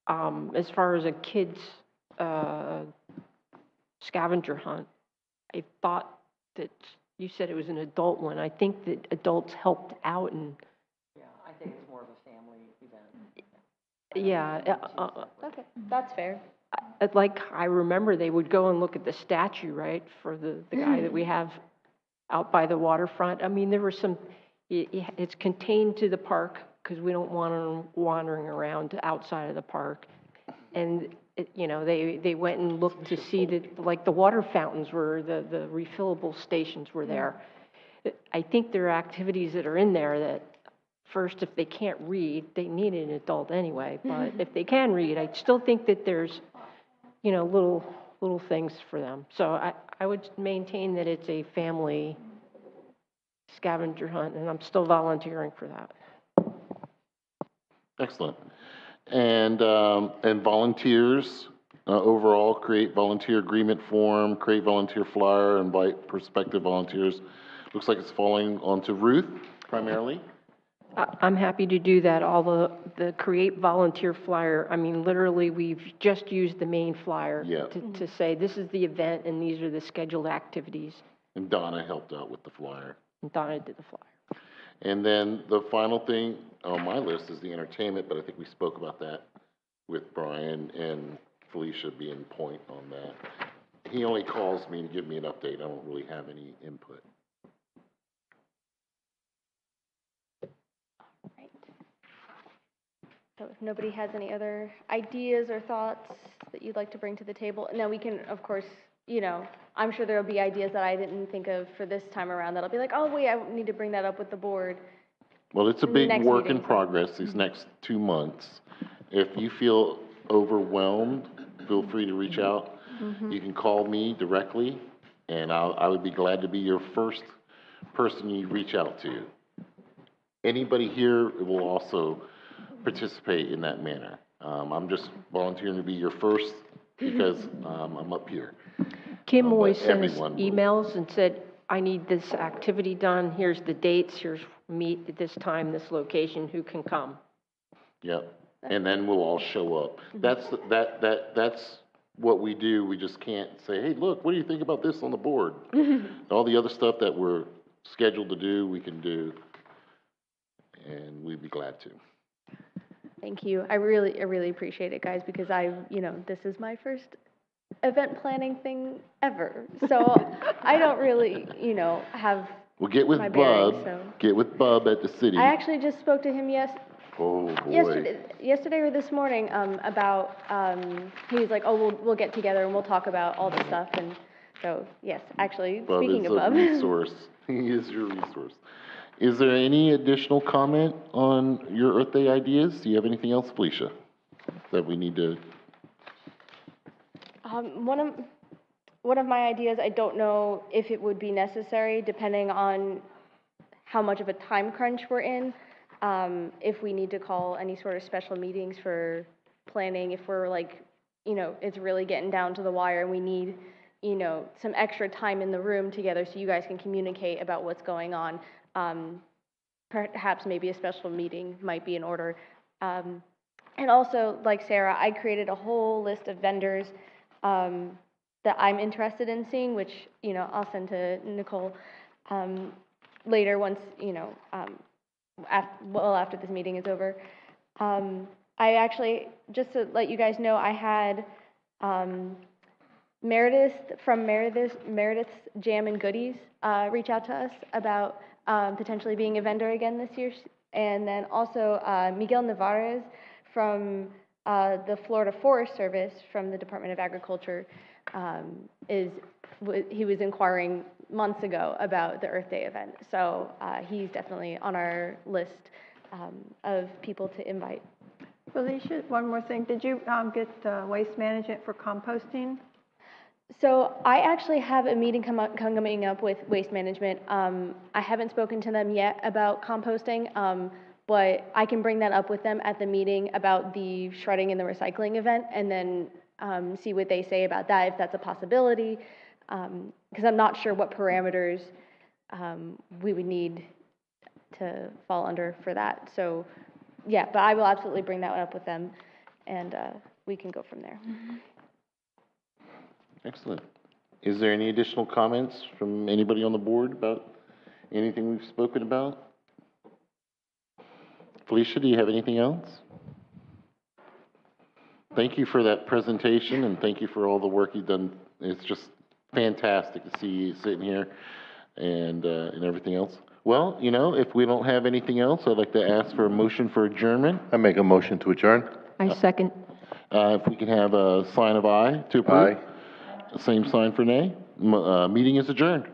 as far as a kids scavenger hunt, I thought that you said it was an adult one. I think that adults helped out and. Yeah, I think it's more of a family event. Yeah. Okay, that's fair. I remember they would go and look at the statue, right, for the guy that we have out by the waterfront. I mean, there were it's contained to the park because we don't want them wandering around outside of the park. And, they went and looked to see that, like, the water fountains were, the refillable stations were there. I think there are activities that are in there that, first, if they can't read, they need an adult anyway. But if they can read, I still think that there's, little things for them. So I would maintain that it's a family scavenger hunt, and I'm still volunteering for that. Excellent. And volunteers, overall, create volunteer agreement form, create volunteer flyer, invite prospective volunteers. Looks like it's falling onto Ruth primarily. I'm happy to do that. All the create volunteer flyer, I mean, literally, we've just used the main flyer to say this is the event and these are the scheduled activities. And Donna helped out with the flyer. And Donna did the flyer. And then the final thing on my list is the entertainment, but I think we spoke about that with Brian and Felicia being point on that. He only calls me to give me an update. I don't really have any input. Right. So if nobody has any other ideas or thoughts that you'd like to bring to the table, and then we can, of course, I'm sure there'll be ideas that I didn't think of for this time around that'll be like, oh, wait, I need to bring that up with the board. Well, it's a big work in progress these next 2 months. If you feel overwhelmed, feel free to reach out. You can call me directly, and I would be glad to be your first person you reach out to. Anybody here will also participate in that manner. I'm just volunteering to be your first because I'm up here. Kim But always sent us everyone will. emails and said, I need this activity done, here's the dates, here's meet at this time, this location, who can come? Yep, and then we'll all show up. That's what we do. We just can't say, hey, look, what do you think about this on the board? All the other stuff that we're scheduled to do, we can do, and we'd be glad to. Thank you. I really appreciate it, guys, because this is my first event planning thing ever. So I don't really, have Well, get with my bearings, Bub. so. Get with Bub at the city. I actually just spoke to him Oh, boy. yesterday or this morning, about, he was like, oh, we'll get together and we'll talk about all this stuff. And so, yes, actually, Bub speaking is of a Bub. resource. He is your resource. Is there any additional comment on your Earth Day ideas? Do you have anything else, Felicia, that we need to? One of my ideas, I don't know if it would be necessary, depending on how much of a time crunch we're in, if we need to call any sort of special meetings for planning, if we're like, it's really getting down to the wire and we need, some extra time in the room together so you guys can communicate about what's going on. Perhaps maybe a special meeting might be in order. And also, like Sarah, I created a whole list of vendors that I'm interested in seeing, which, I'll send to Nicole later once, after this meeting is over. I actually, just to let you guys know, I had Meredith from Meredith's Jam and Goodies reach out to us about potentially being a vendor again this year. And then also Miguel Navarez from the Florida Forest Service from the Department of Agriculture he was inquiring months ago about the Earth Day event. So he's definitely on our list of people to invite. Felicia, one more thing. Did you get waste management for composting? So I actually have a meeting coming up with Waste Management. I haven't spoken to them yet about composting, but I can bring that up with them at the meeting about the shredding and the recycling event, and then see what they say about that, if that's a possibility, because I'm not sure what parameters we would need to fall under for that. So yeah, but I will absolutely bring that one up with them, and we can go from there. Excellent. Is there any additional comments from anybody on the board about anything we've spoken about? Felicia, do you have anything else? Thank you for that presentation, and thank you for all the work you've done. It's just fantastic to see you sitting here and everything else. Well, if we don't have anything else, I'd like to ask for a motion for adjournment. I make a motion to adjourn. I second. If we can have a sign of aye to approve. Aye. Same sign for nay. Meeting is adjourned.